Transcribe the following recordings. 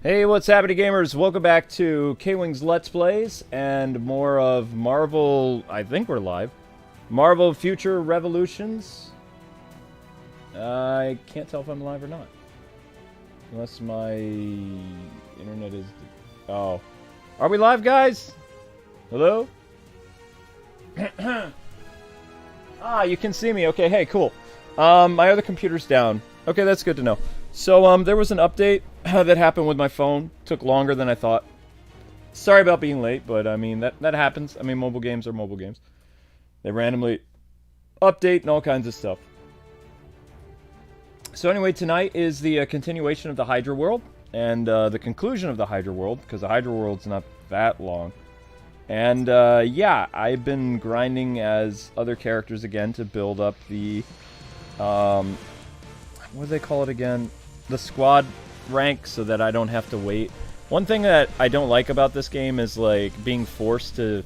Hey, what's happening, gamers? Welcome back to Kwingsletsplays and more of Marvel. I think we're live. Marvel Future Revolutions. I can't tell if I'm live or not, unless my internet is. Oh, are we live, guys? Hello? You can see me. Okay, hey, cool. My other computer's down. Okay, that's good to know. So, there was an update that happened with my phone. Took longer than I thought. Sorry about being late, but I mean, that happens. I mean, mobile games are mobile games. They randomly update and all kinds of stuff. So anyway, tonight is the continuation of the Hydra world, and the conclusion of the Hydra world, because the Hydra world's not that long. And yeah, I've been grinding as other characters again to build up the, what do they call it again? The squad rank, so that I don't have to wait. One thing that I don't like about this game is like being forced to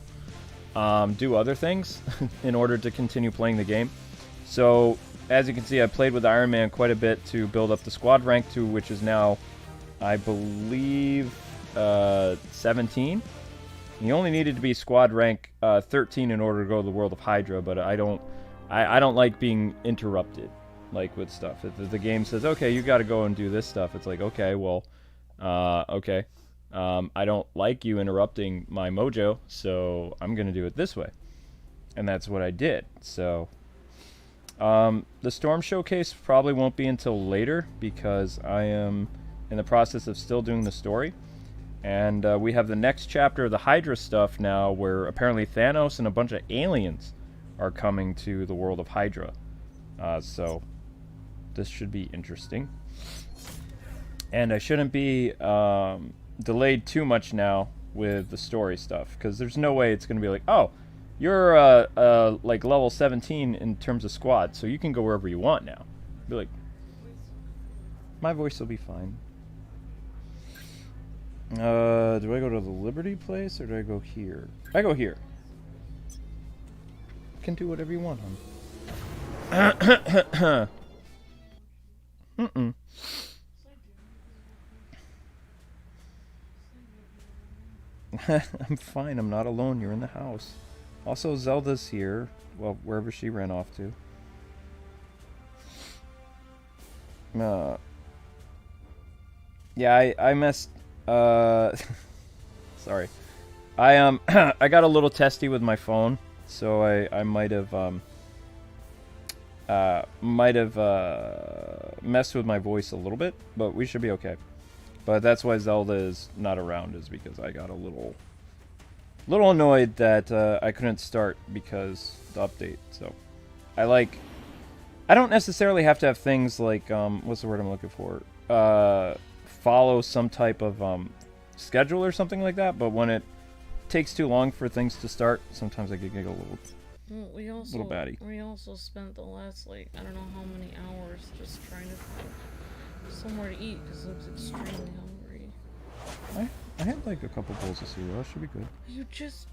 do other things in order to continue playing the game. So as you can see, I played with Iron Man quite a bit to build up the squad rank to which is now, I believe, 17. You only needed to be squad rank 13 in order to go to the world of Hydra, but I don't like being interrupted, like, with stuff. If the game says, okay, you got to go and do this stuff, it's like, okay, well, okay. I don't like you interrupting my mojo, so I'm going to do it this way. And that's what I did. So, the Storm Showcase probably won't be until later, because I am in the process of still doing the story. And we have the next chapter of the Hydra stuff now, where apparently Thanos and a bunch of aliens are coming to the world of Hydra. So this should be interesting. And I shouldn't be delayed too much now with the story stuff, because there's no way it's going to be like, oh, you're like level 17 in terms of squad, so you can go wherever you want now. Be like, my voice will be fine. Do I go to the Liberty place, or do I go here? I go here. You can do whatever you want, hon. I'm fine, I'm not alone, you're in the house. Also, Zelda's here. Well, wherever she ran off to. Yeah, I messed... sorry. I I got a little testy with my phone, so I might have messed with my voice a little bit, but we should be okay. But that's why Zelda is not around, is because I got a little annoyed that I couldn't start because the update. So I don't necessarily have to have things like what's the word I'm looking for? Follow some type of schedule or something like that, but when it takes too long for things to start, sometimes I get a little batty. We also spent the last, like, I don't know how many hours just trying to find somewhere to eat because I was extremely hungry. I had like a couple bowls of cereal. That should be good. You just...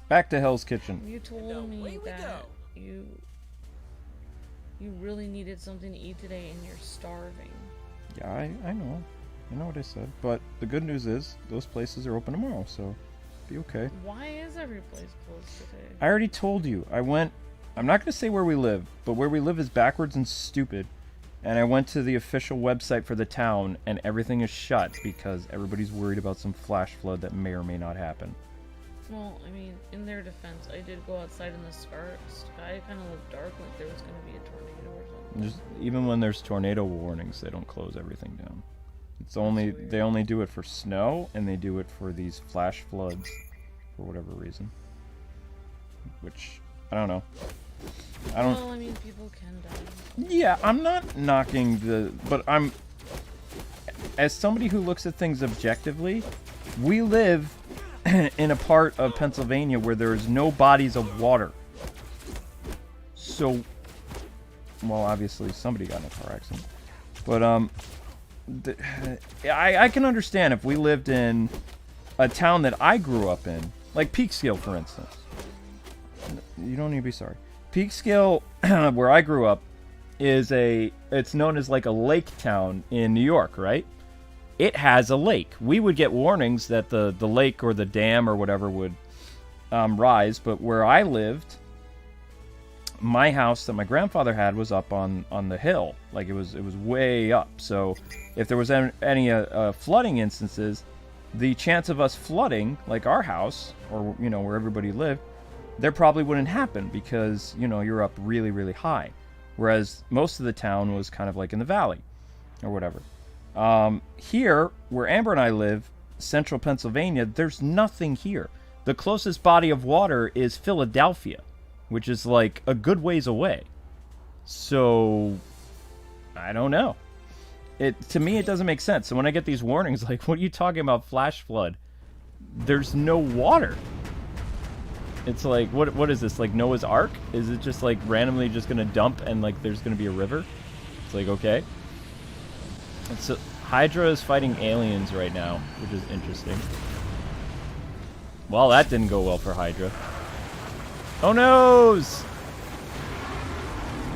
Back to Hell's Kitchen. You told me that you really needed something to eat today and you're starving. Yeah, I know. I know what I said. But the good news is, those places are open tomorrow, so be okay. Why is every place closed today? I already told you. I'm not going to say where we live, but where we live is backwards and stupid. And I went to the official website for the town, and everything is shut because everybody's worried about some flash flood that may or may not happen. Well, I mean, in their defense, I did go outside in the sky kind of looked dark, like there was going to be a tornado or something. Even when there's tornado warnings, they don't close everything down. They only do it for snow, and they do it for these flash floods for whatever reason. Which, I don't know. Well, I mean, people can die. Yeah, I'm not knocking but as somebody who looks at things objectively, we live in a part of Pennsylvania where there is no bodies of water. So, well, obviously somebody got in a car accident. But, I can understand if we lived in a town that I grew up in, like Peekskill, for instance. You don't need to be sorry. Peekskill, where I grew up, it's known as like a lake town in New York, right? It has a lake. We would get warnings that the lake or the dam or whatever would rise, but where I lived, my house that my grandfather had was up on the hill. Like it was way up. So if there was any flooding instances, the chance of us flooding, like our house or you know where everybody lived, there probably wouldn't happen because you know you're up really really high, whereas most of the town was kind of like in the valley or whatever. Here where Amber and I live, central Pennsylvania, there's nothing here. The closest body of water is Philadelphia, which is like a good ways away. So I don't know. To me it doesn't make sense. So when I get these warnings like, what are you talking about, flash flood? There's no water. It's like, what is this, like Noah's Ark? Is it just like randomly just gonna dump and like there's gonna be a river? It's like, okay. And so Hydra is fighting aliens right now, which is interesting. Well, that didn't go well for Hydra. Oh noes!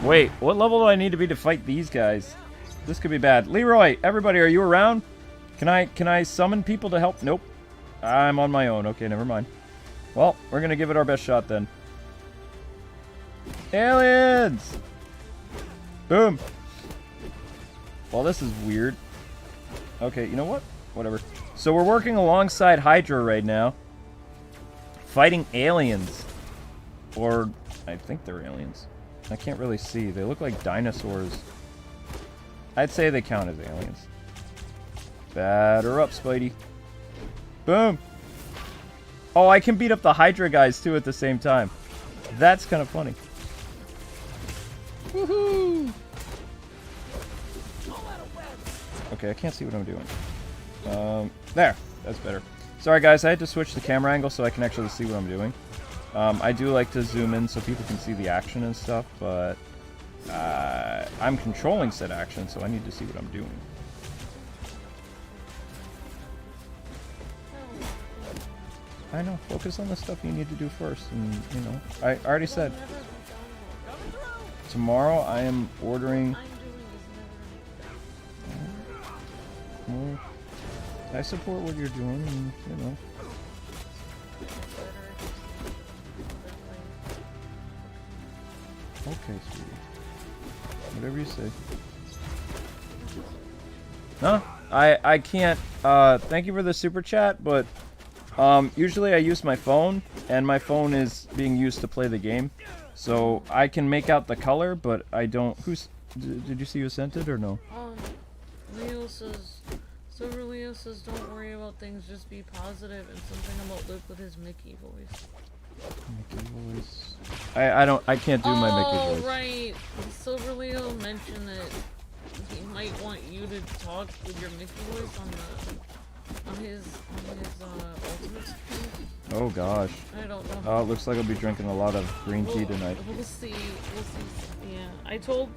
Wait, what level do I need to be to fight these guys? This could be bad. Leroy, everybody, are you around? Can I summon people to help? Nope. I'm on my own. Okay, never mind. Well, we're gonna give it our best shot then. Aliens! Boom! Well, this is weird. Okay, you know what? Whatever. So we're working alongside Hydra right now. Fighting aliens. Or, I think they're aliens. I can't really see. They look like dinosaurs. I'd say they count as aliens. Batter up, Spidey. Boom! Oh, I can beat up the Hydra guys, too, at the same time. That's kind of funny. Woohoo! Okay, I can't see what I'm doing. There. That's better. Sorry, guys. I had to switch the camera angle so I can actually see what I'm doing. I do like to zoom in so people can see the action and stuff, but I'm controlling said action, so I need to see what I'm doing. I know. Focus on the stuff you need to do first, and, you know, I already said. Tomorrow I am ordering... Well, I support what you're doing, and, you know. Okay, sweetie. Whatever you say. No, I can't. Thank you for the super chat, but usually I use my phone, and my phone is being used to play the game, so I can make out the color, but I don't. Did you see who sent it or no? Leo says. Silver Leo says, "Don't worry about things, just be positive," and something about Luke with his Mickey voice. Mickey voice. I can't do my Mickey voice. Oh, right. Silver Leo mentioned that he might want you to talk with your Mickey voice on his ultimate stream. Oh gosh. I don't know. Oh, it looks like I'll be drinking a lot of green tea tonight. We'll see. Yeah. I told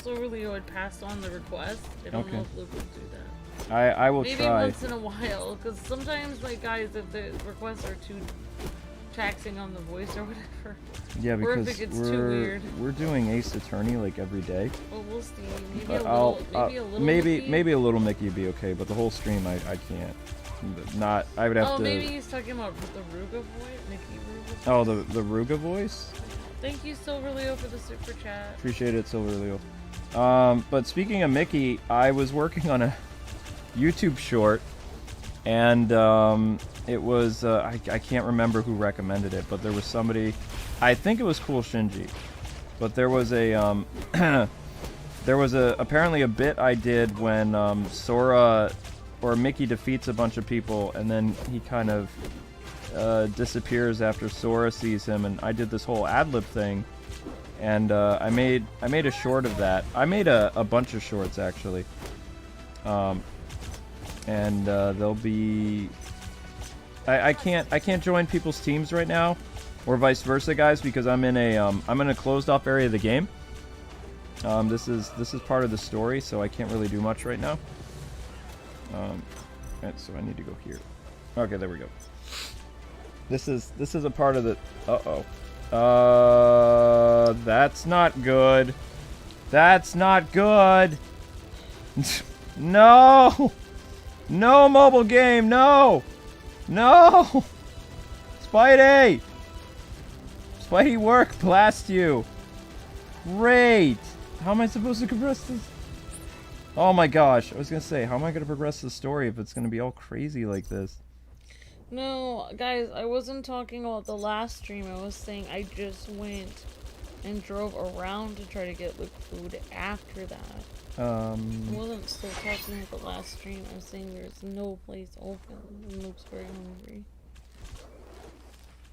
Silver Leo I'd passed on the request. I don't know if Luke would do that. I will Maybe try. Maybe once in a while, because sometimes, like, guys, if the requests are too taxing on the voice or whatever. Yeah, because or if it gets too weird. We're doing Ace Attorney like every day. Well, we'll see. Maybe but a little Mickey? maybe a little Mickey would be okay, but the whole stream I can't. I would have to. Oh, maybe he's talking about the Ruga voice, Mickey Ruga. Oh, the Ruga voice. Thank you, Silver Leo, for the super chat. Appreciate it, Silver Leo. But speaking of Mickey, I was working on a YouTube short, and it was I can't remember who recommended it, but there was somebody, I think it was Cool Shinji, but there was a apparently a bit I did when Sora or Mickey defeats a bunch of people, and then he kind of disappears after Sora sees him, and I did this whole ad-lib thing, and I made a short of that. I made a bunch of shorts actually. And they'll be. I can't join people's teams right now, or vice versa, guys, because I'm in a closed off area of the game. This is part of the story, so I can't really do much right now. Right, so I need to go here. Okay, there we go. This is a part of the. That's not good. That's not good. No! No mobile game, no! No! Spidey! Spidey work, blast you! Great! How am I supposed to progress this? Oh my gosh, I was gonna say, how am I gonna progress the story if it's gonna be all crazy like this? No, guys, I wasn't talking about the last stream. I was saying I just went and drove around to try to get the food after that. I wasn't still talking about the last stream. I was saying there's no place open. And Luke's very hungry.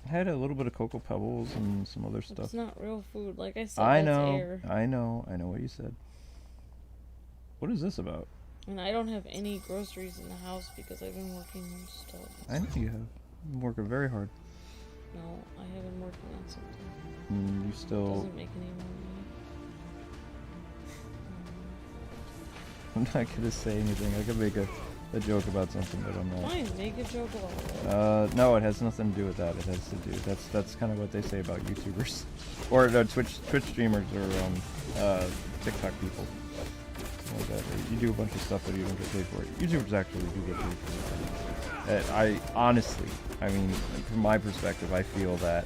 I had a little bit of Cocoa Pebbles and some other stuff. It's not real food. Like I said, I that's know, air. I know what you said. What is this about? And I don't have any groceries in the house because I've been working on stuff. I know you have. You've been working very hard. No, I have been working on something. You It still... doesn't make any money. I'm not gonna say anything. I could make a joke about something, but I'm not. Fine, make a joke about it. No, it has nothing to do with that. It has to do... That's kind of what they say about YouTubers. Or Twitch streamers or TikTok people. Like that. You do a bunch of stuff but you don't get paid for it. YouTubers actually do get paid for it. I honestly, I mean, from my perspective, I feel that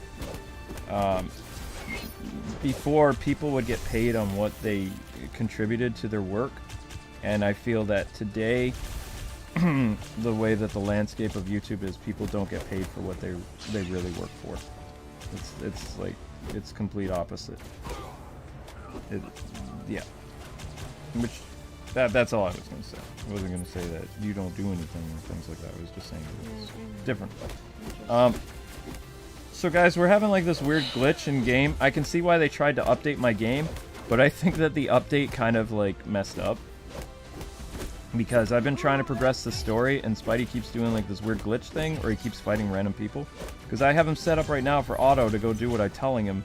before people would get paid on what they contributed to their work, and I feel that today, the way that the landscape of YouTube is, people don't get paid for what they really work for. It's like, it's complete opposite. Yeah. Which, that's all I was going to say. I wasn't going to say that you don't do anything or things like that. I was just saying it's different. So guys, we're having like this weird glitch in game. I can see why they tried to update my game, but I think that the update kind of like messed up. Because I've been trying to progress the story and Spidey keeps doing like this weird glitch thing, or he keeps fighting random people. Because I have him set up right now for auto to go do what I'm telling him.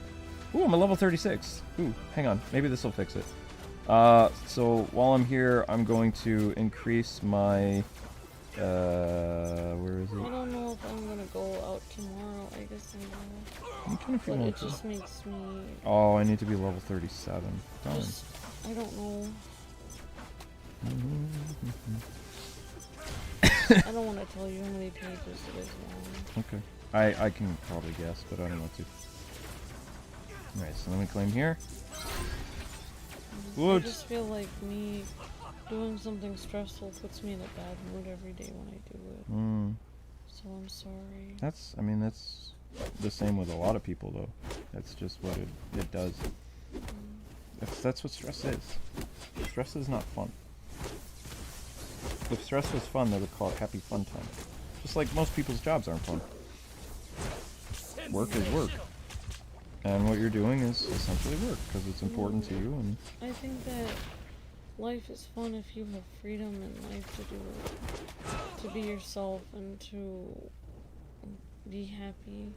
Ooh, I'm a level 36. Ooh, hang on. Maybe this will fix it. So while I'm here, I'm going to increase my, where is it? I don't know if I'm gonna go out tomorrow. I guess I will. I'm trying to feel But like it just makes me... Oh, I need to be level 37. Darn. Just, I don't know. I don't want to tell you how many pages it is long. Okay. I can probably guess, but I don't want to. Alright, so let me claim here. I just feel like me doing something stressful puts me in a bad mood every day when I do it. So I'm sorry. That's the same with a lot of people, though. That's just what it does. That's what stress is. Stress is not fun. If stress was fun, they would call it happy fun time. Just like most people's jobs aren't fun. Work is work. And what you're doing is essentially work, because it's important to you. And I think that life is fun if you have freedom in life to do it. To be yourself and to be happy.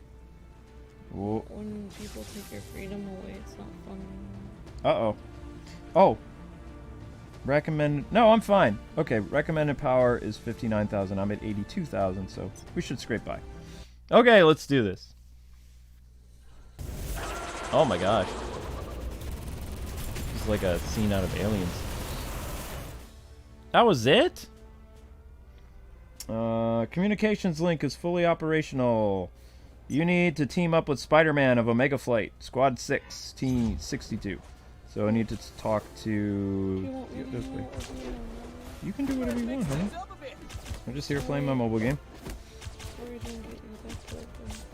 Whoa. When people take your freedom away, it's not fun anymore. Uh-oh. Oh. Recommended... No, I'm fine. Okay, recommended power is 59,000. I'm at 82,000, so we should scrape by. Okay, let's do this. Oh my gosh. This is like a scene out of Aliens. That was it? Communications link is fully operational. You need to team up with Spiderman of Omega Flight, Squad 6, Team 62. So I need to talk to... this way. You can do whatever you want, honey. I'm just here playing my mobile game.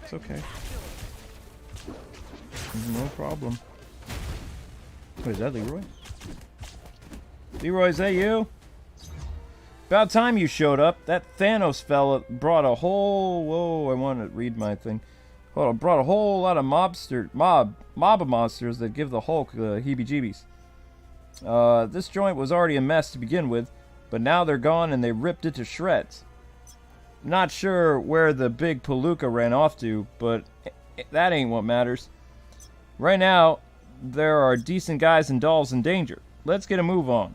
It's okay. No problem. Wait, is that Leroy? Leroy, is that you? About time you showed up. That Thanos fella brought a whole... Whoa, I want to read my thing. Hold on, brought a whole lot of mob of monsters that give the Hulk the heebie-jeebies. This joint was already a mess to begin with, but now they're gone and they ripped it to shreds. Not sure where the big palooka ran off to, but that ain't what matters. Right now, there are decent guys and dolls in danger. Let's get a move on.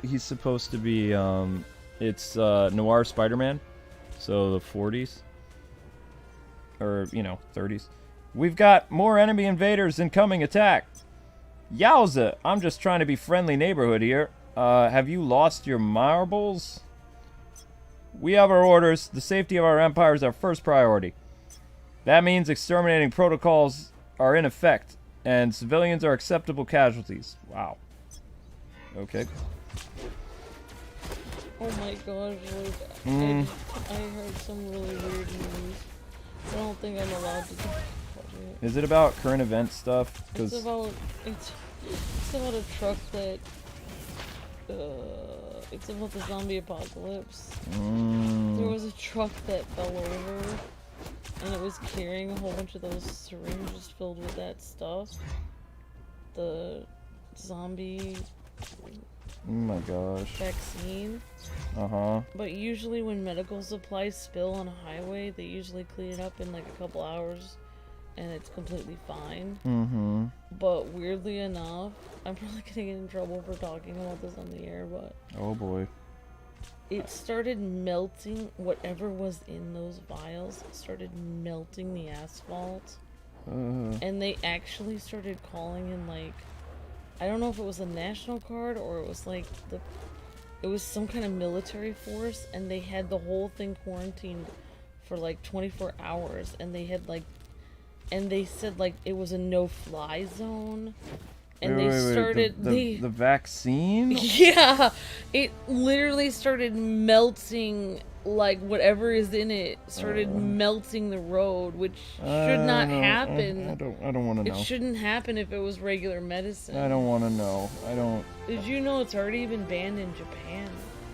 He's supposed to be, it's Noir Spider-Man, so the 40s. Or, you know, 30s. We've got more enemy invaders incoming attack. Yowza, I'm just trying to be friendly neighborhood here. Have you lost your marbles? We have our orders. The safety of our empire is our first priority. That means exterminating protocols are in effect, and civilians are acceptable casualties. Wow. Okay. Oh my gosh, like, I heard some really weird news. I don't think I'm allowed to talk about it. Is it about current event stuff? It's about a truck that it's about the zombie apocalypse. There was a truck that fell over and it was carrying a whole bunch of those syringes filled with that stuff. The zombie oh my gosh. vaccine. But usually when medical supplies spill on a highway, they usually clean it up in like a couple hours and it's completely fine. But weirdly enough, I'm probably gonna get in trouble for talking about this on the air, but oh boy. It started melting, whatever was in those vials started melting the asphalt. And they actually started calling in, like, I don't know if it was a National Guard or it was like it was some kind of military force, and they had the whole thing quarantined for like 24 hours, and they had like, and they said like it was a no-fly zone. And the vaccine? Yeah, it literally started melting, like whatever is in it started melting the road, which should not happen. I don't want to know. It shouldn't happen if it was regular medicine. I don't want to know. I don't. Did you know it's already been banned in Japan?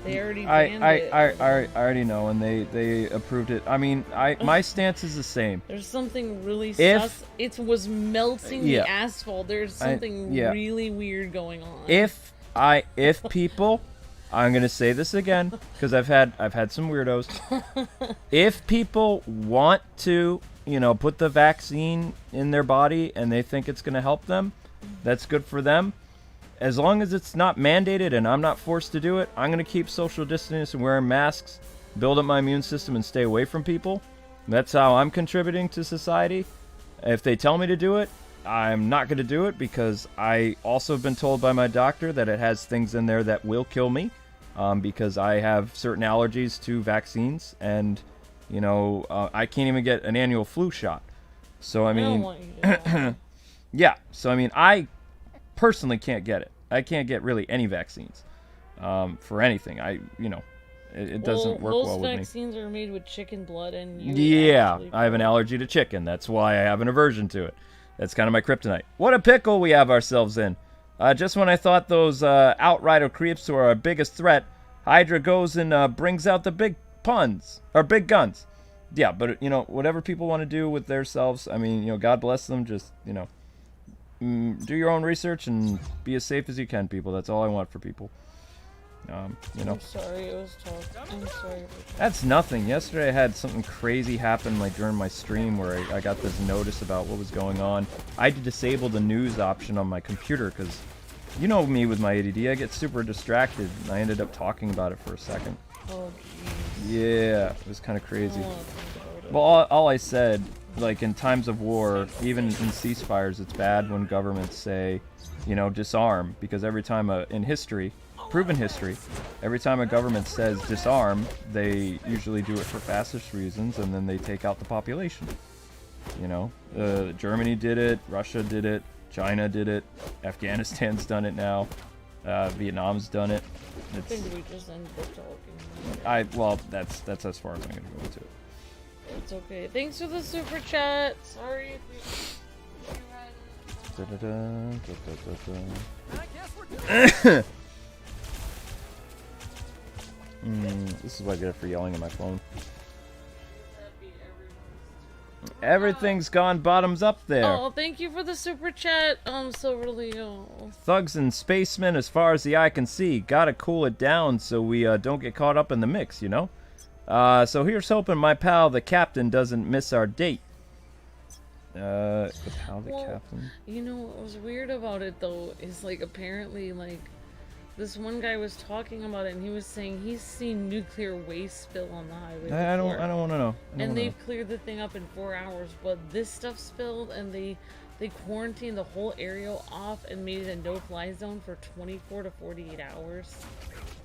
They already banned it. I already know, and they approved it. I mean, my stance is the same. There's something really sus. It was melting the asphalt. There's something really weird going on. If people, I'm gonna say this again because I've had some weirdos. If people want to, put the vaccine in their body and they think it's gonna help them, that's good for them. As long as it's not mandated and I'm not forced to do it, I'm going to keep social distance and wearing masks, build up my immune system, and stay away from people. That's how I'm contributing to society. If they tell me to do it, I'm not going to do it because I also have been told by my doctor that it has things in there that will kill me because I have certain allergies to vaccines and, I can't even get an annual flu shot. So, I mean, yeah. So, I mean, I personally can't get it. I can't get really any vaccines for anything. It doesn't work well with me. Most vaccines are made with chicken blood, and I have an allergy to chicken. That's why I have an aversion to it. That's kind of my kryptonite. What a pickle we have ourselves in. Just when I thought those outrider creeps were our biggest threat, Hydra goes and brings out the big big guns. Yeah, but whatever people want to do with themselves, I mean, God bless them. Just do your own research and be as safe as you can, people. That's all I want for people. I'm sorry, it was tough. I'm sorry. That's nothing. Yesterday I had something crazy happen during my stream where I got this notice about what was going on. I had to disable the news option on my computer because you know me with my ADD. I get super distracted and I ended up talking about it for a second. Oh, jeez. Yeah, it was kind of crazy. Well, all I said, in times of war, even in ceasefires, it's bad when governments say, disarm, because every time in history, proven history, every time a government says disarm, they usually do it for fascist reasons, and then they take out the population. Germany did it, Russia did it, China did it, Afghanistan's done it now, Vietnam's done it. I think we just ended up talking. Well, that's as far as I'm going to go into it. It's okay. Thanks for the super chat. Sorry if this is what I get for yelling at my phone. Everything's gone bottoms up there. Oh, thank you for the super chat, Silver Leo. Thugs and spacemen as far as the eye can see. Gotta cool it down so we don't get caught up in the mix, So here's hoping my pal, the captain, doesn't miss our date. The pal, the captain? What was weird about it, though, is, apparently, this one guy was talking about it, and he was saying he's seen nuclear waste spill on the highway before. I don't want to know. And they've cleared the thing up in 4 hours, but this stuff spilled, and they they quarantined the whole area off and made it a no-fly zone for 24 to 48 hours.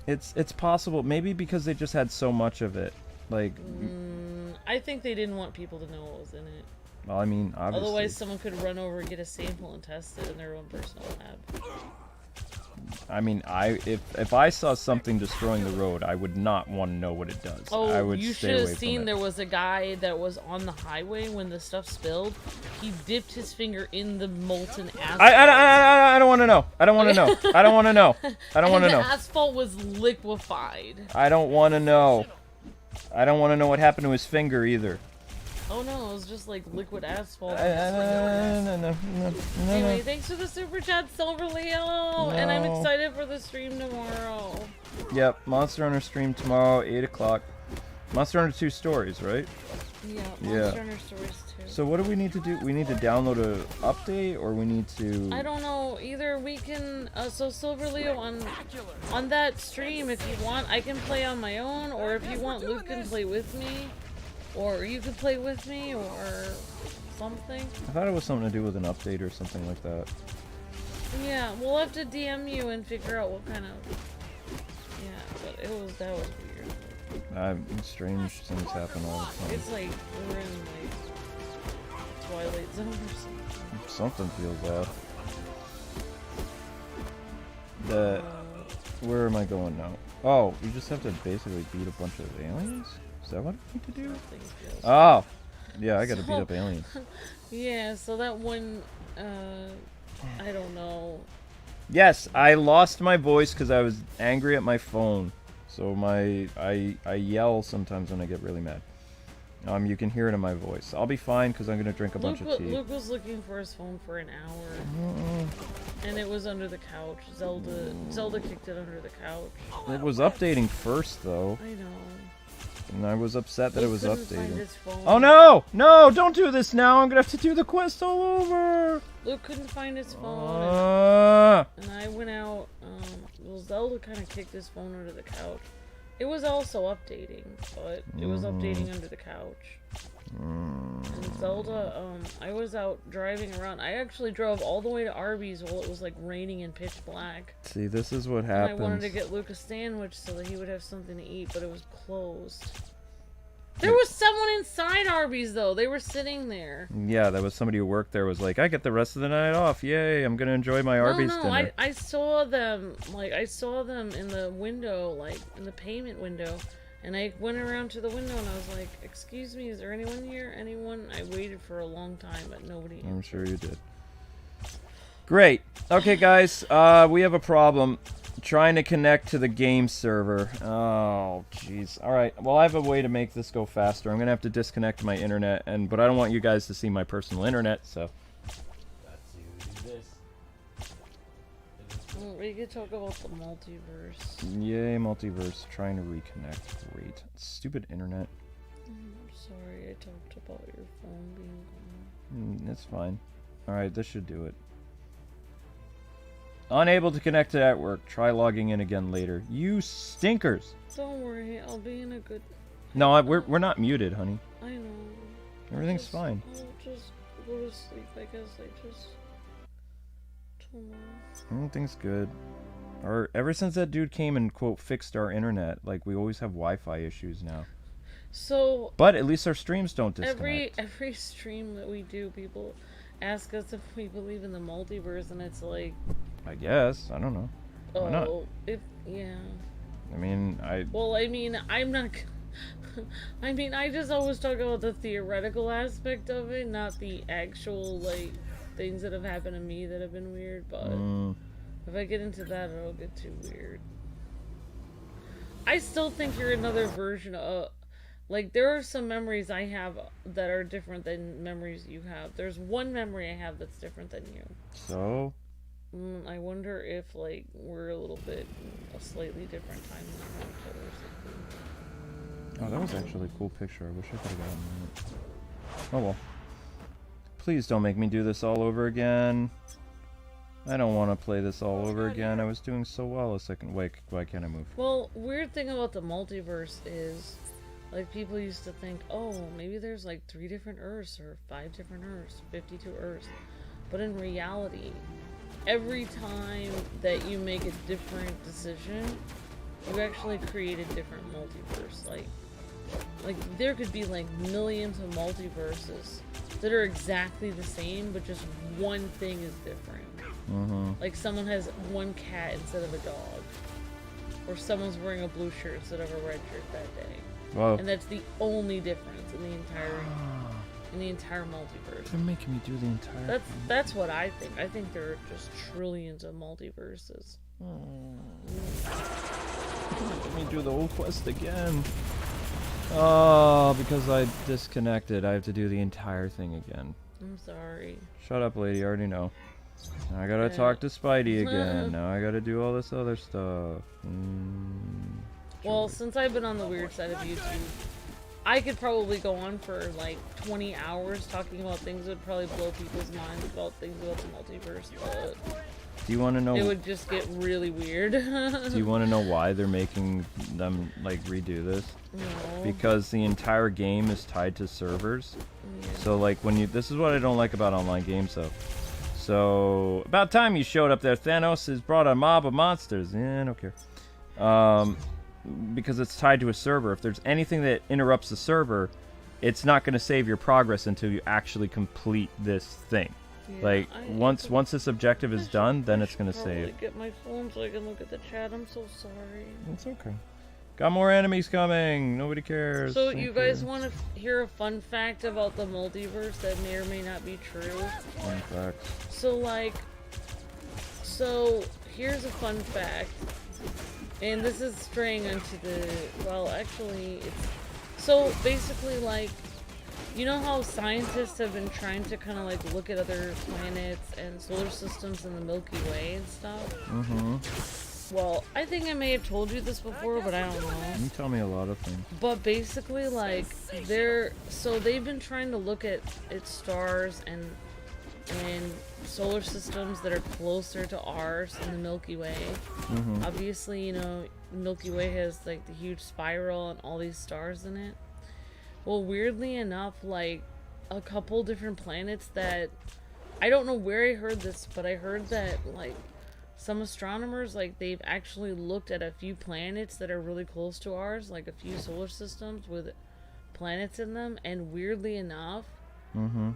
It's possible. Maybe because they just had so much of it. Like, I think they didn't want people to know what was in it. well, I mean, obviously. Otherwise, someone could run over and get a sample and test it in their own personal lab. I mean, if I saw something destroying the road, I would not want to know what it does. Oh, I would you stay should away have from seen it. there was a guy that was on the highway when the stuff spilled. He dipped his finger in the molten asphalt. I don't want to know. I don't want to know. I don't want to know. I don't want to know. The asphalt was liquefied. I don't want to know. I don't want to know what happened to his finger either. Oh no, it was just like liquid asphalt. No. Anyway, thanks for the super chat, Silver Leo, and I'm excited for the stream tomorrow. Yep, Monster Hunter stream tomorrow, 8 o'clock. Monster Hunter 2 stories, right? Yeah, Monster Hunter Stories too. So what do we need to do? We need to download an update, or we need to... I don't know. Either we can... so Silver Leo, on that stream, if you want, I can play on my own, or if you want, Luke can play with me. Or you could play with me, or something. I thought it was something to do with an update or something like that. Yeah, we'll have to DM you and figure out what kind of... Yeah, but that was weird. Strange things happen all the time. It's like we're in like Twilight Zone or something. Something feels off. Where am I going now? Oh, you just have to basically beat a bunch of aliens? Is that what I need to do? Oh! Yeah, I gotta beat up aliens. Yeah, so that one, I don't know. Yes, I lost my voice because I was angry at my phone. So I yell sometimes when I get really mad. You can hear it in my voice. I'll be fine because I'm gonna drink a bunch of tea. Luke was looking for his phone for an hour. And it was under the couch. Zelda kicked it under the couch. It was updating first, though. I know. And I was upset that Luke it was couldn't find updating. his phone. Oh no! No, don't do this now! I'm gonna have to do the quest all over! Luke couldn't find his phone. And I went out. Well, Zelda kind of kicked his phone under the couch. It was also updating, but it was updating under the couch. And Zelda, I was out driving around. I actually drove all the way to Arby's while it was like raining and pitch black. See, this is what happens. And I wanted to get Luke a sandwich so that he would have something to eat, but it was closed. There was someone inside Arby's though. They were sitting there. Yeah, that was somebody who worked there was like, I get the rest of the night off. Yay, I'm gonna enjoy my Arby's dinner. I saw them. Like, I saw them in the window, like, in the payment window. And I went around to the window and I was like, excuse me, is there anyone here? Anyone? I waited for a long time, but nobody answered. I'm sure you did. Great. Okay, guys, we have a problem. Trying to connect to the game server. Oh, jeez. Alright, well, I have a way to make this go faster. I'm gonna have to disconnect my internet, but I don't want you guys to see my personal internet, so... We could talk about the multiverse. Yay, multiverse. Trying to reconnect. Great. Stupid internet. I'm sorry I talked about your phone being gone. It's fine. Alright, this should do it. Unable to connect to network. Try logging in again later. You stinkers! Don't worry, I'll be in a good... No, we're not muted, honey. I know. Everything's fine. I'll just go to sleep, I guess. I just... don't know. Everything's good. Or ever since that dude came and quote fixed our internet, like we always have Wi-Fi issues now. So, but at least our streams don't disconnect. Every stream that we do, people ask us if we believe in the multiverse, and it's like, I guess, I don't know. Why not? Yeah. I mean, Well, I mean, I'm not. I mean, I just always talk about the theoretical aspect of it, not the actual like things that have happened to me that have been weird. But if I get into that, it'll get too weird. I still think you're another version of. Like, there are some memories I have that are different than memories you have. There's one memory I have that's different than you. So? I wonder if, like, we're a little bit a slightly different timeline or something. Oh, that was actually a cool picture. I wish I could have gotten that. Oh well. Please don't make me do this all over again. I don't want to play this all over again. I was doing so well a second. Wait, why can't I move? Well, weird thing about the multiverse is, like, people used to think, oh, maybe there's like 3 different Earths or 5 different Earths, 52 Earths. But in reality, every time that you make a different decision, you actually create a different multiverse. Like there could be like millions of multiverses that are exactly the same, but just one thing is different. Like someone has one cat instead of a dog, or someone's wearing a blue shirt instead of a red shirt that day. Whoa. And that's the only difference in the entire multiverse. They're making me do the entire. That's what I think. I think there are just trillions of multiverses. Let me do the old quest again. Oh, because I disconnected, I have to do the entire thing again. I'm sorry. Shut up, lady. I already know. Now I gotta talk to Spidey again. Now I gotta do all this other stuff. Well, since I've been on the weird side of YouTube, I could probably go on for like 20 hours talking about things that would probably blow people's minds about things about the multiverse, but do you want to know? It would just get really weird. Do you want to know why they're making them like redo this? No. Because the entire game is tied to servers. Yeah. So like when you, this is what I don't like about online games though. So about time you showed up there. Thanos has brought a mob of monsters. I don't care. Because it's tied to a server. If there's anything that interrupts the server, it's not going to save your progress until you actually complete this thing. Yeah, like once this objective is done, then it's going to save. Get my phone so I can look at the chat. I'm so sorry. It's okay. Got more enemies coming. Nobody cares. So you guys want to hear a fun fact about the multiverse that may or may not be true? Fun fact. So here's a fun fact. And this is straying into the, well, actually, it's, so basically, like, you know how scientists have been trying to kind of, like, look at other planets and solar systems in the Milky Way and stuff? Well, I think I may have told you this before, but I don't know. You tell me a lot of things. But basically, like, they've been trying to look at stars and solar systems that are closer to ours in the Milky Way. Obviously, you know, Milky Way has like the huge spiral and all these stars in it. Well, weirdly enough, like a couple different planets that I don't know where I heard this, but I heard that like some astronomers, like they've actually looked at a few planets that are really close to ours, like a few solar systems with planets in them, and weirdly enough,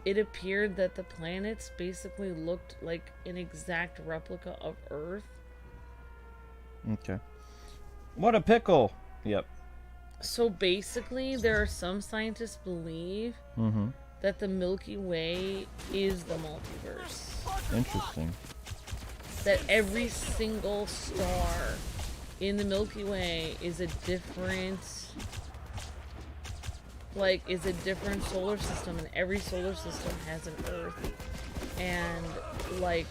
it appeared that the planets basically looked like an exact replica of Earth. Okay. What a pickle! Yep. So basically, there are some scientists believe that the Milky Way is the multiverse. Interesting. That every single star in the Milky Way is a different... like, is a different solar system, and every solar system has an Earth, and like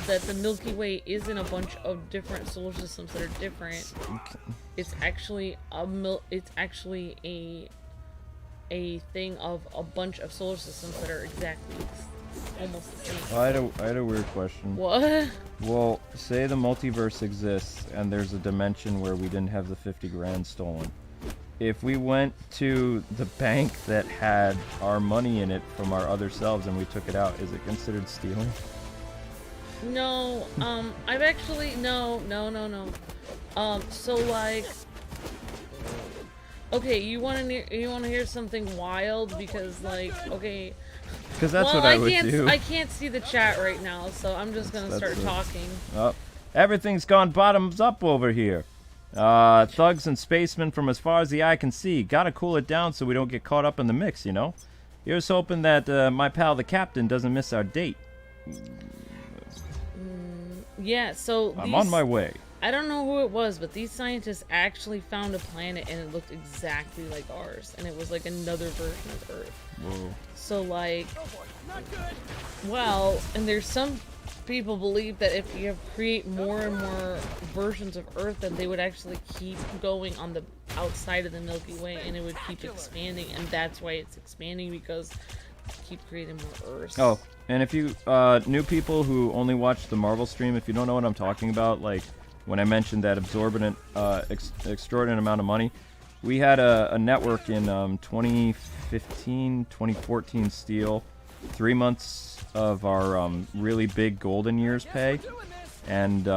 that the Milky Way isn't a bunch of different solar systems that are different. It's actually a thing of a bunch of solar systems that are exactly almost the same. Well, I had a weird question. What? Well, say the multiverse exists and there's a dimension where we didn't have the 50 grand stolen. If we went to the bank that had our money in it from our other selves and we took it out, is it considered stealing? No, I've actually, no. So like, okay, you want to hear something wild? Because like, okay. Because that's what I would do. I can't see the chat right now, so I'm just gonna start talking. Oh, everything's gone bottoms up over here. Thugs and spacemen from as far as the eye can see. Gotta cool it down so we don't get caught up in the mix, you know? Here's hoping that my pal the captain doesn't miss our date. Yeah, so I'm on my way. I don't know who it was, but these scientists actually found a planet and it looked exactly like ours, and it was like another version of Earth. Whoa. So like, well, and there's some people believe that if you create more and more versions of Earth, then they would actually keep going on the outside of the Milky Way, and it would keep expanding, and that's why it's expanding, because keep creating more Earths. Oh, and if you new people who only watch the Marvel stream, if you don't know what I'm talking about, like when I mentioned that exorbitant amount of money, we had a network in 2015, 2014 Steel, 3 months of our really big golden years pay, and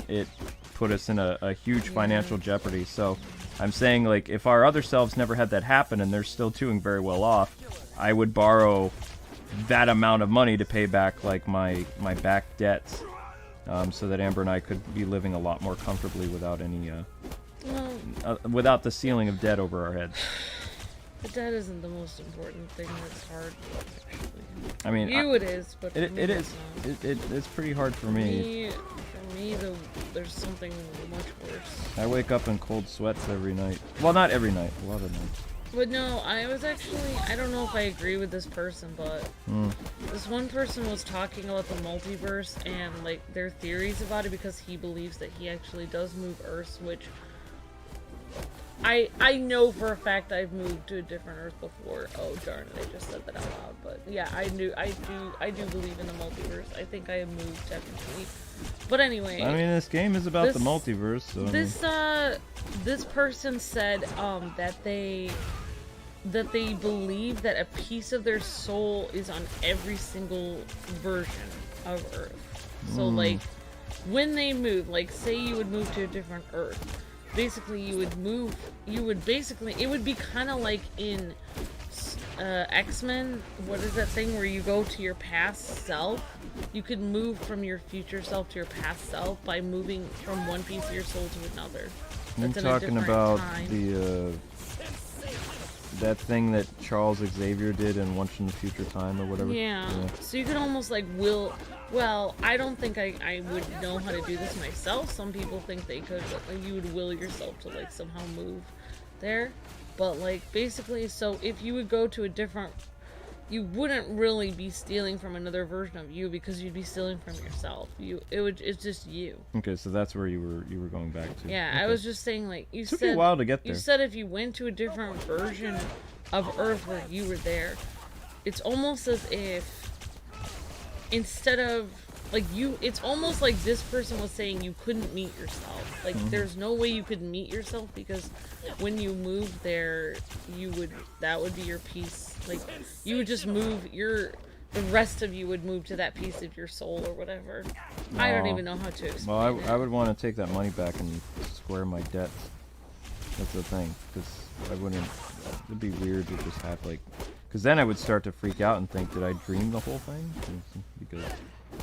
it put us in a huge financial jeopardy. So I'm saying, like, if our other selves never had that happen and they're still doing very well off, I would borrow that amount of money to pay back, like, my back debts, so that Amber and I could be living a lot more comfortably without any without the ceiling of debt over our heads. But that isn't the most important thing that's hard, actually. I mean, it is, but it is. It's pretty hard for me. For me, there's something much worse. I wake up in cold sweats every night. Well, not every night. A lot of nights. But no, I don't know if I agree with this person, but this one person was talking about the multiverse and, like, their theories about it, because he believes that he actually does move Earths, which I know for a fact I've moved to a different Earth before. Oh darn it, I just said that out loud. But yeah, I do believe in the multiverse. I think I have moved technically. But anyway, I mean, this game is about the multiverse. So this person said that they believe that a piece of their soul is on every single version of Earth. So like when they move, like say you would move to a different Earth, basically it would be kind of like in X-Men. What is that thing where you go to your past self? You could move from your future self to your past self by moving from one piece of your soul to another. You're talking about the that thing that Charles Xavier did in Once in the Future Time or whatever. Yeah. So you could almost like well, I don't think I would know how to do this myself. Some people think they could, but like, you would will yourself to like somehow move there. But like basically, so if you would go to a different, you wouldn't really be stealing from another version of you, because you'd be stealing from yourself. It's just you. Okay, so that's where you were going back to. Yeah, okay. I was just saying, like, you took said a while to get there. You said if you went to a different version of Earth where you were there, it's almost as if instead of like it's almost like this person was saying you couldn't meet yourself. Like there's no way you could meet yourself, because when you move there, that would be your piece. Like you would just move the rest of you would move to that piece of your soul or whatever. I don't even know how to explain it. I would want to take that money back and square my debts. That's the thing, because I wouldn't. It'd be weird to just have like, because then I would start to freak out and think, did I dream the whole thing? Because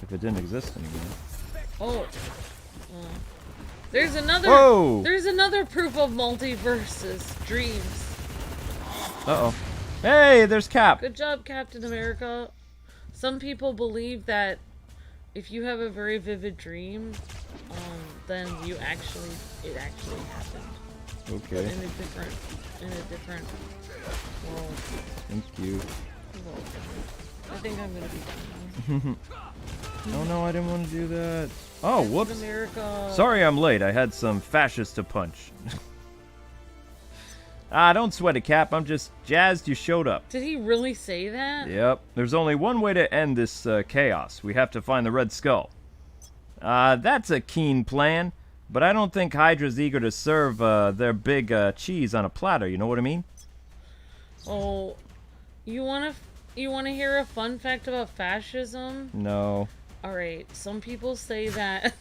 if it didn't exist anymore. There's another. Whoa! There's another proof of multiverses. Dreams. Uh-oh. Hey, there's Cap. Good job, Captain America. Some people believe that if you have a very vivid dream, then it actually happened. Okay. In a different world. Thank you. I think I'm gonna be done now. No, I didn't want to do that. Oh, whoops. America. Sorry I'm late. I had some fascists to punch. Don't sweat it, Cap. I'm just jazzed you showed up. Did he really say that? Yep. There's only one way to end this chaos. We have to find the Red Skull. That's a keen plan, but I don't think Hydra's eager to serve their big cheese on a platter, you know what I mean? Oh, you wanna hear a fun fact about fascism? No. Alright, some people say that...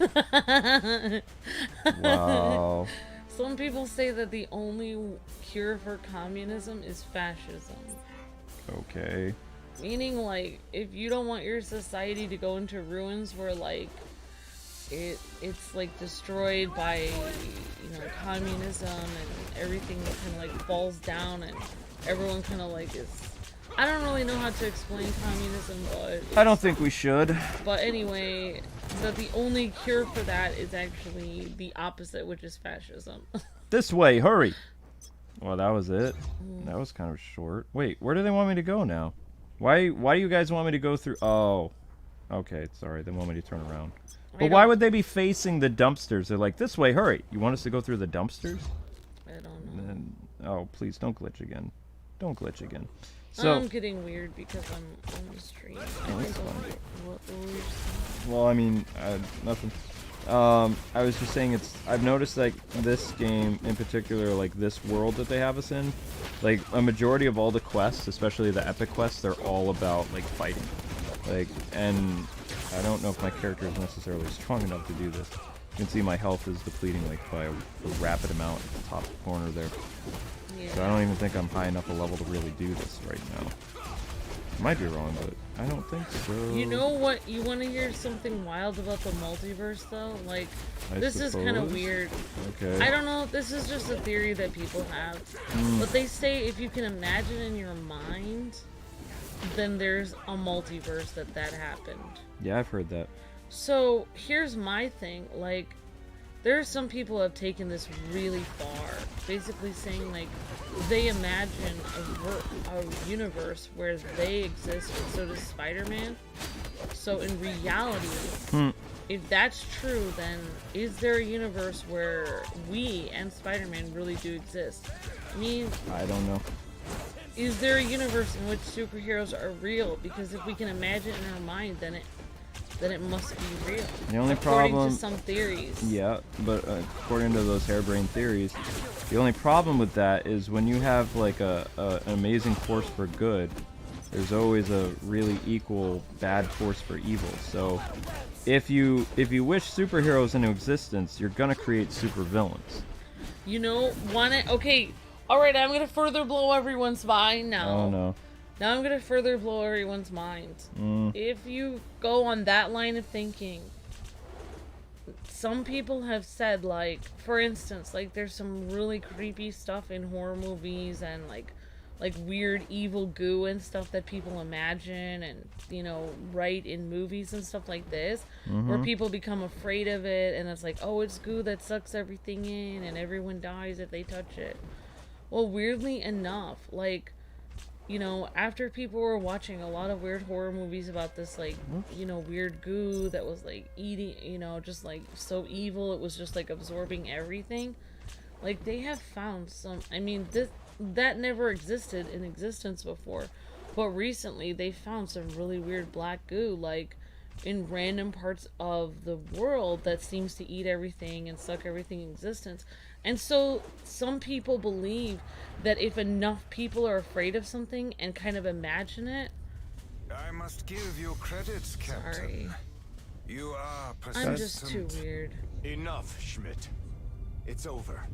Wow. Some people say that the only cure for communism is fascism. Okay. Meaning, like, if you don't want your society to go into ruins where, like, it's like destroyed by, communism, and everything kind of like falls down, and everyone kind of like is... I don't really know how to explain communism, but... I don't think we should. But anyway, that the only cure for that is actually the opposite, which is fascism. This way, hurry! Well, that was it. That was kind of short. Wait, where do they want me to go now? Why do you guys want me to go through... Oh. Okay, sorry, they want me to turn around. But why would they be facing the dumpsters? They're like, this way, hurry! You want us to go through the dumpsters? I don't know. Oh, please, don't glitch again. Don't glitch again. So, I'm getting weird because I'm on the stream. Well, I mean, nothing. I was just saying I've noticed, like, this game in particular, like, this world that they have us in, like, a majority of all the quests, especially the epic quests, they're all about, like, fighting. Like, and I don't know if my character is necessarily strong enough to do this. You can see my health is depleting like by a rapid amount at the top corner there. Yeah. So I don't even think I'm high enough a level to really do this right now. Might be wrong, but I don't think so. You know what? You want to hear something wild about the multiverse, though? Like, this is kind of weird. Okay. I don't know. This is just a theory that people have. But they say if you can imagine in your mind, then there's a multiverse that happened. Yeah, I've heard that. So, here's my thing. Like, there are some people who have taken this really far. Basically saying, like, they imagine a universe where they exist, and so does Spider-Man. So, in reality, if that's true, then is there a universe where we and Spider-Man really do exist? I mean, I don't know. Is there a universe in which superheroes are real? Because if we can imagine it in our mind, then it must be real. The only according problem, to some theories. Yeah, but according to those harebrained theories, the only problem with that is when you have like an amazing force for good, there's always a really equal bad force for evil. So if you wish superheroes into existence, you're gonna create supervillains. You know, okay, alright, I'm gonna further blow everyone's mind now. Oh no. Now I'm gonna further blow everyone's mind. If you go on that line of thinking, some people have said, like, for instance, like, there's some really creepy stuff in horror movies and, like weird evil goo and stuff that people imagine and, you know, write in movies and stuff like this, where people become afraid of it, and it's like, oh, it's goo that sucks everything in and everyone dies if they touch it. Well, weirdly enough, like, you know, after people were watching a lot of weird horror movies about this, like, you know, weird goo that was, like, eating, you know, just, like, so evil, it was just, like, absorbing everything, like, they have found some, I mean, that never existed in existence before, but recently they found some really weird black goo, like, in random parts of the world that seems to eat everything and suck everything in existence. And so some people believe that if enough people are afraid of something and kind of imagine it... I must give you credit, Captain. Sorry. You are persistent. I'm just too weird. Enough, Schmidt. It's over.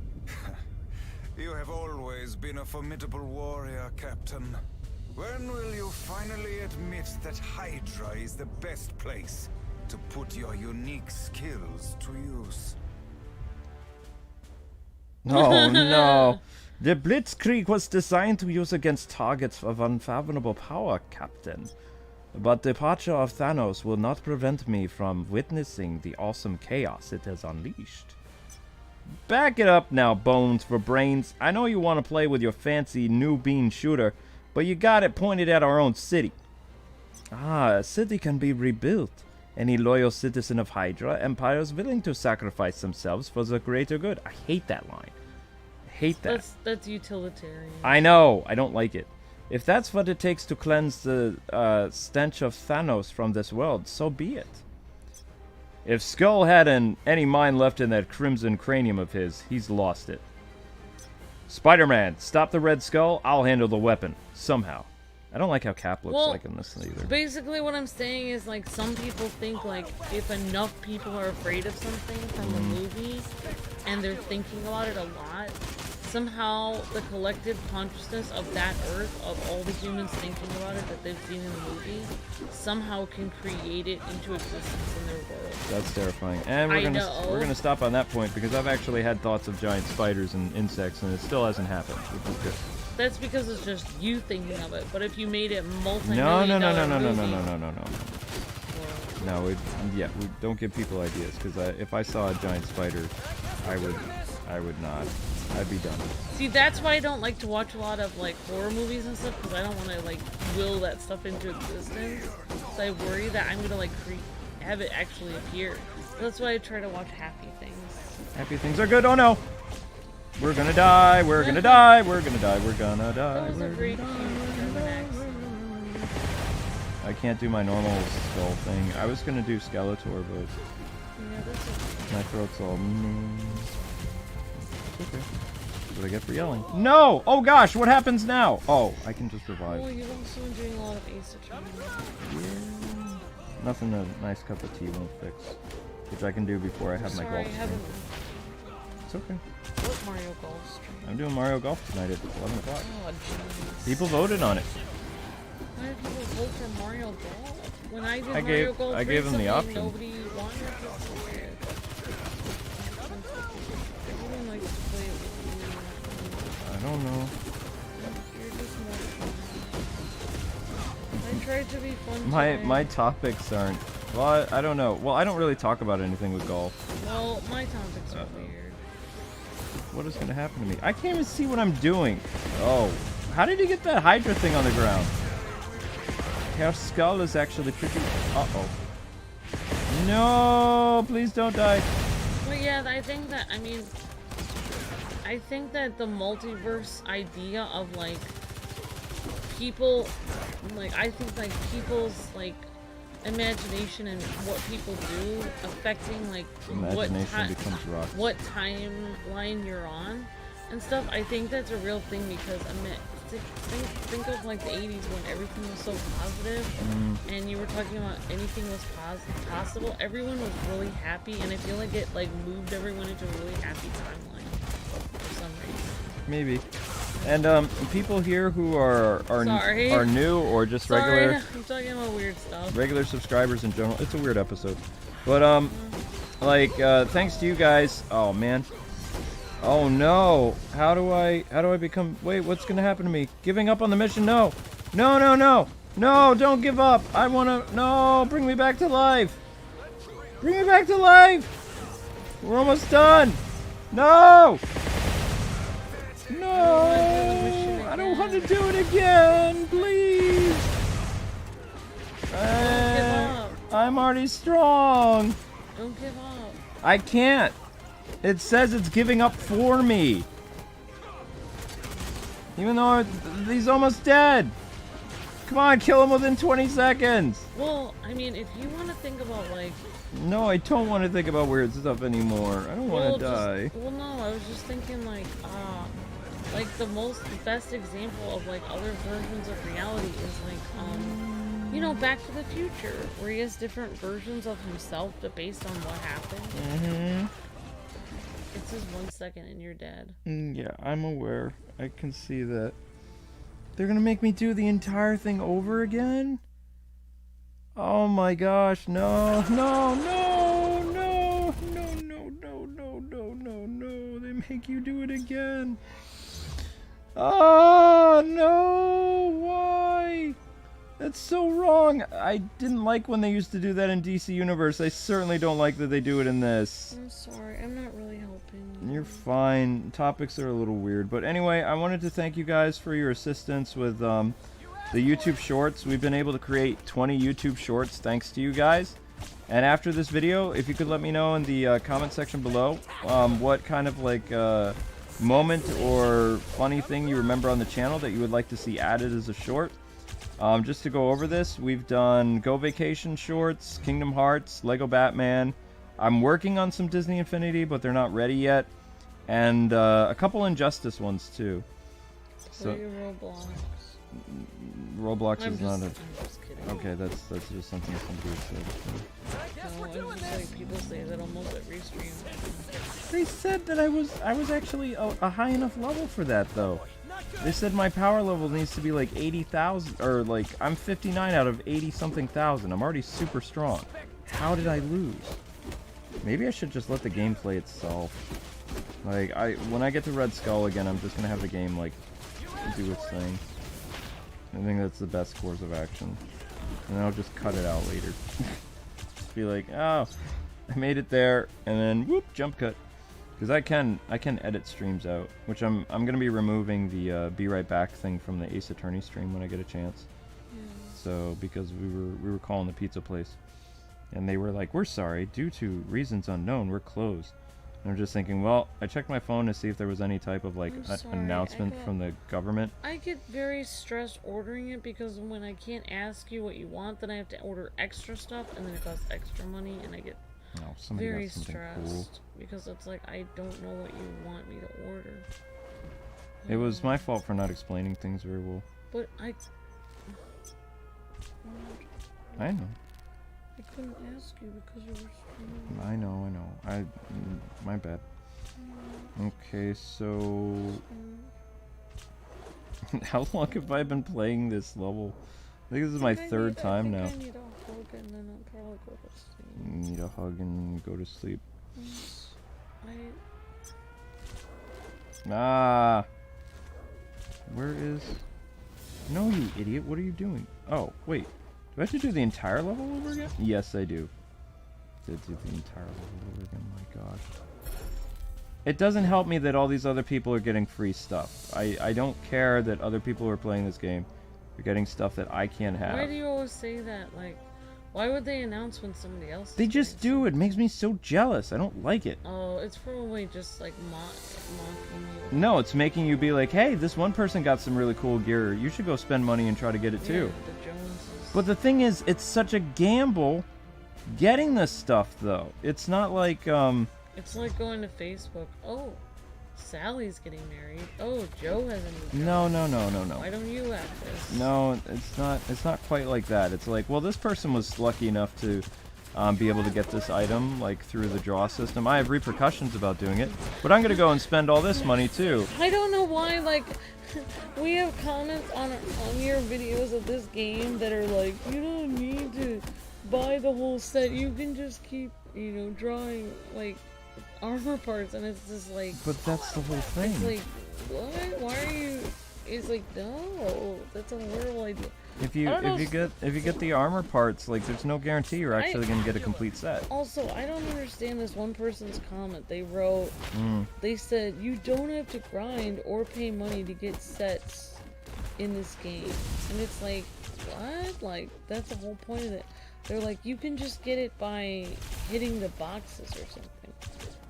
You have always been a formidable warrior, Captain. When will you finally admit that Hydra is the best place to put your unique skills to use? Oh no. The Blitzkrieg was designed to use against targets of unfathomable power, Captain. But the departure of Thanos will not prevent me from witnessing the awesome chaos it has unleashed. Back it up now, Bones for Brains. I know you want to play with your fancy new bean shooter, but you got it pointed at our own city. Ah, a city can be rebuilt. Any loyal citizen of Hydra Empire is willing to sacrifice themselves for the greater good. I hate that line. I hate that. That's utilitarian. I know. I don't like it. If that's what it takes to cleanse the stench of Thanos from this world, so be it. If Skull had any mind left in that crimson cranium of his, he's lost it. Spider-Man, stop the Red Skull. I'll handle the weapon. Somehow. I don't like how Cap looks like in this either. Basically what I'm saying is, like, some people think, like, if enough people are afraid of something from a movie, and they're thinking about it a lot, somehow the collective consciousness of that Earth, of all the humans thinking about it that they've seen in the movie, somehow can create it into existence in their world. That's terrifying. And we're gonna stop on that point, because I've actually had thoughts of giant spiders and insects, and it still hasn't happened, which is good. That's because it's just you thinking of it. But if you made it multi-million No, we don't give people ideas, because if I saw a giant spider, I would not. I'd be done. See, that's why I don't like to watch a lot of, like, horror movies and stuff, because I don't want to, like, will that stuff into existence. So I worry that I'm gonna, like, have it actually appear. So that's why I try to watch happy things. Happy things are good. Oh no! We're gonna die, we're gonna die, we're gonna die, we're gonna die. That was a great German accent. I can't do my normal skull thing. I was gonna do Skeletor, but Yeah, that's okay. my throat's all... It's okay. what I get for yelling. No! Oh gosh, what happens now? Oh, I can just revive. Oh, you've also been doing a lot of Ace Attorney. Yeah. Nothing a nice cup of tea won't fix. Which I can do before I have my golf stream. It's okay. What Mario Golf stream? I'm doing Mario Golf tonight at 11 o'clock. Oh, jeez. People voted on it. Why did people vote for Mario Golf? When I did Mario Golf I gave them the option. Nobody wanted to play it. Everyone likes to play it with you. I don't know. You're just more fun. I tried to be fun today. My topics aren't... Well, I don't know. Well, I don't really talk about anything with golf. Well, my topics are weird. What is going to happen to me? I can't even see what I'm doing. Oh. How did he get that Hydra thing on the ground? Her skull is actually pretty... Uh-oh. No! Please don't die. But yeah, I think that, I mean... I think that the multiverse idea of, like... People... Like, I think, like, people's, like... imagination and what people do affecting like what timeline you're on and stuff. I think that's a real thing because think of like the 80s when everything was so positive and you were talking about anything was possible. Everyone was really happy and I feel like it like moved everyone into a really happy timeline for some reason. Maybe. And people here who are new or just regular. I'm talking about weird stuff. Regular subscribers in general. It's a weird episode, but like thanks to you guys. Oh man. Oh no. How do I become? Wait, what's gonna happen to me? Giving up on the mission? No. No, no, no. No, don't give up. I wanna. No, bring me back to life. Bring me back to life. We're almost done. No. No, I don't want to do it again, please. Don't give up. I'm already strong. Don't give up. I can't. It says it's giving up for me. Even though he's almost dead. Come on, kill him within 20 seconds. Well, I mean, if you want to think about, like... No, I don't want to think about weird stuff anymore. I don't want to die. Well, no, I was just thinking, like the best example of, like, other versions of reality is, like, you know, Back to the Future, where he has different versions of himself, but based on what happened. Mm-hmm. It says 1 second and you're dead. Yeah, I'm aware. I can see that. They're gonna make me do the entire thing over again? Oh my gosh, no, no, no, no, no, no, no, no, no, no, no. They make you do it again. Oh, no, why? That's so wrong. I didn't like when they used to do that in DC Universe. I certainly don't like that they do it in this. I'm sorry, I'm not really helping. You're fine. Topics are a little weird. But anyway, I wanted to thank you guys for your assistance with the YouTube Shorts. We've been able to create 20 YouTube Shorts thanks to you guys. And after this video, if you could let me know in the comment section below what kind of like moment or funny thing you remember on the channel that you would like to see added as a short. Just to go over this, we've done Go Vacation shorts, Kingdom Hearts, Lego Batman. I'm working on some Disney Infinity, but they're not ready yet. And a couple Injustice ones too. So Roblox. Roblox I'm is not a... I'm just kidding. Okay, that's just something some dude said. No, it's just like people say that almost every stream. They said that I was actually a high enough level for that though. They said my power level needs to be like 80,000, or like I'm 59 out of 80 something thousand. I'm already super strong. How did I lose? Maybe I should just let the game play itself. Like when I get to Red Skull again, I'm just gonna have the game like do its thing. I think that's the best course of action. And then I'll just cut it out later. Just be like, oh, I made it there, and then whoop, jump cut. Because I can edit streams out, which I'm gonna be removing the be right back thing from the Ace Attorney stream when I get a chance. So because we were calling the pizza place, and they were like, we're sorry, due to reasons unknown, we're closed. And I'm just thinking, well, I checked my phone to see if there was any type of like announcement from the government. I get very stressed ordering it because when I can't ask you what you want, then I have to order extra stuff, and then it costs extra money, and I get very stressed cool. Because it's like I don't know what you want me to order. It was my fault for not explaining things very well. But I know. I couldn't ask you because you were streaming. I know. My bad. Okay, so... How long have I been playing this level? I think this is my third time now. I need a hug and then I'll probably go to sleep. Need a hug and go to sleep. Ah! Where is... No, you idiot. What are you doing? Oh, wait. Do I have to do the entire level over again? Yes, I do. Did do the entire level over again. My gosh. It doesn't help me that all these other people are getting free stuff. I don't care that other people who are playing this game are getting stuff that I can't have. Why do you always say that? Like, why would they announce when somebody else? They just do. It makes me so jealous. I don't like it. Oh, it's probably just like mocking you. No, it's making you be like, hey, this one person got some really cool gear. You should go spend money and try to get it too. Yeah, the Joneses. But the thing is, it's such a gamble getting this stuff, though. It's not like, It's like going to Facebook. Oh, Sally's getting married. Oh, Joe has a new No. Why don't you have this? No, it's not quite like that. It's like, well, this person was lucky enough to be able to get this item, like, through the draw system. I have repercussions about doing it, but I'm gonna go and spend all this money, too. I don't know why, like, we have comments on your videos of this game that are like, you don't need to buy the whole set. You can just keep, you know, drawing, like, armor parts, and it's just like... But that's the whole thing. It's like, what? Why are you... It's like, no, that's a horrible idea. If you get the armor parts, like, there's no guarantee you're actually gonna get a complete set. Also, I don't understand this one person's comment. They wrote, they said, you don't have to grind or pay money to get sets in this game. And it's like, what? Like, that's the whole point of it. They're like, you can just get it by hitting the boxes or something.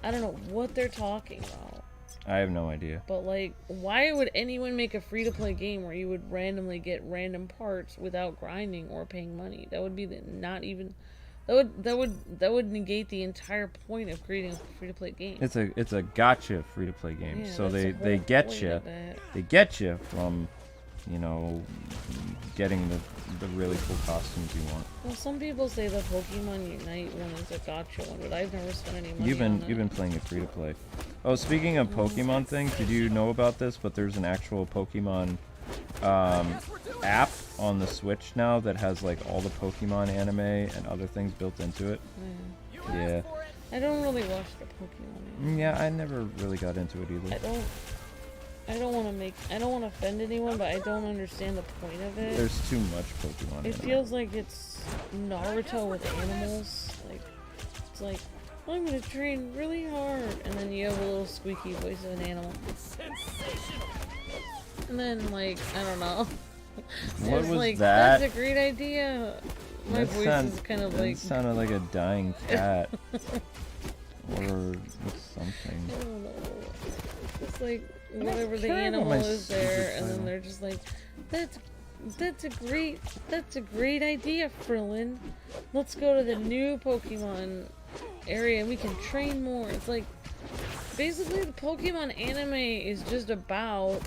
I don't know what they're talking about. I have no idea. But like, why would anyone make a free-to-play game where you would randomly get random parts without grinding or paying money? That would be that would negate the entire point of creating a free-to-play game. It's a gotcha free-to-play game. Yeah, so they get you. They get you from, you know, getting the really cool costumes you want. Well, some people say the Pokemon Unite one is a gotcha one, but I've never spent any money on that. You've been playing it free to play. Oh, speaking of Pokemon things, did you know about this? But there's an actual Pokemon app on the Switch now that has like all the Pokemon anime and other things built into it. Yeah. I don't really watch the Pokemon anime. Yeah, I never really got into it either. I don't want to offend anyone, but I don't understand the point of it. There's too much Pokemon. It feels like it's Naruto with animals. Like, it's like, I'm gonna train really hard, and then you have a little squeaky voice of an animal. And then, like, I don't know. What was like, that? That's a great idea. My voice is kind of like... It sounded like a dying cat. Or something. I don't know. It's like, whatever the animal is there, and then they're just like, that's a great idea, Frillin. Let's go to the new Pokemon area and we can train more. It's like, basically the Pokemon anime is just about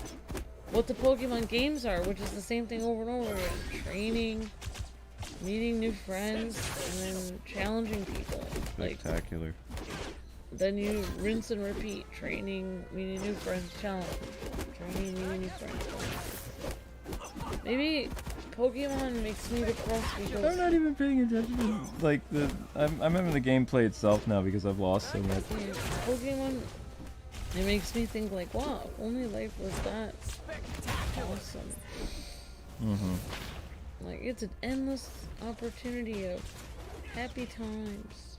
what the Pokemon games are, which is the same thing over and over again. Training, meeting new friends, and then challenging people. Spectacular. Then you rinse and repeat. Training, meeting new friends, challenge. Training, meeting new friends. Maybe Pokemon makes me depressed because... I'm not even paying attention to, like, I'm having the gameplay itself now because I've lost so much. Yeah, Pokemon, it makes me think like, wow, if only life was that awesome. Like, it's an endless opportunity of happy times.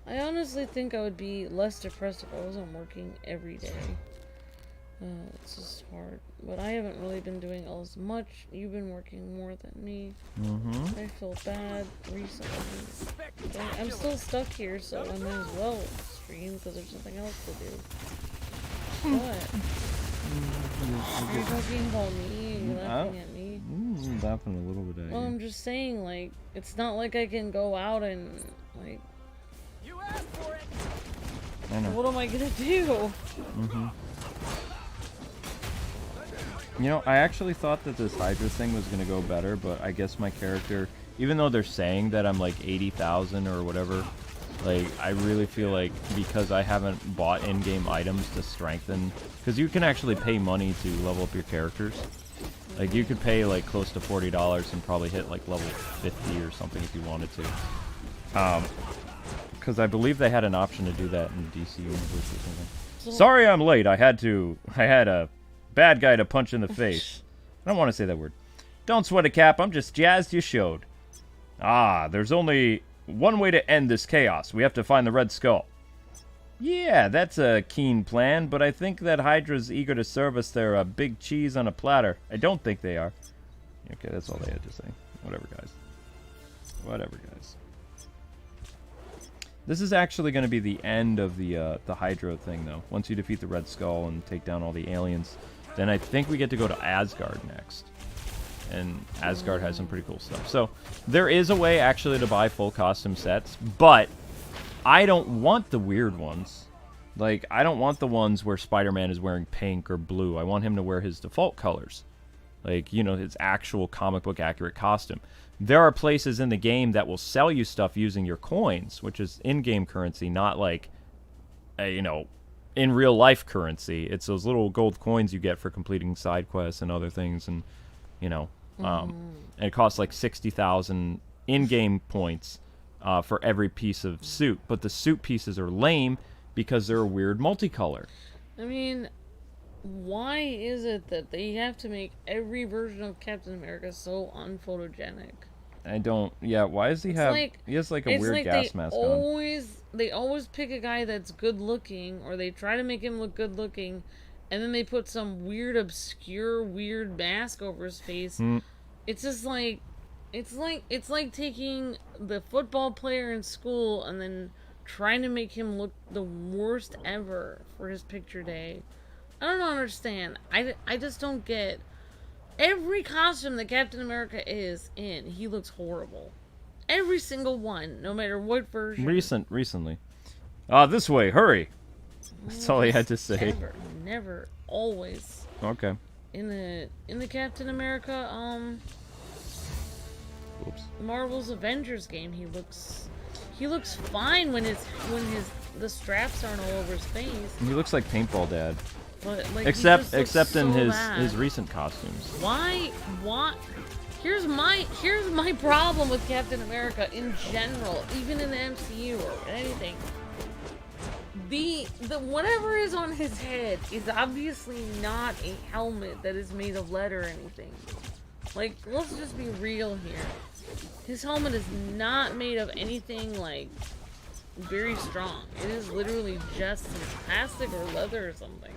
I honestly think I would be less depressed if I wasn't working every day. It's just hard. But I haven't really been doing as much. You've been working more than me. I feel bad recently. But I'm still stuck here, so I might as well stream because there's nothing else to do. What? Are you talking about me? Are you laughing at me? I'm laughing a little bit at you. Well, I'm just saying, like, it's not like I can go out and, like... You asked for it. I know. What am I gonna do? You know, I actually thought that this Hydra thing was going to go better, but I guess my character, even though they're saying that I'm like 80,000 or whatever, like, I really feel like because I haven't bought in-game items to strengthen, because you can actually pay money to level up your characters. Like, you could pay like close to $40 and probably hit like level 50 or something if you wanted to. Because I believe they had an option to do that in DC Universe or something. Sorry I'm late. I had a bad guy to punch in the face. I don't want to say that word. Don't sweat it, Cap. I'm just jazzed you showed. Ah, there's only one way to end this chaos. We have to find the Red Skull. Yeah, that's a keen plan, but I think that Hydra's eager to serve us their big cheese on a platter. I don't think they are. Okay, that's all they had to say. Whatever, guys. Whatever, guys. This is actually going to be the end of the Hydra thing, though. Once you defeat the Red Skull and take down all the aliens, then I think we get to go to Asgard next. And Asgard has some pretty cool stuff. So, there is a way, actually, to buy full costume sets, but I don't want the weird ones. Like, I don't want the ones where Spider-Man is wearing pink or blue. I want him to wear his default colors. Like, you know, his actual comic book accurate costume. There are places in the game that will sell you stuff using your coins, which is in-game currency, not like, you know, in real life currency. It's those little gold coins you get for completing side quests and other things, and, you know, and it costs like 60,000 in-game points for every piece of suit. But the suit pieces are lame because they're a weird multicolor. I mean, why is it that they have to make every version of Captain America so unphotogenic? I don't. Yeah, why does he have? Like, he has like a weird gas mask on. They always pick a guy that's good looking, or they try to make him look good looking, and then they put some weird, obscure, weird mask over his face. It's just like, it's like taking the football player in school and then trying to make him look the worst ever for his picture day. I don't understand. I just don't get. Every costume that Captain America is in, he looks horrible. Every single one, no matter what version. Recently. This way, hurry. That's all he had to say. Never, always. Okay. In the Captain America, Oops. Marvel's Avengers game, he looks fine when the straps aren't all over his face. He looks like Paintball Dad. But, like, except in his recent costumes. Why? Here's my problem with Captain America in general, even in the MCU or anything. The whatever is on his head is obviously not a helmet that is made of lead or anything. Like, let's just be real here. His helmet is not made of anything like very strong. It is literally just some plastic or leather or something.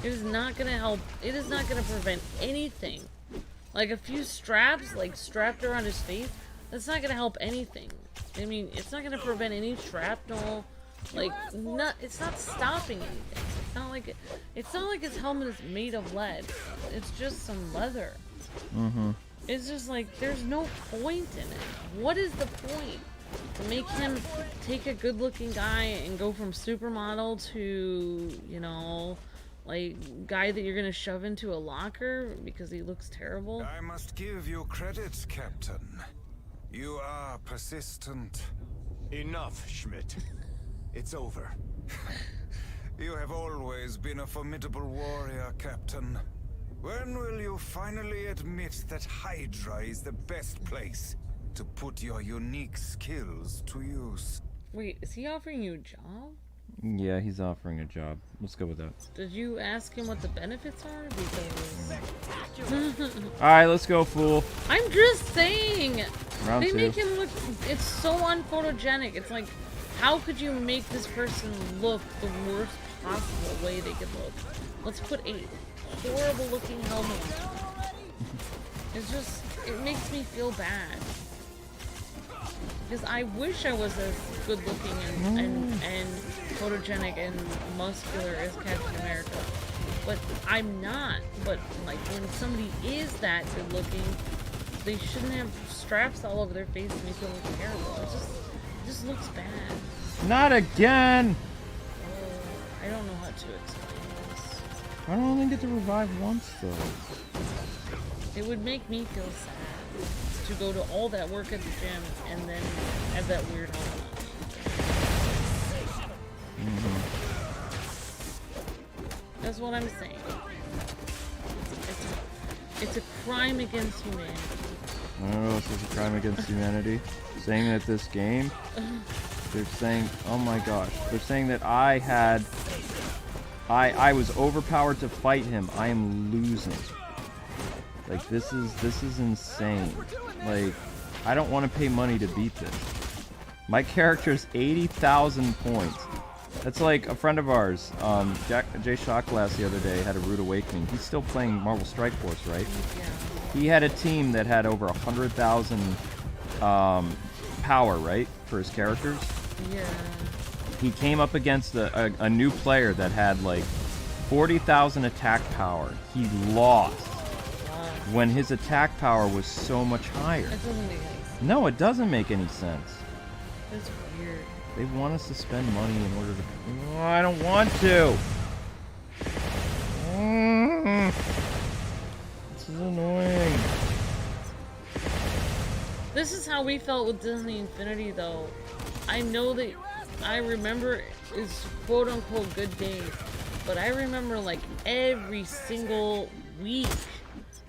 It is not gonna help. It is not gonna prevent anything. Like a few straps, like strapped around his face, that's not gonna help anything. I mean, it's not gonna prevent any shrapnel. Like, it's not stopping anything. It's not like his helmet is made of lead. It's just some leather. It's just like, there's no point in it. What is the point? To make him take a good-looking guy and go from supermodel to, you know, like, guy that you're gonna shove into a locker because he looks terrible? I must give you credit, Captain. You are persistent. Enough, Schmidt. It's over. You have always been a formidable warrior, Captain. When will you finally admit that Hydra is the best place to put your unique skills to use? Wait, is he offering you a job? Yeah, he's offering a job. Let's go with that. Did you ask him what the benefits are? Because... Alright, let's go, fool. I'm just saying! Round two. Make him look... It's so unphotogenic. It's like, how could you make this person look the worst possible way they could look? Let's put a horrible looking helmet on. It's just... It makes me feel bad. Because I wish I was as good looking and photogenic and muscular as Captain America. But I'm not. But like when somebody is that good looking, they shouldn't have straps all over their face and make them look terrible. It just looks bad. Not again! Oh, I don't know how to explain this. I don't only get to revive once, though. It would make me feel sad to go to all that work at the gym and then have that weird helmet. That's what I'm saying. It's a crime against humanity. I don't know if this is a crime against humanity. Saying that this game, they're saying, oh my gosh, they're saying that I was overpowered to fight him. I am losing. Like, this is insane. Like, I don't want to pay money to beat this. My character is 80,000 points. That's like a friend of ours, Jay Shotglass the other day had a rude awakening. He's still playing Marvel Strike Force, right? Yeah. He had a team that had over 100,000 power, right, for his characters. Yeah. He came up against a new player that had like 40,000 attack power. He lost when his attack power was so much higher. It doesn't make any sense. No, it doesn't make any sense. It's weird. They want us to spend money in order to... Oh, I don't want to! This is annoying. This is how we felt with Disney Infinity, though. I know that I remember it's quote-unquote good days, but I remember like every single week,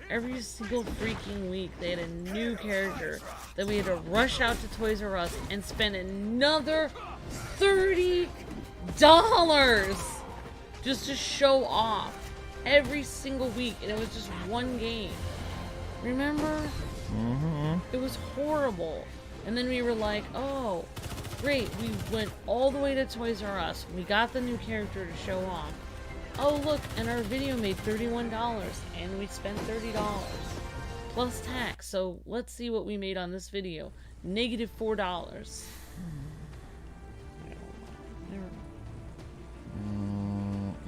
every single freaking week, they had a new character that we had to rush out to Toys R Us and spend another $30 just to show off every single week, and it was just one game. Remember? Mm-hmm. It was horrible. And then we were like, oh, great, we went all the way to Toys R Us. We got the new character to show off. Oh, look, and our video made $31, and we spent $30 plus tax. So let's see what we made on this video. -$4.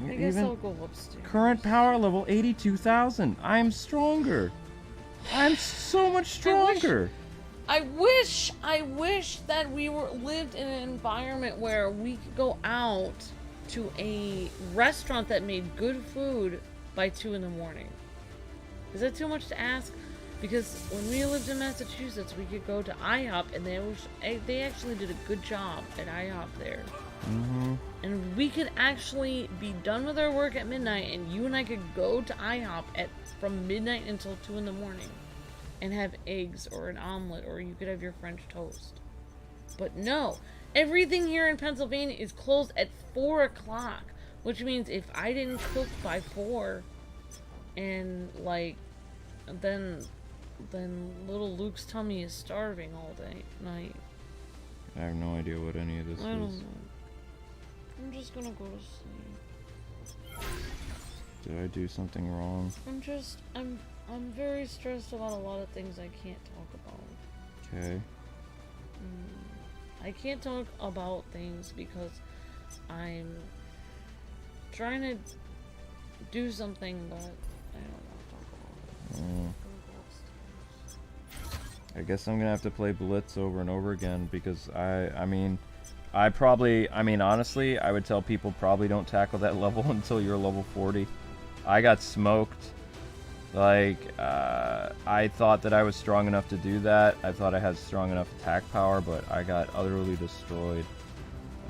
I guess I'll go upstairs. Current power level 82,000. I'm stronger. I'm so much stronger. I wish that we lived in an environment where we could go out to a restaurant that made good food by 2 in the morning. Is that too much to ask? Because when we lived in Massachusetts, we could go to IHOP, and they actually did a good job at IHOP there. Mm-hmm. And we could actually be done with our work at midnight, and you and I could go to IHOP from midnight until 2 in the morning and have eggs or an omelet, or you could have your French toast. But no, everything here in Pennsylvania is closed at 4 o'clock, which means if I didn't cook by 4, and like, then little Luke's tummy is starving all day night. I have no idea what any of this I don't is. know. I'm just gonna go to sleep. Did I do something wrong? I'm very stressed about a lot of things I can't talk about. Okay. I can't talk about things because I'm trying to do something, but I don't want to talk about it. I guess I'm gonna have to play Blitz over and over again because honestly, I would tell people probably don't tackle that level until you're level 40. I got smoked. Like, I thought that I was strong enough to do that. I thought I had strong enough attack power, but I got utterly destroyed.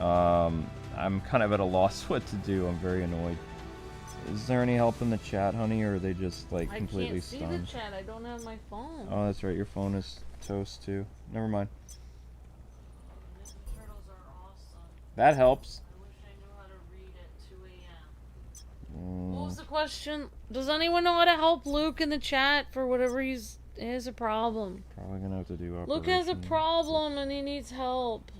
I'm kind of at a loss what to do. I'm very annoyed. Is there any help in the chat, honey, or are they just, like, completely stunned? I can't see the chat. I don't have my phone. Oh, that's right. Your phone is toast, too. Never mind. Ninja Turtles are awesome. That helps. I wish I knew how to read at 2 a.m. What was the question? Does anyone know how to help Luke in the chat for whatever he has a problem? Probably gonna have to do operation. Luke has a problem and he needs help.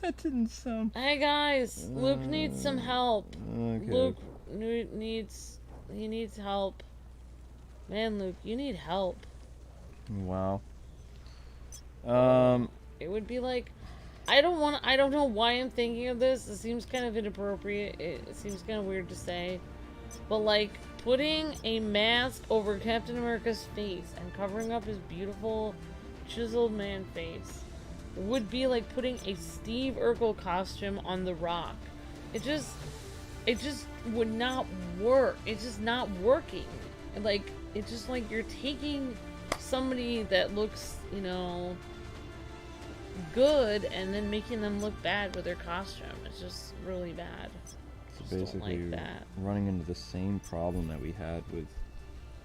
That didn't sound... Hey guys, Luke needs some help. Okay. Luke needs help. Man, Luke, you need help. Wow. It would be like, I don't know why I'm thinking of this. It seems kind of inappropriate. It seems kind of weird to say. But like, putting a mask over Captain America's face and covering up his beautiful, chiseled man face would be like putting a Steve Urkel costume on The Rock. It just, it just would not work. It's just not working. Like, it's just like you're taking somebody that looks, you know, good and then making them look bad with their costume. It's just really bad. So basically, like that. Running into the same problem that we had with...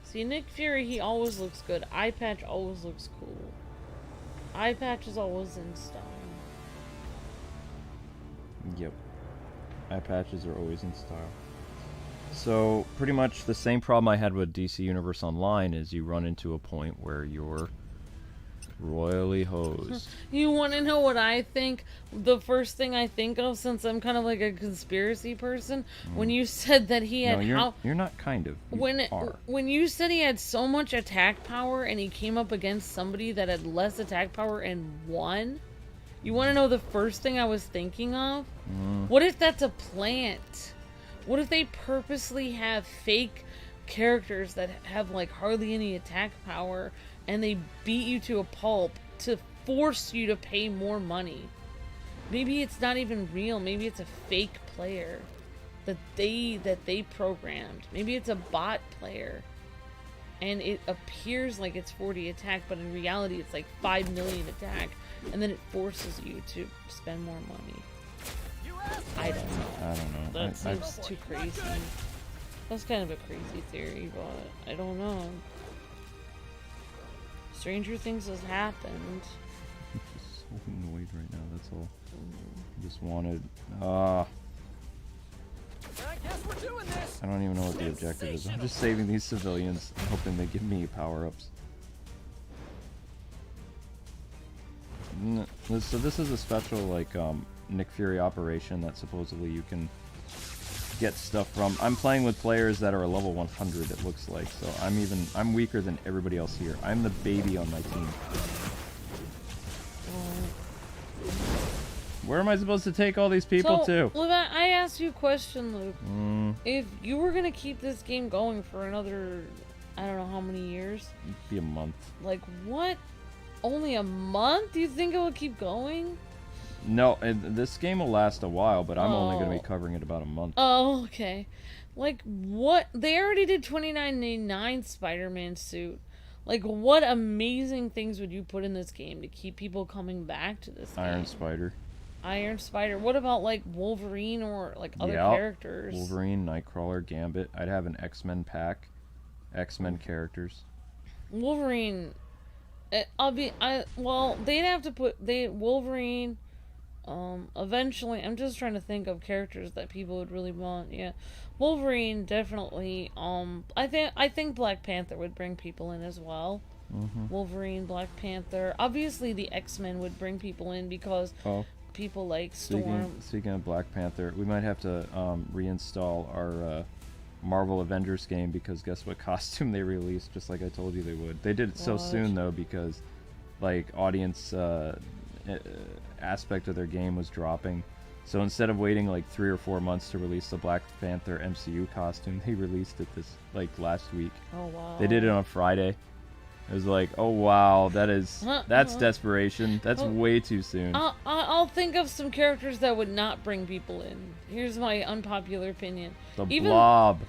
See, Nick Fury, he always looks good. Eye patch always looks cool. Eye patch is always in style. Yep. Eye patches are always in style. So, pretty much the same problem I had with DC Universe Online is you run into a point where you're royally hosed. You want to know what I think? The first thing I think of, since I'm kind of like a conspiracy person, when you said that he had... No, you're not kind of. You are. When you said he had so much attack power and he came up against somebody that had less attack power and won, you want to know the first thing I was thinking of? What if that's a plant? What if they purposely have fake characters that have like hardly any attack power and they beat you to a pulp to force you to pay more money? Maybe it's not even real. Maybe it's a fake player that they programmed. Maybe it's a bot player and it appears like it's 40 attack, but in reality it's like 5 million attack, and then it forces you to spend more money. I don't know. That seems too crazy. That's kind of a crazy theory, but I don't know. Stranger things has happened. I'm just so annoyed right now, that's all. I just wanted... I guess we're doing this. I don't even know what the objective is. I'm just saving these civilians, hoping they give me power-ups. So this is a special, like, Nick Fury operation that supposedly you can get stuff from. I'm playing with players that are a level 100, it looks like, so I'm weaker than everybody else here. I'm the baby on my team. Where am I supposed to take all these people to? Luke, I asked you a question, Luke. If you were gonna keep this game going for another, I don't know how many years? It'd be a month. Like, what? Only a month? Do you think it will keep going? No, this game will last a while, but I'm only going to be covering it about a month. Oh, okay. Like, what? They already did $29.99 Spider-Man suit. Like, what amazing things would you put in this game to keep people coming back to this game? Iron Spider. Iron Spider. What about, like, Wolverine or, like, other characters? Wolverine, Nightcrawler, Gambit. I'd have an X-Men pack. X-Men characters. Wolverine... well, they'd have to put... Wolverine... eventually, I'm just trying to think of characters that people would really want. Yeah, Wolverine definitely. I think Black Panther would bring people in as well. Wolverine, Black Panther. Obviously, the X-Men would bring people in because people like Storm. Speaking of Black Panther, we might have to reinstall our Marvel Avengers game because guess what costume they released? Just like I told you they would. They did it so soon though because, like, audience. Aspect of their game was dropping, so instead of waiting like 3 or 4 months to release the Black Panther MCU costume, they released it this like last week. Oh wow! They did it on Friday. It was like, oh wow, that's desperation. That's way too soon. I'll think of some characters that would not bring people in. Here's my unpopular opinion. Blob.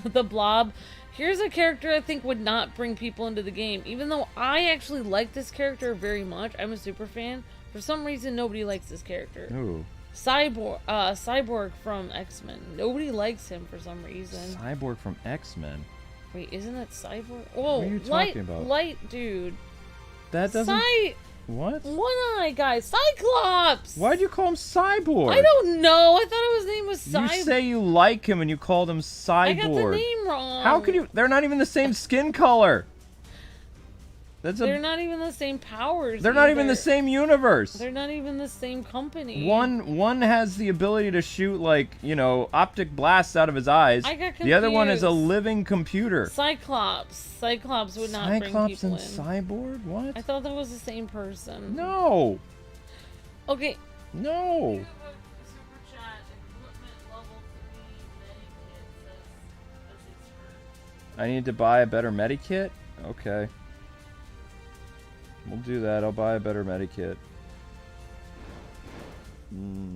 The Blob. Here's a character I think would not bring people into the game, even though I actually like this character very much. I'm a super fan. For some reason, nobody likes this character. Ooh. Cyborg from X-Men. Nobody likes him for some reason. Cyborg from X-Men? Wait, isn't it Cyborg? Whoa, what are you talking about? Light dude. That doesn't... What? One-Eye guy. Cyclops! Why'd you call him Cyborg? I don't know. I thought his name was Cyborg. You say you like him and you called him Cyborg. I got the name wrong. How could you... They're not even the same skin color. They're not even the same powers. They're not even the same universe. They're not even the same company. One has the ability to shoot, like, you know, optic blasts out of his eyes. I got confused. The other one is a living computer. Cyclops would not bring people in. Cyclops and Cyborg? What? I thought that was the same person. No. Okay. No. I need to buy a better medikit? Okay. We'll do that. I'll buy a better medikit.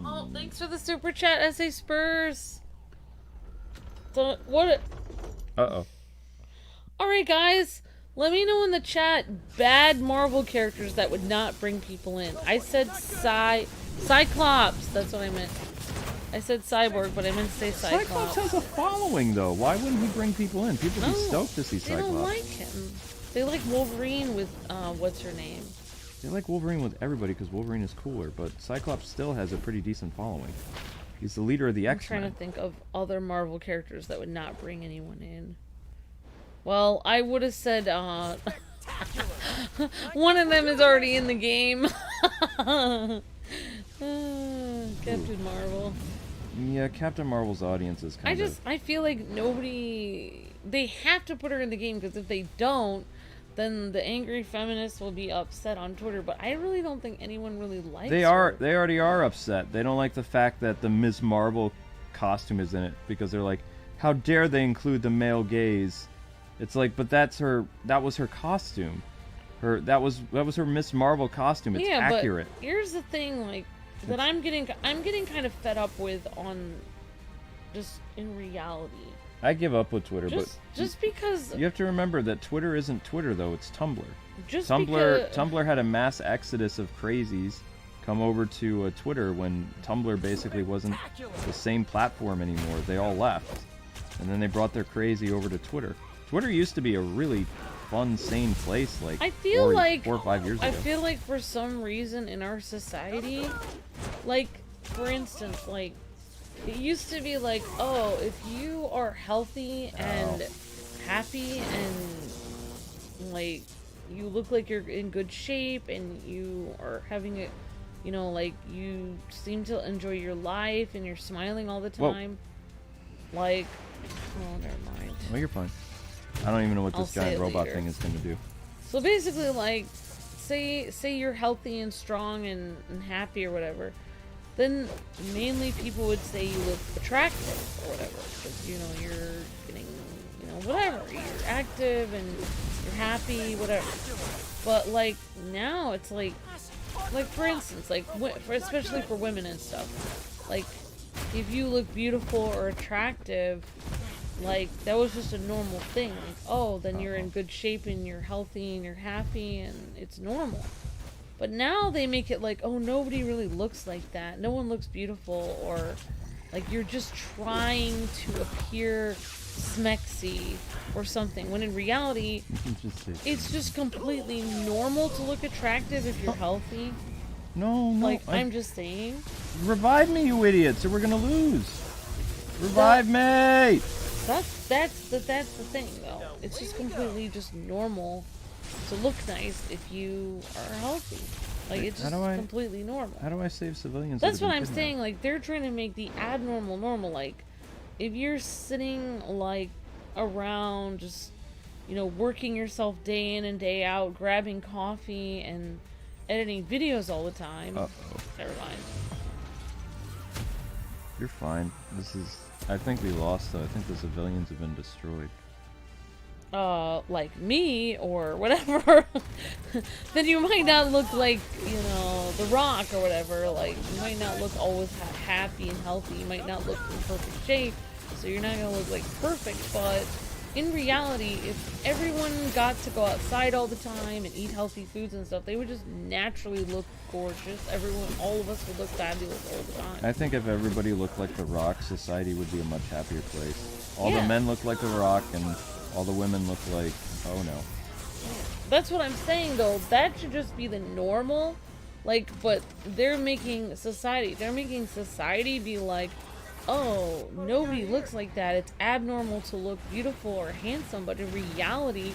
Oh, thanks for the super chat, SA Spurs. What? Uh-oh. Alright, guys. Let me know in the chat bad Marvel characters that would not bring people in. I said Cyclops. That's what I meant. I said Cyborg, but I meant to say Cyclops. Cyclops has a following, though. Why wouldn't he bring people in? People would be stoked to see Cyclops. They don't like him. They like Wolverine with, what's her name? They like Wolverine with everybody because Wolverine is cooler, but Cyclops still has a pretty decent following. He's the leader of the X-Men. I'm trying to think of other Marvel characters that would not bring anyone in. Well, I would have said, one of them is already in the game. Captain Marvel. Yeah, Captain Marvel's audience is kind of... I feel like nobody... They have to put her in the game, because if they don't, then the angry feminists will be upset on Twitter, but I really don't think anyone really likes her. They already are upset. They don't like the fact that the Ms. Marvel costume is in it, because they're like, how dare they include the male gaze? It's like, but that was her costume. That was her Ms. Marvel costume. It's accurate. But here's the thing, like, that I'm getting kind of fed up with on just in reality. I give up with Twitter, but just because you have to remember that Twitter isn't Twitter though, it's Tumblr. Tumblr had a mass exodus of crazies come over to Twitter when Tumblr basically wasn't the same platform anymore. They all left. And then they brought their crazy over to Twitter. Twitter used to be a really fun, sane place like 4 or 5 years ago. I feel like for some reason in our society, like, for instance, like, it used to be like, oh, if you are healthy and happy and, like, you look like you're in good shape and you are having a, you know, like, you seem to enjoy your life and you're smiling all the time. Whoa. Like, oh, never mind. Well, you're fine. I don't even know what this giant robot thing is going to do. So basically, like, say you're healthy and strong and happy or whatever, then mainly people would say you look attractive or whatever, because, you know, you're getting, you know, whatever, you're active and you're happy, whatever. But, like, now it's like for instance, like, especially for women and stuff, like, if you look beautiful or attractive, like, that was just a normal thing. Like, oh, then you're in good shape and you're healthy and you're happy and it's normal. But now they make it like, oh, nobody really looks like that. No one looks beautiful, or like you're just trying to appear smexy or something. When in reality, it's just completely normal to look attractive if you're healthy. No. Like, I'm just saying. Revive me, you idiots, or we're gonna lose. Revive me! That's the thing, though. It's just completely just normal to look nice if you are healthy. Like, it's just completely normal. How do I save civilians? That's what I'm saying. Like, they're trying to make the abnormal normal. Like, if you're sitting, like, around just, you know, working yourself day in and day out, grabbing coffee and editing videos all the time. Never mind. You're fine. I think we lost, though. I think the civilians have been destroyed. Like me or whatever, then you might not look like, you know, The Rock or whatever. Like, you might not look always happy and healthy. You might not look in perfect shape, so you're not gonna look like perfect. But in reality, if everyone got to go outside all the time and eat healthy foods and stuff, they would just naturally look gorgeous. All of us would look fabulous all the time. I think if everybody looked like The Rock, society would be a much happier place. All the men look like The Rock, and all the women look like, oh no. That's what I'm saying, though. That should just be the normal. Like, but they're making society be like, oh, nobody looks like that. It's abnormal to look beautiful or handsome. But in reality,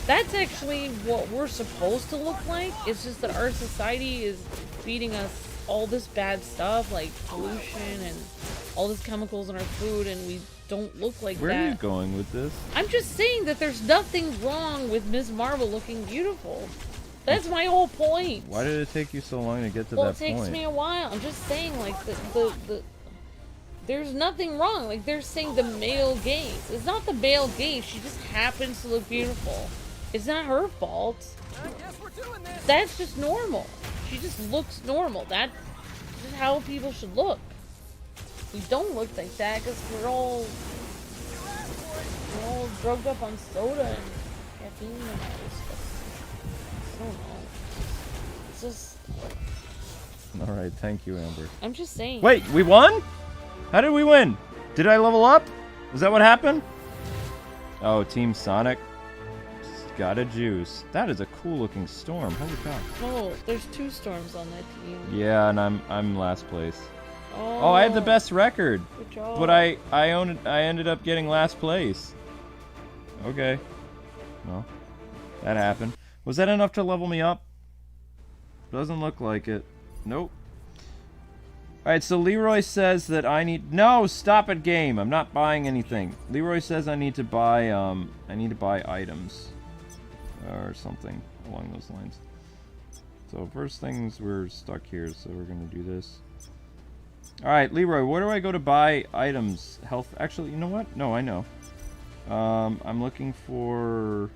that's actually what we're supposed to look like. It's just that our society is feeding us all this bad stuff, like pollution and all these chemicals in our food, and we don't look like that. Where are you going with this? I'm just saying that there's nothing wrong with Ms. Marvel looking beautiful. That's my whole point. Why did it take you so long to get to that point? Well, it takes me a while. I'm just saying, like, there's nothing wrong. Like, they're saying the male gaze. It's not the male gaze. She just happens to look beautiful. It's not her fault. I guess we're doing this. That's just normal. She just looks normal. That's just how people should look. We don't look like that because we're all We're all drugged up on soda and caffeine and all this stuff. I don't know. It's just... Alright, thank you, Amber. I'm just saying. Wait, we won? How did we win? Did I level up? Was that what happened? Oh, Team Sonic. Got a juice. That is a cool looking storm. Holy cow. Oh, there's 2 storms on that team. Yeah, and I'm last place. Oh, I had the best record. Good job. But I ended up getting last place. Okay. Well, that happened. Was that enough to level me up? Doesn't look like it. Nope. Alright, so Leroy says that I need... No, stop it, game. I'm not buying anything. Leroy says I need to buy items. Or something along those lines. So first things, we're stuck here, so we're gonna do this. Alright, Leroy, where do I go to buy items? Health... Actually, you know what? No, I know. I'm looking for...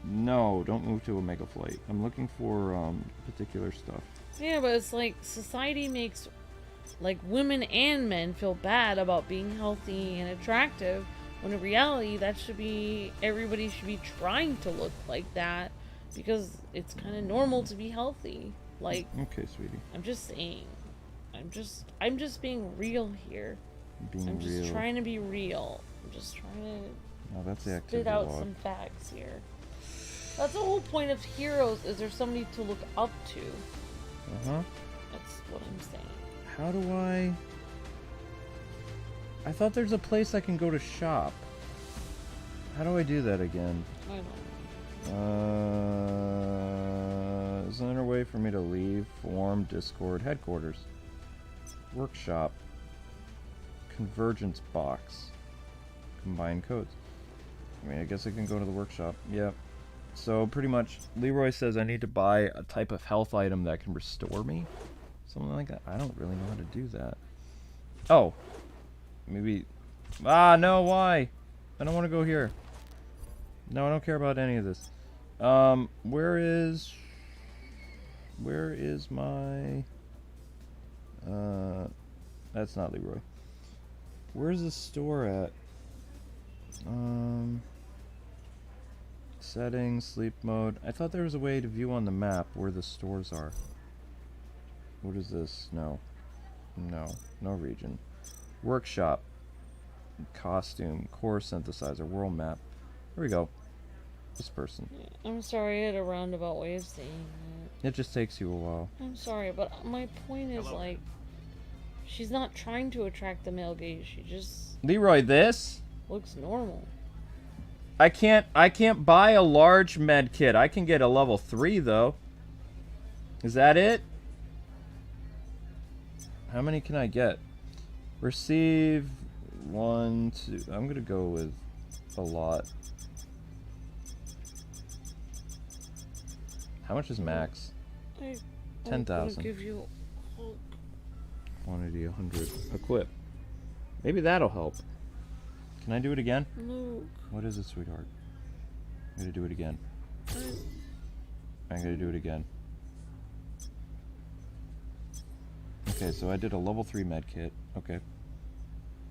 No, don't move to Omega Flight. I'm looking for, particular stuff. Yeah, but it's like society makes like women and men feel bad about being healthy and attractive, when in reality that should be, everybody should be trying to look like that, because it's kind of normal to be healthy. Like, okay, sweetie. I'm just saying. I'm just being real here. I'm just real. trying to be real. I'm just trying to Oh, that's the activity spit out log. some facts here. That's the whole point of heroes, is there's somebody to look up to. Uh-huh. That's what I'm saying. How do I thought there's a place I can go to shop. How do I do that again? I don't know. Is there a way for me to leave? Forum, Discord, headquarters. Workshop. Convergence box. Combine codes. I mean, I guess I can go to the workshop. Yep. So, pretty much, Leroy says I need to buy a type of health item that can restore me. Something like that. I don't really know how to do that. Oh. Maybe... Ah, no, why? I don't want to go here. No, I don't care about any of this. Where is my... That's not Leroy. Where's the store at? Settings, sleep mode. I thought there was a way to view on the map where the stores are. What is this? No. No. No region. Workshop. Costume. Core synthesizer. World map. Here we go. This person. I'm sorry, I had a roundabout way of saying that. It just takes you a while. I'm sorry, but my point is, like, she's not trying to attract the male gaze. She just Leroy, this? looks normal. I can't buy a large med kit. I can get a level 3 though. Is that it? How many can I get? Receive 1, 2. I'm gonna go with a lot. How much is max? 10,000. Give you Hulk. Quantity 100. Equip. Maybe that'll help. Can I do it again? Luke. What is it, sweetheart? I'm gonna do it again. I'm gonna do it again. Okay, so I did a level 3 med kit. Okay.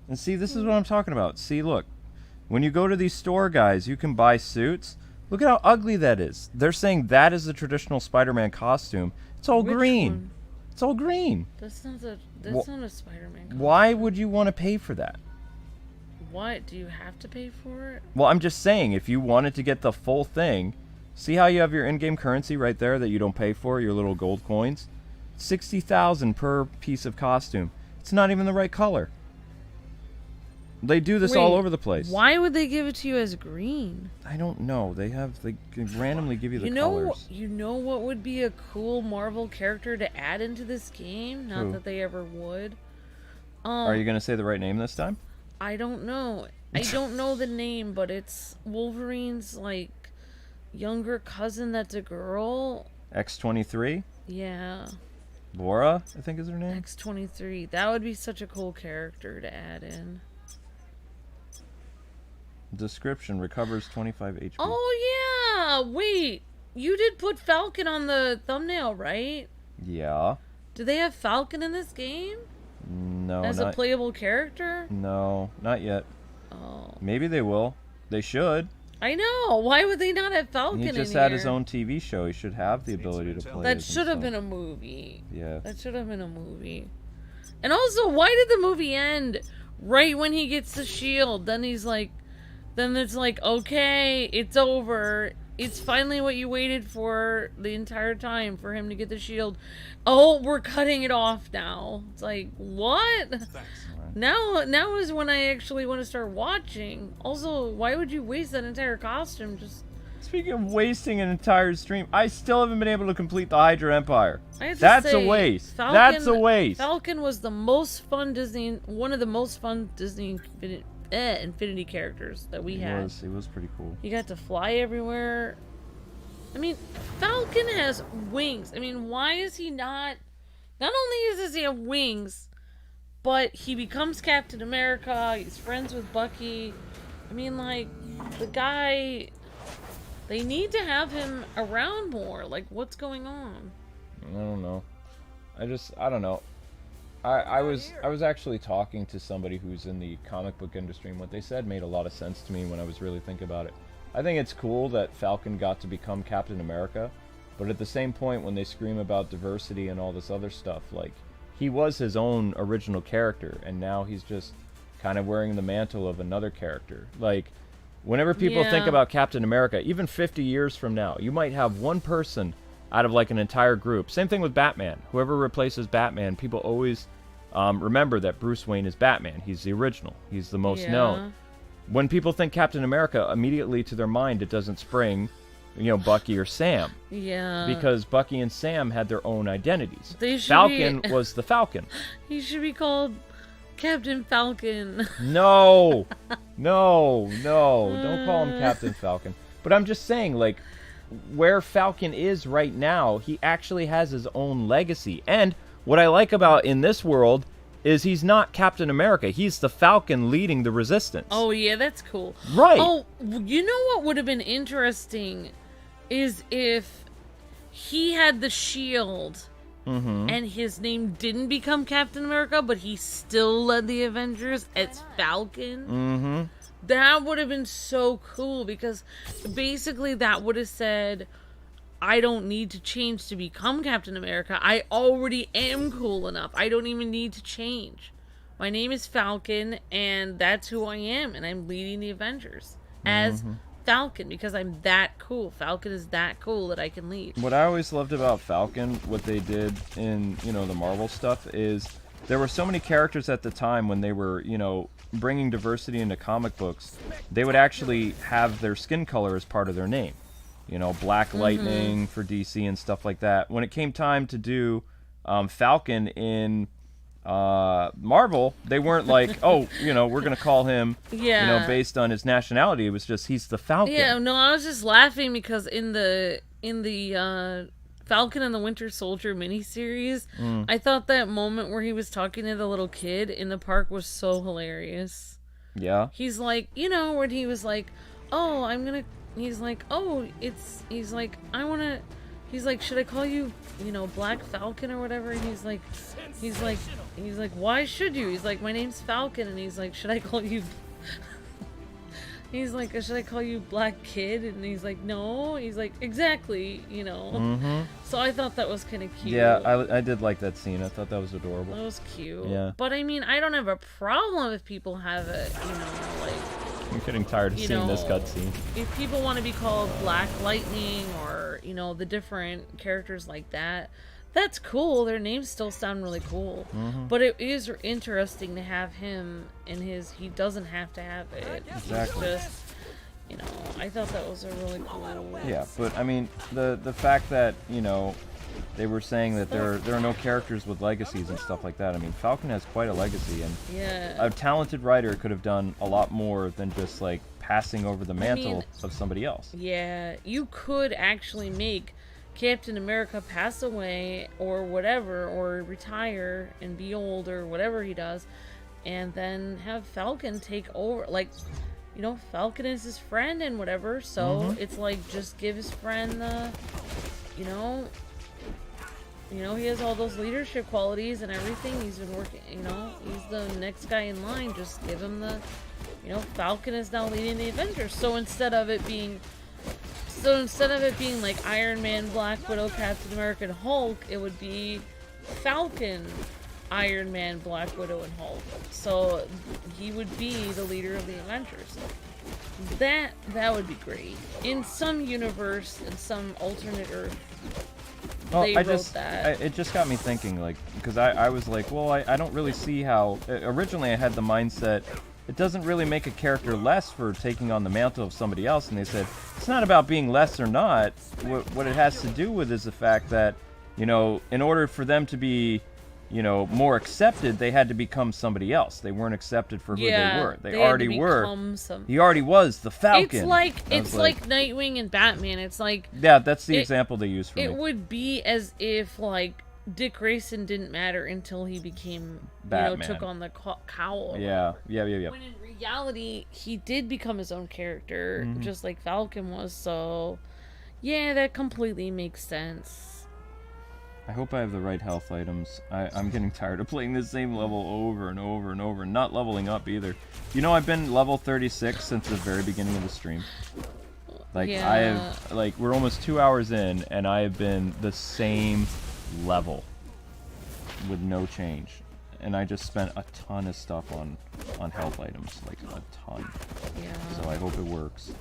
And see, this is what I'm talking about. See, look. When you go to these store guys, you can buy suits. Look at how ugly that is. They're saying that is the traditional Spider-Man costume. It's all Which green. one? It's all green. That's not a Spider-Man costume. Why would you want to pay for that? What? Do you have to pay for it? Well, I'm just saying, if you wanted to get the full thing, see how you have your in-game currency right there that you don't pay for, your little gold coins? 60,000 per piece of costume. It's not even the right color. They do this all over the place. Why would they give it to you as green? I don't know. They can randomly give you the colors. You know what would be a cool Marvel character to add into this game? Not Who? that they ever would. Are you going to say the right name this time? I don't know. I don't know the name, but it's Wolverine's, like, younger cousin that's a girl. X-23? Yeah. Laura, I think is her name? X-23. That would be such a cool character to add in. Description: recovers 25 HP. Oh, yeah! Wait! You did put Falcon on the thumbnail, right? Yeah. Do they have Falcon in this game? No, As a playable character? No, not yet. Oh. Maybe they will. They should. I know. Why would they not have Falcon in here? He just had his own TV show. He should have the ability to play. That should have been a movie. Yeah. That should have been a movie. And also, why did the movie end right when he gets the shield? Then he's like, then it's like, okay, it's over. It's finally what you waited for the entire time for him to get the shield. Oh, we're cutting it off now. It's like, what? Thanks. Now is when I actually want to start watching. Also, why would you waste that entire costume? Just Speaking of wasting an entire stream, I still haven't been able to complete the Hydra Empire. That's a waste. Falcon, That's a waste. Falcon was the most fun one of the most fun Disney Infinity characters that we had. He was pretty cool. You got to fly everywhere. I mean, Falcon has wings. I mean, why is he not... Not only does he have wings, but he becomes Captain America. He's friends with Bucky. I mean, like, the guy... They need to have him around more. Like, what's going on? I don't know. I don't know. I was actually talking to somebody who's in the comic book industry, and what they said made a lot of sense to me when I was really thinking about it. I think it's cool that Falcon got to become Captain America, but at the same point when they scream about diversity and all this other stuff, like, he was his own original character, and now he's just kind of wearing the mantle of another character. Like, whenever people think about Captain America, even 50 years from now, you might have one person out of like an entire group. Same thing with Batman. Whoever replaces Batman, people always remember that Bruce Wayne is Batman. He's the original. He's the most known. When people think Captain America, immediately to their mind it doesn't spring, Bucky or Sam. Yeah. Because Bucky and Sam had their own identities. Falcon was the Falcon. He should be called Captain Falcon. No, don't call him Captain Falcon. But I'm just saying, like, where Falcon is right now, he actually has his own legacy. And what I like about in this world is he's not Captain America. He's the Falcon leading the Resistance. Oh, yeah, that's cool. Right. Oh, you know what would have been interesting is if he had the shield... Mm-hmm. And his name didn't become Captain America, but he still led the Avengers as Falcon. Mm-hmm. That would have been so cool, because basically that would have said, I don't need to change to become Captain America. I already am cool enough. I don't even need to change. My name is Falcon, and that's who I am, and I'm leading the Avengers as Falcon, because I'm that cool. Falcon is that cool that I can lead. What I always loved about Falcon, what they did in, the Marvel stuff, is there were so many characters at the time when they were, bringing diversity into comic books, they would actually have their skin color as part of their name. Black Lightning for DC and stuff like that. When it came time to do Falcon in Marvel, they weren't like, oh, we're gonna call him, based on his nationality. It was just, he's the Falcon. Yeah, no, I was just laughing because in the Falcon and the Winter Soldier miniseries, I thought that moment where he was talking to the little kid in the park was so hilarious. Yeah. He's like, when he was like, oh, he's like, oh, he's like, should I call you, Black Falcon or whatever? And he's like, why should you? He's like, my name's Falcon. And he's like, should I call you... He's like, should I call you Black Kid? And he's like, no. He's like, exactly, So I thought that was kind of cute. Yeah, I did like that scene. I thought that was adorable. That was cute. Yeah. But I mean, I don't have a problem if people have it, I'm getting tired of seeing this cutscene. If people want to be called Black Lightning or, the different characters like that, that's cool. Their names still sound really cool. But it is interesting to have him in he doesn't have to have it. Exactly. He's just, I thought that was a really cool... Yeah, but I mean, the fact that, they were saying that there are no characters with legacies and stuff like that. I mean, Falcon has quite a legacy, and a talented writer could have done a lot more than just, like, passing over the mantle of somebody else. Yeah, you could actually make Captain America pass away or whatever, or retire and be old or whatever he does, and then have Falcon take over. Like, Falcon is his friend and whatever, so it's like, just give his friend the, he has all those leadership qualities and everything. He's been working, he's the next guy in line. Just give him the, You know, Falcon is now leading the Avengers. So instead of it being like Iron Man, Black Widow, Captain America, and Hulk, it would be Falcon, Iron Man, Black Widow, and Hulk. So he would be the leader of the Avengers. That would be great. In some universe, in some alternate Earth, they wrote that. It just got me thinking, like, because I was like, well, I don't really see how... Originally, I had the mindset, it doesn't really make a character less for taking on the mantle of somebody else, and they said, it's not about being less or not. What it has to do with is the fact that, you know, in order for them to be... you know, more accepted, they had to become somebody else. They weren't accepted for who they were. They already were. He already was the Falcon. It's like Nightwing and Batman. It's like... Yeah, that's the example they use for me. It would be as if, like, Dick Grayson didn't matter until he became, Batman. You know, took on the cowl. Yeah. When in reality, he did become his own character, just like Falcon was, so... Yeah, that completely makes sense. I hope I have the right health items. I'm getting tired of playing the same level over and over and over, and not leveling up either. You know, I've been level 36 since the very beginning of the stream. Like, yeah. I have, like, we're almost 2 hours in, and I have been the same level with no change. And I just spent a ton of stuff on health items, like a ton. Yeah. So I hope it works.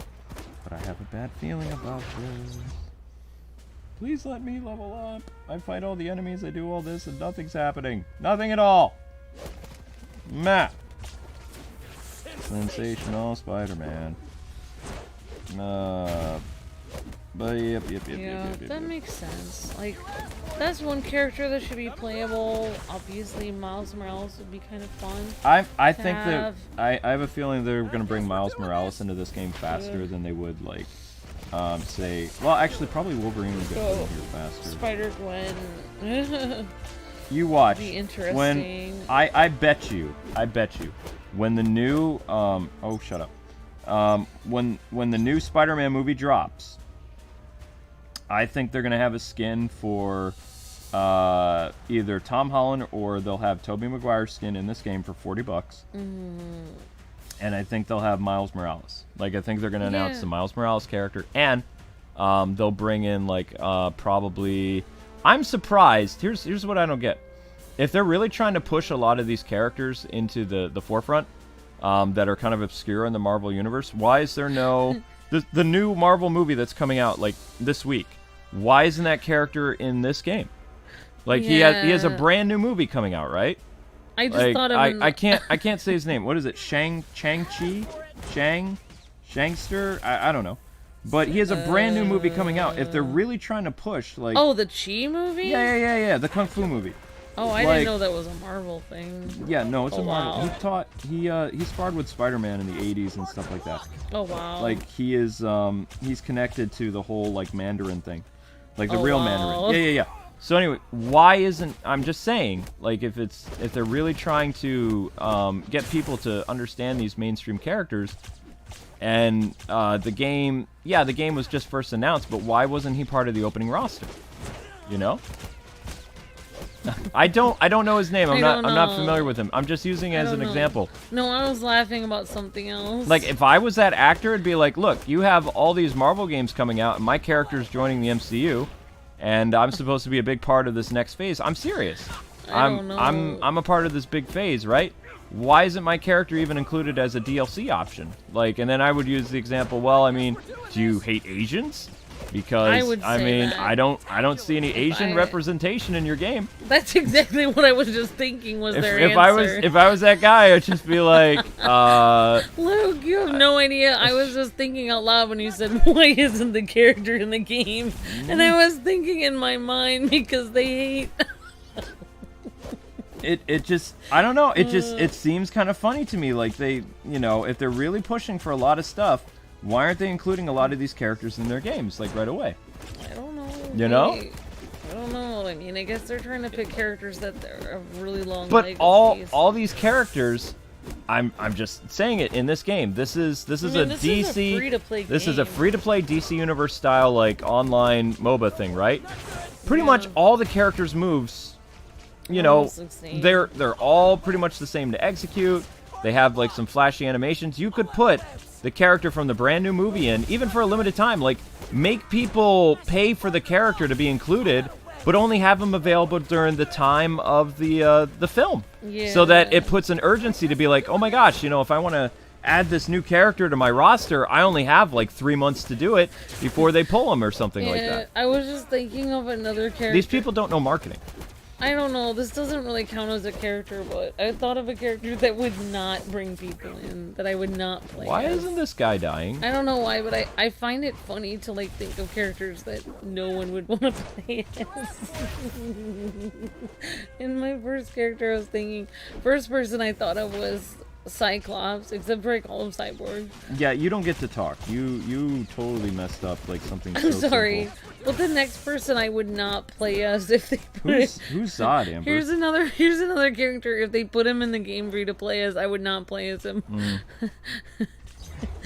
But I have a bad feeling about this. Please let me level up. I fight all the enemies, I do all this, and nothing's happening. Nothing at all. Meh. Sensational Spider-Man. But yep. That makes sense. Like, that's one character that should be playable. Obviously, Miles Morales would be kind of fun. I think that I have a feeling they're going to bring Miles Morales into this game faster than they would, like, say... Well, actually, probably Wolverine would get here faster. Spider-Gwen. You watch. Be interesting. When... I bet you. When the new... oh, shut up. When the new Spider-Man movie drops, I think they're going to have a skin for either Tom Holland, or they'll have Tobey Maguire's skin in this game for $40. And I think they'll have Miles Morales. Like, I think they're going to announce the Miles Morales character, and they'll bring in, like, probably... I'm surprised. Here's what I don't get. If they're really trying to push a lot of these characters into the forefront, that are kind of obscure in the Marvel Universe, why is there no... the new Marvel movie that's coming out, like, this week, why isn't that character in this game? Like, he has a brand new movie coming out, right? I just thought of I can't say his name. What is it? Shang-Chi? Shangster? I don't know. But he has a brand new movie coming out. If they're really trying to push, like... Oh, the Chi movie? Yeah. The Kung Fu movie. Oh, I didn't know that was a Marvel thing. Yeah, no, it's a Marvel. Wow. He sparred with Spider-Man in the 80s and stuff like that. Oh, wow. Like, he is, he's connected to the whole, like, Mandarin thing. Like, the real Mandarin. Yeah. So anyway, why isn't... I'm just saying, like, if they're really trying to get people to understand these mainstream characters, and the game was just first announced, but why wasn't he part of the opening roster? You know? I don't know his name. I'm not familiar with him. I'm just using it as an example. No, I was laughing about something else. Like, if I was that actor, it'd be like, look, you have all these Marvel games coming out, and my character's joining the MCU, and I'm supposed to be a big part of this next phase. I'm serious. I'm a part of this big phase, right? Why isn't my character even included as a DLC option? Like, and then I would use the example, well, I mean, do you hate Asians? Because I don't see any Asian representation in your game. That's exactly what I was just thinking was their answer. If I was that guy, I'd just be like, Luke, you have no idea. I was just thinking out loud when you said, why isn't the character in the game? And I was thinking in my mind, because they hate... It just, I don't know, it seems kind of funny to me. Like, they, you know, if they're really pushing for a lot of stuff, why aren't they including a lot of these characters in their games, like, right away? I don't know. You know? I don't know. I mean, I guess they're trying to pick characters that are a really long legacies. But all these characters, I'm just saying it, in this game. This is a DC... free-to-play This game. is a free-to-play DC Universe style, like, online MOBA thing, right? Pretty much all the characters' moves, you know, they're all pretty much the same to execute. They have like some flashy animations. You could put the character from the brand new movie in, even for a limited time. Like, make people pay for the character to be included, but only have them available during the time of the film. Yeah. So that it puts an urgency to be like, oh my gosh, you know, if I want to add this new character to my roster, I only have like 3 months to do it before they pull them or something like that. I was just thinking of another character. These people don't know marketing. I don't know, this doesn't really count as a character, but I thought of a character that would not bring people in, that I would not play Why as. isn't this guy dying? I don't know why, but I find it funny to like think of characters that no one would want to play as. In my first character I was thinking, first person I thought of was Cyclops, except for I call him Cyborg. Yeah, you don't get to talk. You totally messed up like something I'm so sorry. simple. But the next person I would not play as if they put Who's Zod, Amber? Here's another character. If they put him in the game for you to play as, I would not play as him.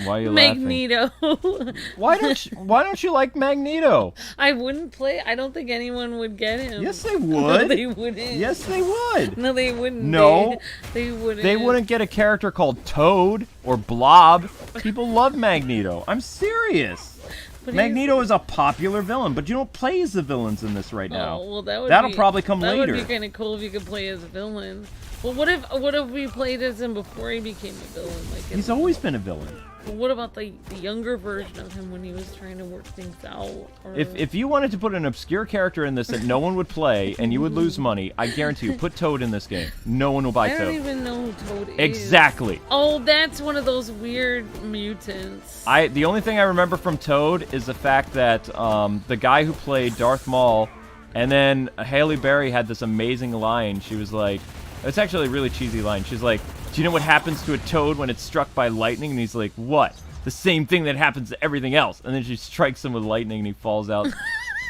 Why are you Magneto. laughing? Why don't you like Magneto? I wouldn't play. I don't think anyone would get him. Yes, they No, would. they wouldn't. Yes, they would. No, they wouldn't. No. They wouldn't. They wouldn't get a character called Toad or Blob. People love Magneto. I'm serious. But Magneto is a popular villain, but you don't play as the villains in this right now. Oh, well, That'll probably come later. That would be kind of cool if you could play as a villain. Well, what if we played as him before he became a villain? Like He's always been a villain. But what about the younger version of him when he was trying to work things out? Or... If you wanted to put an obscure character in this that no one would play and you would lose money, I guarantee you, put Toad in this game. No one will buy Toad. I don't even know who Toad is. Exactly. Oh, that's one of those weird mutants. The only thing I remember from Toad is the fact that the guy who played Darth Maul, and then Halle Berry had this amazing line. She was like, it's actually a really cheesy line. She's like, do you know what happens to a toad when it's struck by lightning? And he's like, what? The same thing that happens to everything else. And then she strikes him with lightning and he falls out.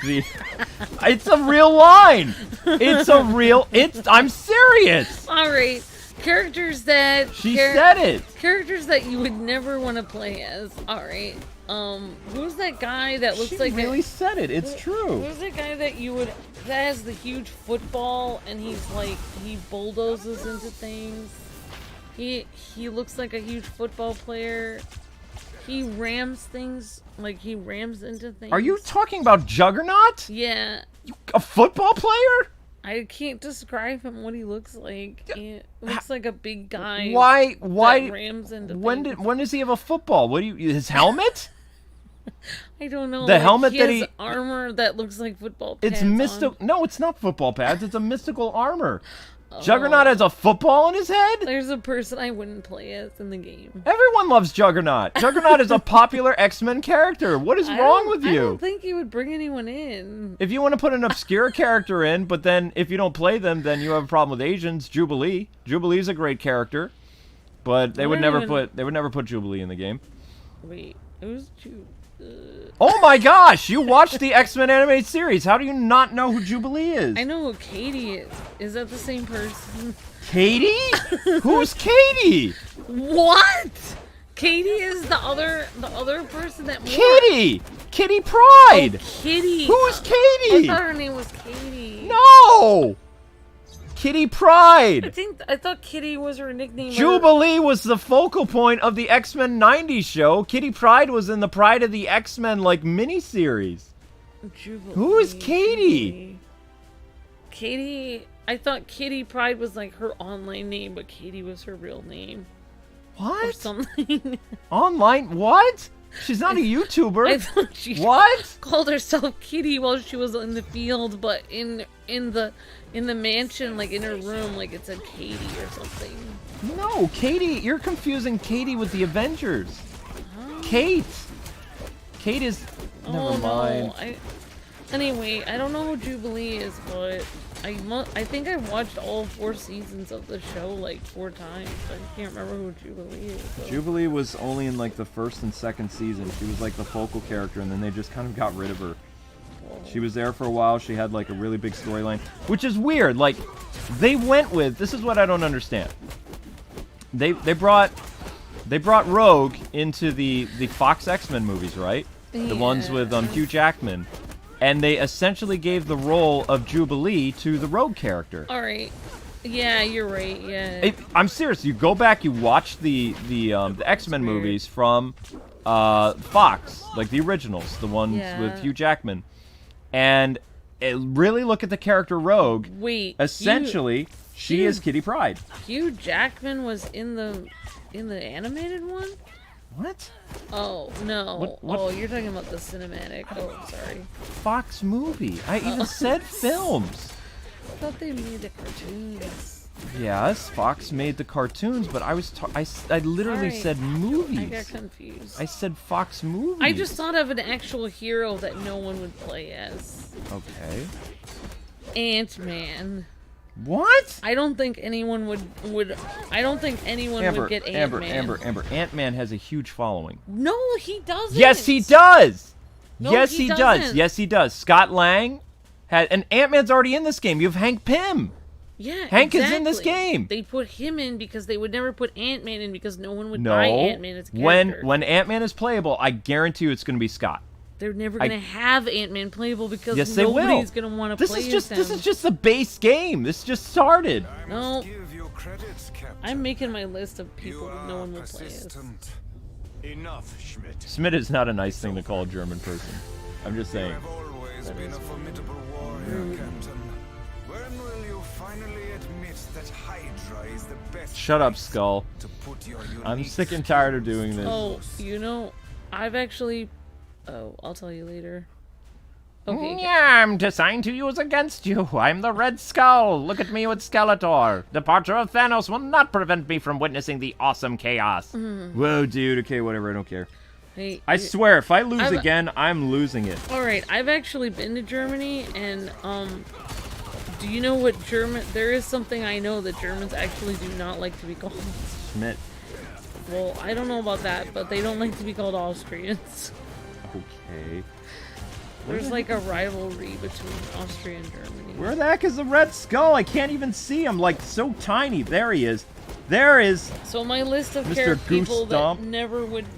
It's a real line. I'm serious. All right. Characters that... She said it. Characters that you would never want to play as. All right. Who's that guy that looks like... She really said it. It's true. Who's that guy that you would... That has the huge football and he's like... He bulldozes into things. He looks like a huge football player. He rams things. Like, he rams into things. Are you talking about Juggernaut? Yeah. A football player? I can't describe him, what he looks like. He looks like a big guy. Why? That rams into when things. when does he have a football? What do you? His helmet? I don't know. The helmet he that has armor that looks like football pads. It's mystical. No, it's not football pads. It's a mystical armor. Juggernaut has a football in his head? There's a person I wouldn't play as in the game. Everyone loves Juggernaut. Juggernaut is a popular X-Men character. What is wrong with you? I don't think you would bring anyone in. If you want to put an obscure character in, but then if you don't play them, then you have a problem with Asians. Jubilee. Jubilee's a great character, but they would never put Jubilee in the game. Wait, who's Jubilee? Oh my gosh! You watched the X-Men animated series. How do you not know who Jubilee is? I know who Katie is. Is that the same person? Katie? Who's Katie? What? Katie is the other person that. Kitty! Kitty Pryde! Oh, Kitty. Who's Katie? I thought her name was Katie. No! Kitty Pryde! I thought Kitty was her nickname. Jubilee was the focal point of the X-Men 90s show. Kitty Pryde was in the Pride of the X-Men, like, miniseries. Jubilee. Who is Katie? Katie... I thought Kitty Pryde was, like, her online name, but Katie was her real name. What? Or something. Online? What? She's not a YouTuber. I thought she called herself Kitty while she was in the field, but in the mansion, like in her room, like it said Katie or something. No, Katie. You're confusing Katie with the Avengers. Kate is. Never mind. No. Anyway, I don't know who Jubilee is, but I think I watched all 4 seasons of the show like 4 times. I can't remember who Jubilee is. So. Jubilee was only in like the 1st and 2nd season. She was like the focal character, and then they just kind of got rid of her. She was there for a while. She had like a really big storyline, which is weird. Like, they went with, this is what I don't understand. They brought Rogue into the Fox X-Men movies, right? Yeah. The ones with Hugh Jackman. And they essentially gave the role of Jubilee to the Rogue character. All right. Yeah, you're right. Yeah. I'm serious. You go back, you watch the X-Men movies from Fox, like the originals, the ones with Hugh Jackman, and really look at the character Rogue. Wait. Essentially, she is Kitty Pryde. Hugh Jackman was in the animated one. What? Oh no! What? Oh, you're talking about the cinematic. Oh, sorry. Fox movie. I even said films. I thought they made the cartoons. Yes, Fox made the cartoons, but I literally said movies. I got confused. I said Fox movies. I just thought of an actual hero that no one would play as. Okay. Ant-Man. What? I don't think anyone would. I don't think anyone would get Ant-Man. Amber. Ant-Man has a huge following. No, he doesn't. Yes, he does. No, yes, he does. doesn't. Yes, he does. Scott Lang and Ant-Man's already in this game. You have Hank Pym. Yeah, Hank is in this game. They put him in because they would never put Ant-Man in because no one would buy Ant-Man as a character. When Ant-Man is playable, I guarantee you it's going to be Scott. They're never going to have Ant-Man playable because nobody's going to want to play This is just the base game. This just started. No. I'm making my list of people that no one will play as. Enough, Schmidt. Schmidt is not a nice thing to call a German person. I'm just saying. You have always been a formidable warrior, Captain. When will you finally admit that Hydra is the best? Shut up, Skull. To put your I'm sick and tired of doing this. Oh, I've actually... Oh, I'll tell you later. Okay. I'm designed to use against you. I'm the Red Skull. Look at me with Skeletor. Departure of Thanos will not prevent me from witnessing the awesome chaos. Whoa, dude. Okay, whatever. I don't care. Hey, I swear, if I lose again, I'm losing it. Alright, I've actually been to Germany, and, do you know what German... There is something I know that Germans actually do not like to be called. Schmidt. Well, I don't know about that, but they don't like to be called Austrians. Okay. There's like a rivalry between Austria and Germany. Where the heck is the Red Skull? I can't even see him. Like, so tiny. There he is. There is. So my list of people that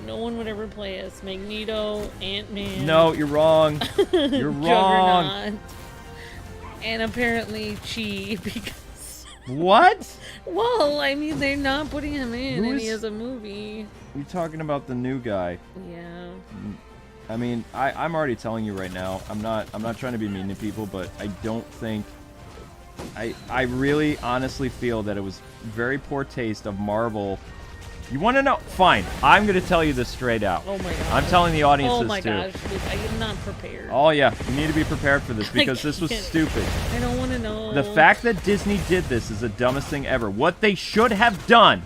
no one would ever play as: Magneto, Ant-Man. No, you're wrong. You're wrong. And apparently Chi, because... What? Well, I mean, they're not putting him in any as a movie. You're talking about the new guy. Yeah. I mean, I'm already telling you right now, I'm not trying to be mean to people, but I don't think... I really honestly feel that it was very poor taste of Marvel. You want to know? Fine. I'm going to tell you this straight out. Oh my god. I'm telling the audience this too. Oh my gosh, I am not prepared. Oh yeah, you need to be prepared for this because this was stupid. I don't want to know. The fact that Disney did this is the dumbest thing ever. What they should have done,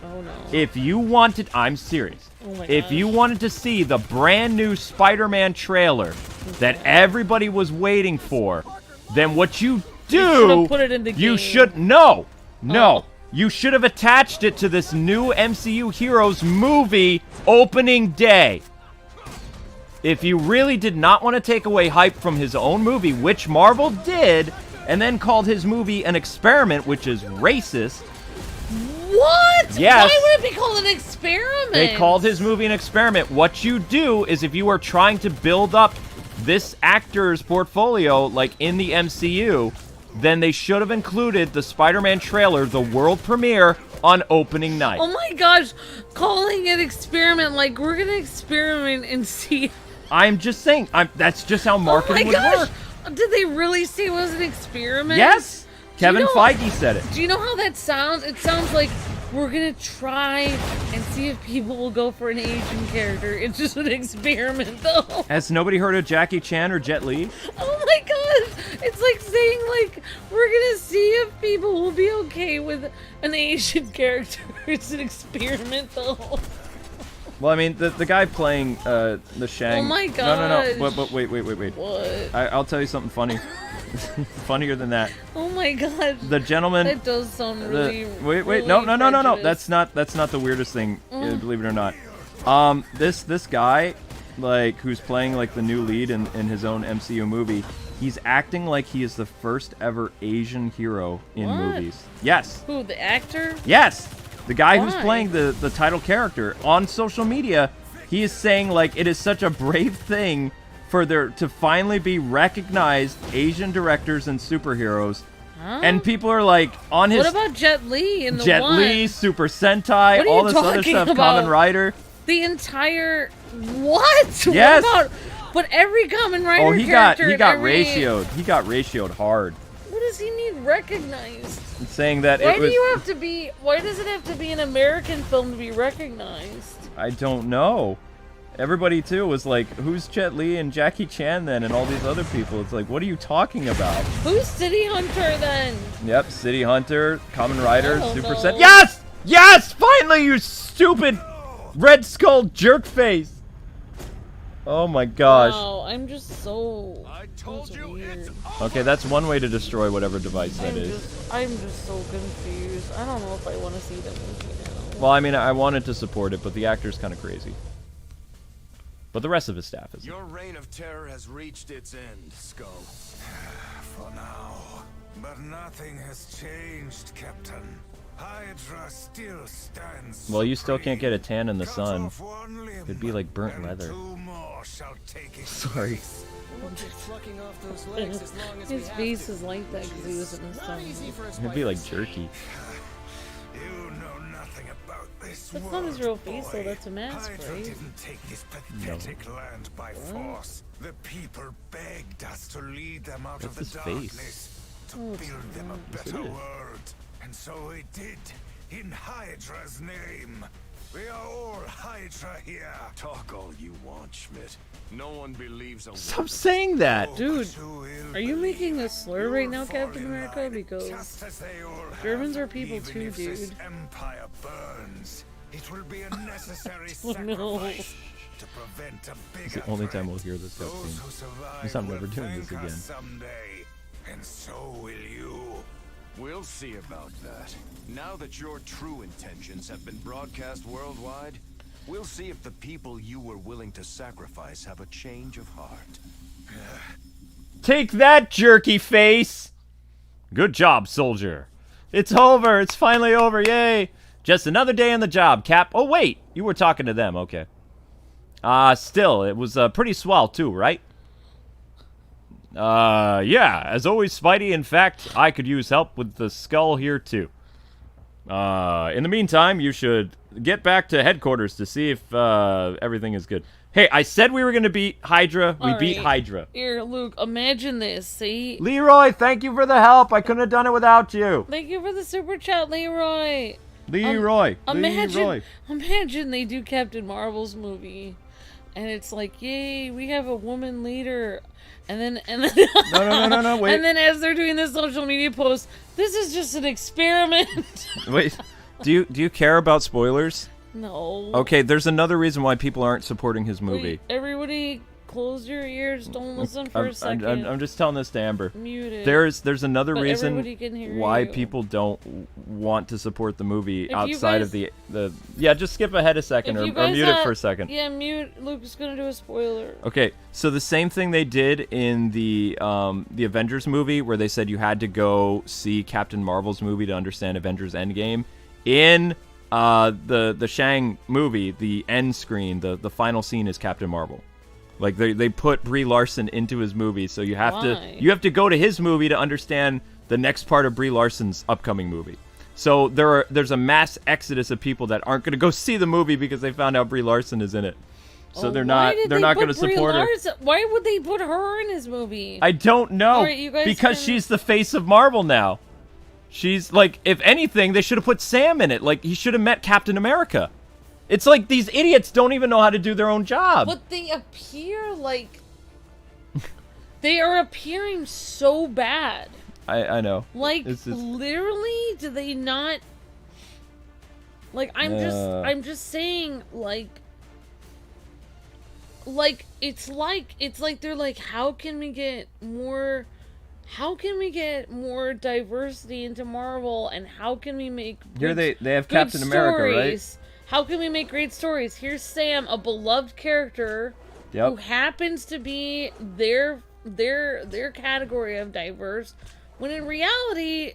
if you wanted... I'm serious. Oh my if you wanted to see the brand new Spider-Man trailer that everybody was waiting for, then what you do... put it in the game. No. You should have attached it to this new MCU Heroes movie opening day. If you really did not want to take away hype from his own movie, which Marvel did, and then called his movie an experiment, which is racist. What? Yes. Why would it be called an experiment? They called his movie an experiment. What you do is if you are trying to build up this actor's portfolio, like in the MCU... then they should have included the Spider-Man trailer, the world premiere, on opening night. Oh my gosh, calling it experiment, like we're gonna experiment and see. I'm just saying, that's just how marketing would work. Did they really say it was an experiment? Yes! Kevin Feige said it. Do you know how that sounds? It sounds like we're gonna try and see if people will go for an Asian character. It's just an experiment, though. Has nobody heard of Jackie Chan or Jet Li? Oh my gosh! It's like saying, like, we're gonna see if people will be okay with an Asian character. It's an experiment, though. Well, I mean, the guy playing the Shang... Oh my gosh! No. But wait. What? I'll tell you something funny. Funnier than that. Oh my god. The gentleman... That does sound really... Wait. No. That's not the weirdest thing, believe it or not. This guy, like, who's playing, like, the new lead in his own MCU movie, he's acting like he is the first ever Asian hero in movies. Yes. Who, the actor? Yes. The guy who's playing the title character. On social media, he is saying, like, it is such a brave thing for there to finally be recognized Asian directors and superheroes Huh? And people are like on his. What about Jet Li in the Jet one? Li, Super Sentai, all this other stuff, Kamen Rider. The entire what? Yes. What about? But every Kamen Rider Oh, he got every... ratioed. He got ratioed hard. What does he need recognized? It's saying that Why it was. do you have to be? Why does it have to be an American film to be recognized? I don't know. Everybody too was like, "Who's Jet Li and Jackie Chan then?" And all these other people. It's like, what are you talking about? Who's City Hunter then? Yep, City Hunter, Kamen Rider, Super know. Sentai. Yes, yes! Finally, you stupid Red Skull jerk face. Oh my gosh. Wow, I'm just so. I told you it's Okay, that's one way to destroy whatever device that is. I'm just so confused. I don't know if I want to see the movie now. Well, I mean, I wanted to support it, but the actor's kind of crazy. But the rest of his staff is. Your reign of terror has reached its end, Skull. For now. But nothing has changed, Captain. Hydra still stands. Well, you still can't get a tan in the Cut sun. off one limb, It'd be like burnt and leather. 2 more shall take its Sorry. place. His face is like that because he was in the sun. It'd be like jerky. You know nothing about this That's world, not his real face, though. boy. That's a mask, Hydra right? didn't take this pathetic land by force. The people begged us to lead them out of That's the his face. darkness, to Oh, it's build them a Yes, it better is. world. And so we did, in Hydra's name. We are all Hydra here. Talk all you want, Schmidt. No one believes a Stop saying that. Dude, But you will are you believe making a slur right now, you'll Captain fall in America? line, Because just as they all have, Germans are people even too, if this dude. empire burns, it will be a necessary Oh, no. sacrifice to prevent a bigger It's the only time threat. we'll hear this Those cutscene. who survive Guess I'm will never doing this thank us again. someday, and so will you. We'll see about that. Now that your true intentions have been broadcast worldwide, we'll see if the people you were willing to sacrifice have a change of heart. Take that, jerky face! Good job, soldier. It's over. It's finally over. Yay! Just another day on the job, Cap. Oh, wait. You were talking to them. Okay. Still, it was pretty swell, too, right? Yeah. As always, Spidey, in fact, I could use help with the skull here, too. In the meantime, you should get back to headquarters to see if everything is good. Hey, I said we were going to beat Hydra. We beat Hydra. Here, Luke, imagine this. See? Leroy, thank you for the help. I couldn't have done it without you. Thank you for the super chat, Leroy. Leroy. Imagine they do Captain Marvel's movie, and it's like, yay, we have a woman leader, and then No, wait. and then as they're doing the social media post, this is just an experiment. Wait. Do you care about spoilers? No. Okay, there's another reason why people aren't supporting his movie. Wait, everybody, close your ears. Don't listen for a second. I'm just telling this to Amber. Mute it. There's another But reason everybody can hear why you. people don't want to support the movie If you outside of guys- the yeah. Just skip ahead a second If or you guys mute it have- for a second. Yeah, mute. Luke's gonna do a spoiler. Okay, so the same thing they did in the Avengers movie, where they said you had to go see Captain Marvel's movie to understand Avengers Endgame. In the Shang movie, the end screen, the final scene is Captain Marvel. Like they put Brie Larson into his movie, so you have Why? to go to his movie to understand the next part of Brie Larson's upcoming movie. So there's a mass exodus of people that aren't going to go see the movie because they found out Brie Larson is in it. So they're not going to support her. Why would they put her in his movie? I don't know. Alright, you guys because can- she's the face of Marvel now. She's like, if anything, they should have put Sam in it. Like, he should have met Captain America. It's like these idiots don't even know how to do their own job. But they appear like they are appearing so bad. I know. Like It's just- literally, do they not? Like I'm just saying, like it's like they're like, how can we get more diversity into Marvel, and how can we make Here good- they have good Captain America, right? stories? How can we make great stories? Here's Sam, a beloved character who Yep. happens to be their category of diverse, when in reality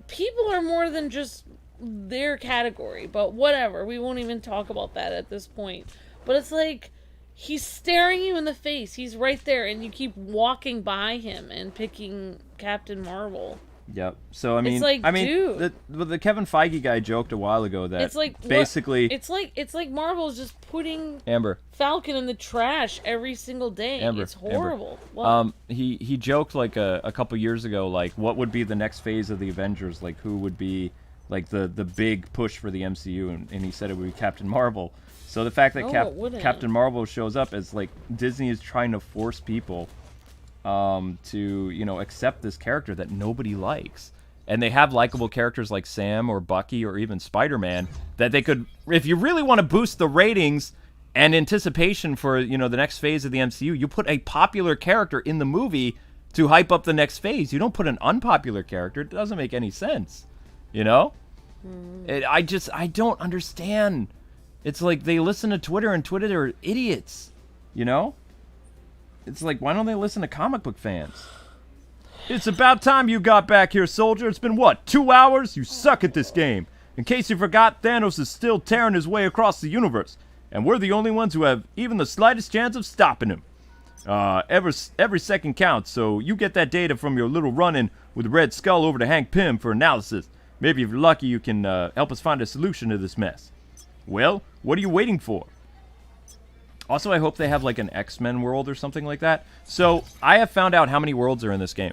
people are more than just their category. But whatever, we won't even talk about that at this point. But it's like, He's staring you in the face. He's right there, and you keep walking by him and picking Captain Marvel. Yep. So I mean, dude. The Kevin Feige guy joked a while ago that it's like basically it's like Marvel's just putting Amber Falcon in the trash every single day. Amber, it's horrible. Amber. He joked like a couple years ago, like what would be the next phase of the Avengers, like who would be like the big push for the MCU, and he said it would be Captain Marvel. So the fact that Captain Marvel shows up as like Disney is trying to force people to accept this character that nobody likes, and they have likable characters like Sam or Bucky or even Spider-Man that they could, if you really want to boost the ratings and anticipation for the next phase of the MCU, you put a popular character in the movie to hype up the next phase. You don't put an unpopular character. It doesn't make any sense, I don't understand. It's like they listen to Twitter, and Twitter are idiots, It's like, why don't they listen to comic book fans? It's about time you got back here, soldier. It's been, 2 hours? You suck at this game. In case you forgot, Thanos is still tearing his way across the universe, and we're the only ones who have even the slightest chance of stopping him. Every second counts, so you get that data from your little run-in with Red Skull over to Hank Pym for analysis. Maybe if you're lucky, you can help us find a solution to this mess. Well, what are you waiting for? Also, I hope they have like an X-Men world or something like that. So, I have found out how many worlds are in this game.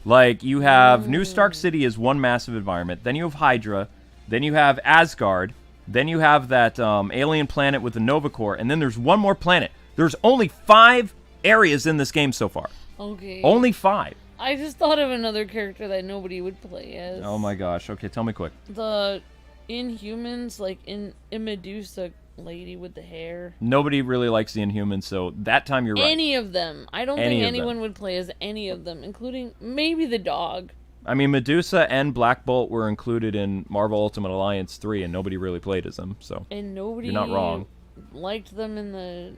Like, you have New Stark City is one massive environment. Then you have Hydra. Then you have Asgard. Then you have that alien planet with the Nova Corps. And then there's one more planet. There's only 5 areas in this game so far. Okay. Only 5. I just thought of another character that nobody would play as. Oh my gosh. Okay, tell me quick. The Inhumans, like in Medusa lady with the hair. Nobody really likes the Inhumans, so that time you're right. Any of them. I don't think anyone would play as any of them, including maybe the dog. I mean, Medusa and Black Bolt were included in Marvel Ultimate Alliance 3, and nobody really played as them, so and nobody you're not wrong. Liked them in the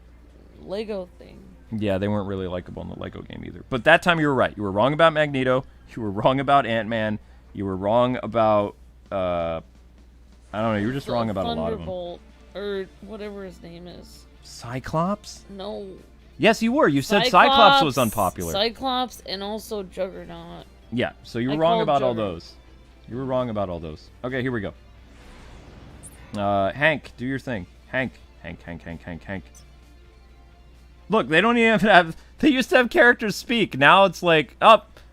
Lego thing. Yeah, they weren't really likable in the Lego game either. But that time you were right. You were wrong about Magneto. You were wrong about Ant-Man. You were wrong about I don't know, you were just wrong about a lot of them. Thunderbolt, or whatever his name is. Cyclops? No. Yes, you were. You said Cyclops was unpopular. Cyclops and also Juggernaut. Yeah, so you were wrong about all those. You were wrong about all those. Okay, here we go. Hank, do your thing. Hank. Look, they don't even have... They used to have characters speak. Now it's like,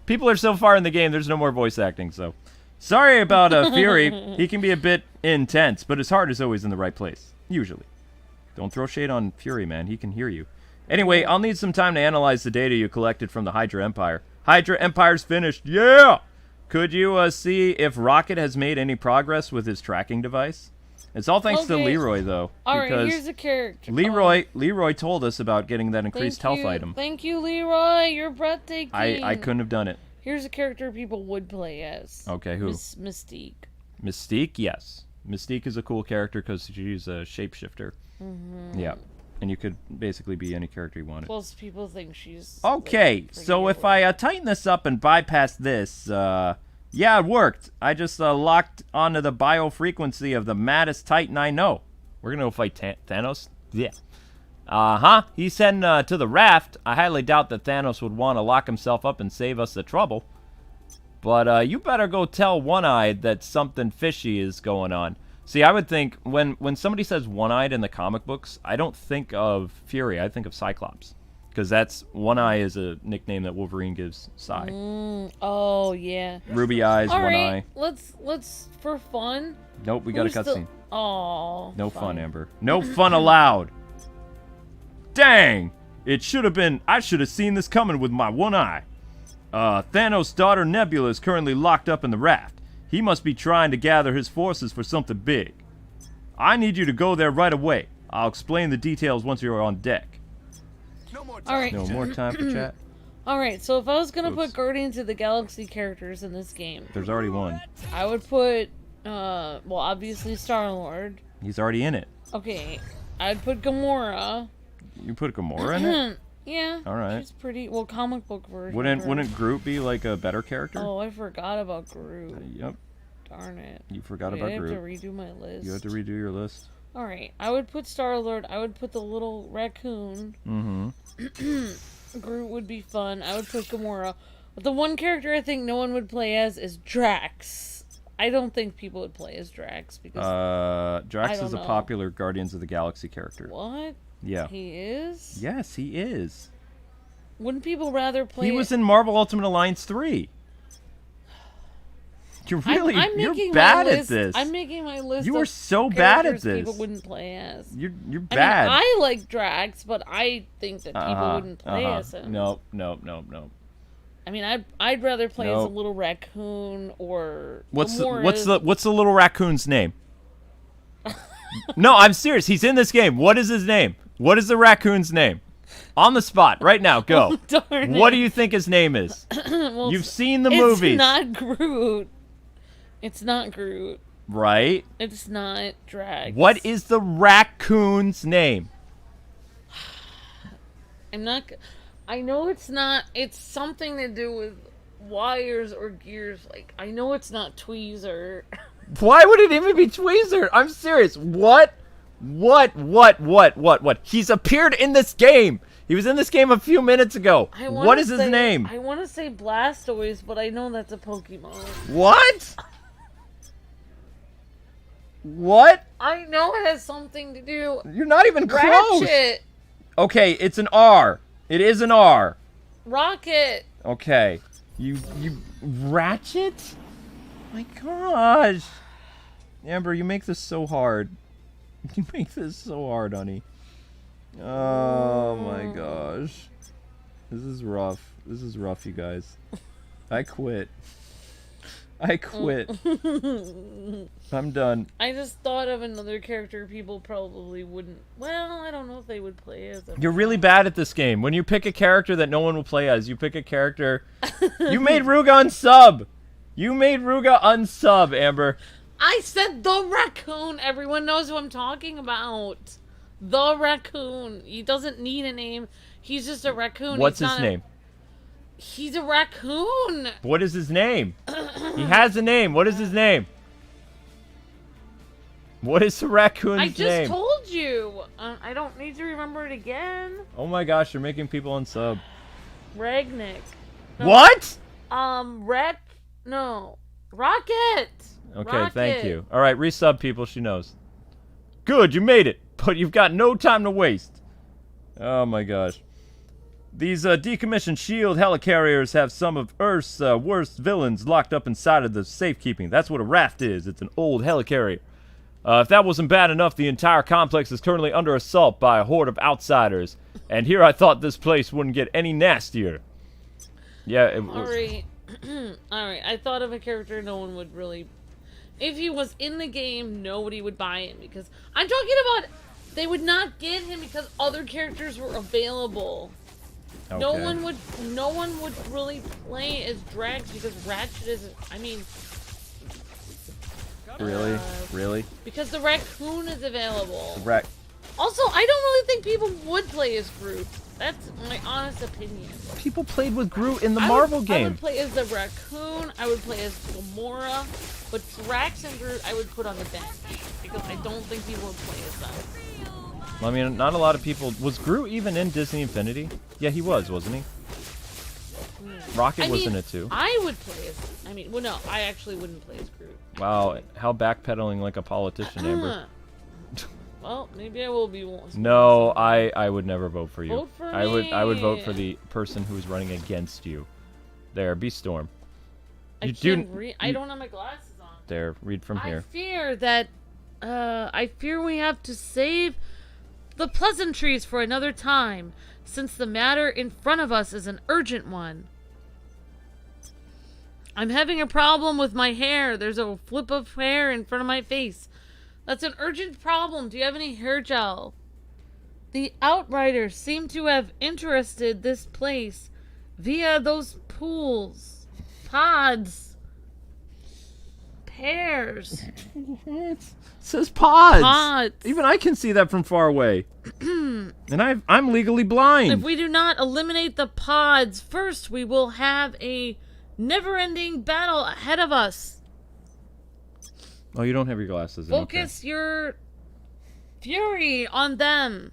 people are so far in the game, there's no more voice acting, so... Sorry about Fury. He can be a bit intense, but his heart is always in the right place. Usually. Don't throw shade on Fury, man. He can hear you. Anyway, I'll need some time to analyze the data you collected from the Hydra Empire. Hydra Empire's finished. Yeah! Could you see if Rocket has made any progress with his tracking device? It's all thanks to Leroy, though. Alright, here's a character. Leroy told us about getting that increased health item. Thank you, Leroy. You're breathtaking. I couldn't have done it. Here's a character people would play as. Okay, who? Mystique. Mystique, yes. Mystique is a cool character because she's a shapeshifter. Mm-hmm. Yeah. And you could basically be any character you wanted. Plus, people think she's... Okay, so if I tighten this up and bypass this, yeah, it worked. I just locked onto the biofrequency of the maddest Titan I know. We're going to go fight Thanos? Yeah. Uh-huh. He's heading to the raft. I highly doubt that Thanos would want to lock himself up and save us the trouble. But you better go tell One-Eyed that something fishy is going on. See, I would think when somebody says One-Eyed in the comic books, I don't think of Fury. I think of Cyclops. Because that's One-Eye is a nickname that Wolverine gives Cy. Oh, yeah. Ruby eyes, All one right, eye. Let's for fun. Nope, we got a cutscene. Oh. No fun, Amber. No fun allowed. Dang! It should have been... I should have seen this coming with my one eye. Thanos' daughter Nebula is currently locked up in the raft. He must be trying to gather his forces for something big. I need you to go there right away. I'll explain the details once you're on deck. No more time. All right. No more time for chat. Alright, so if I was going to put Guardians of the Galaxy characters in this game... There's already one. I would put, well, obviously Star-Lord. He's already in it. Okay. I'd put Gamora. You put Gamora in it? Yeah. Alright. She's pretty, well, comic book version. Wouldn't Groot be like a better character? Oh, I forgot about Groot. Yep. Darn it. You forgot about Groot. I have to redo my list. You have to redo your list. Alright, I would put Star-Lord. I would put the little raccoon. Mm-hmm. Groot would be fun. I would put Gamora. But the one character I think no one would play as is Drax. I don't think people would play as Drax because Drax is a popular Guardians of the Galaxy character. What? Yeah. He is? Yes, he is. Wouldn't people rather play? He was in Marvel Ultimate Alliance 3. You're really you're bad at this. I'm making my list. You are so bad at this. People wouldn't play as. You're bad. I mean, I like Drax, but I think that people wouldn't play as him. No. I mean, I'd rather play as a little raccoon or what's the little raccoon's name? No, I'm serious. He's in this game. What is his name? What is the raccoon's name? On the spot, right now, go. Oh, darn what it. do you think his name is? Well, you've seen the movies. It's not Groot. It's not Groot. Right? It's not Drax. What is the raccoon's name? I know it's not. It's something to do with wires or gears. Like, I know it's not Tweezer. Why would it even be Tweezer? I'm serious. What? He's appeared in this game. He was in this game a few minutes ago. What is his name? I want to say Blastoise, but I know that's a Pokemon. What? What? I know it has something to do. You're not even close. Ratchet. Okay, it's an R. It is an R. Rocket. Okay. You Ratchet? My gosh. Amber, you make this so hard. You make this so hard, honey. Oh my gosh. This is rough. This is rough, you guys. I quit. I quit. I'm done. I just thought of another character people probably wouldn't. Well, I don't know if they would play as. You're really bad at this game. When you pick a character that no one will play as, you pick a character. You made Ruga unsub. You made Ruga unsub, Amber. I said the raccoon. Everyone knows who I'm talking about. The raccoon. He doesn't need a name. He's just a raccoon. What's his name? He's a raccoon. What is his name? He has a name. What is his name? What is the raccoon's name? I just told you. I don't need to remember it again. Oh my gosh, you're making people unsub. Ragnick. No. What? No. Rocket. Okay, Rocket. thank you. All right, resub people. She knows. Good, you made it. But you've got no time to waste. Oh my gosh. These decommissioned shield helicarriers have some of Earth's worst villains locked up inside of the safekeeping. That's what a raft is. It's an old helicarrier. If that wasn't bad enough, the entire complex is currently under assault by a horde of outsiders. And here I thought this place wouldn't get any nastier. Yeah, it was. Alright. Alright, I thought of a character no one would really... If he was in the game, nobody would buy him because... I'm talking about... They would not get him because other characters were available. Okay. No one would really play as Drax because Ratchet isn't... I mean... Really? Really? Because the raccoon is available. Also, I don't really think people would play as Groot. That's my honest opinion. People played with Groot in the Marvel game. I would play as the raccoon. I would play as Gamora. But Drax and Groot, I would put on the bench. Because I don't think people would play as them. I mean, not a lot of people... Was Groot even in Disney Infinity? Yeah, he was, wasn't he? Rocket was in it too. I would play as... I mean, well, no, I actually wouldn't play as Groot. Wow, how backpedaling like a politician, Amber. Well, maybe I will be one. No, I would never vote for you. Vote for me. I would vote for me. the person who's running against you. There, be Storm. I can't read. I don't have my glasses on. There, read from here. I fear that... I fear we have to save the pleasantries for another time, since the matter in front of us is an urgent one. I'm having a problem with my hair. There's a flip of hair in front of my face. That's an urgent problem. Do you have any hair gel? The Outriders seem to have interested this place via those pools, pods, pairs. It says pods. Pods. Even I can see that from far away. And I'm legally blind. If we do not eliminate the pods first, we will have a never-ending battle ahead of us. Oh, you don't have your glasses in. Focus okay. your fury on them.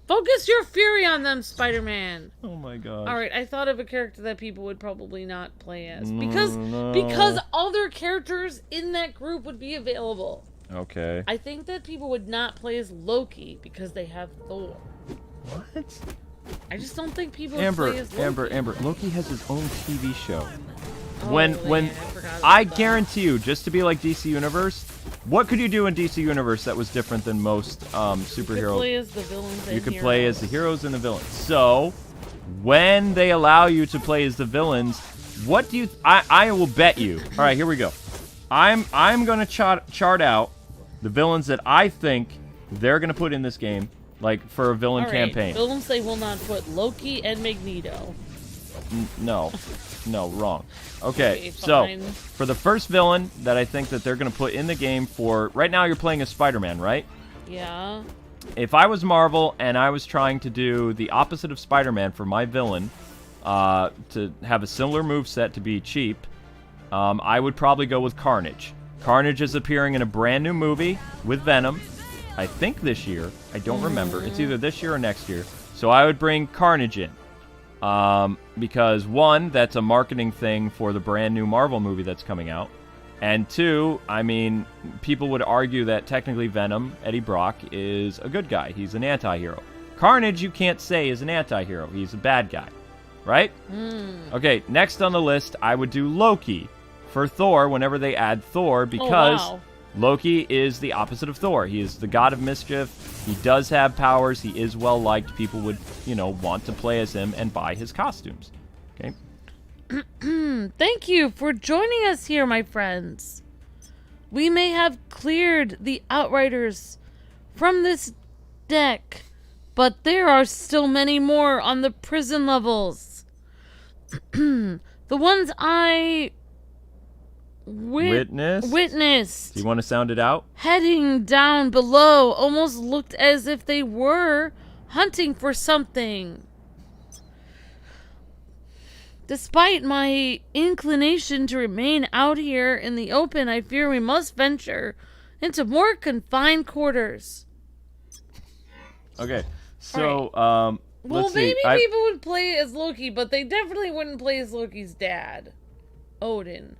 Focus your fury on them, Spider-Man. Oh my god. Alright, I thought of a character that people would probably not play as. Because other characters in that group would be available. Okay. I think that people would not play as Loki because they have Thor. What? I just don't think people would play as Loki. Amber, Loki has his own TV show. Oh, I guarantee you, just to be like DC Universe, what could you do in DC Universe that was different than most superhero? You could play as the villains. You could play as the heroes and the villains. So, when they allow you to play as the villains, what do you? I will bet you. All right, here we go. I'm gonna chart out the villains that I think they're gonna put in this game, like for a villain campaign. Villains they will not put Loki and Magneto. No, wrong. Okay, so for the first villain that I think that they're going to put in the game for... Right now you're playing as Spider-Man, right? Yeah. If I was Marvel and I was trying to do the opposite of Spider-Man for my villain, to have a similar moveset to be cheap, I would probably go with Carnage. Carnage is appearing in a brand new movie with Venom, I think this year. I don't remember. It's either this year or next year. So I would bring Carnage in. Because one, that's a marketing thing for the brand new Marvel movie that's coming out. And two, I mean, people would argue that technically Venom, Eddie Brock, is a good guy. He's an anti-hero. Carnage, you can't say is an anti-hero. He's a bad guy. Right? Okay, next on the list, I would do Loki for Thor whenever they add Thor, because Loki is the opposite of Thor. He is the god of mischief. He does have powers. He is well liked. People would, want to play as him and buy his costumes. Okay. Thank you for joining us here, my friends. We may have cleared the Outriders from this deck, but there are still many more on the prison levels. The ones I witnessed. Do you want to sound it out? Heading down below almost looked as if they were hunting for something. Despite my inclination to remain out here in the open, I fear we must venture into more confined quarters. Okay, so, let's see. Maybe people would play as Loki, but they definitely wouldn't play as Loki's dad, Odin.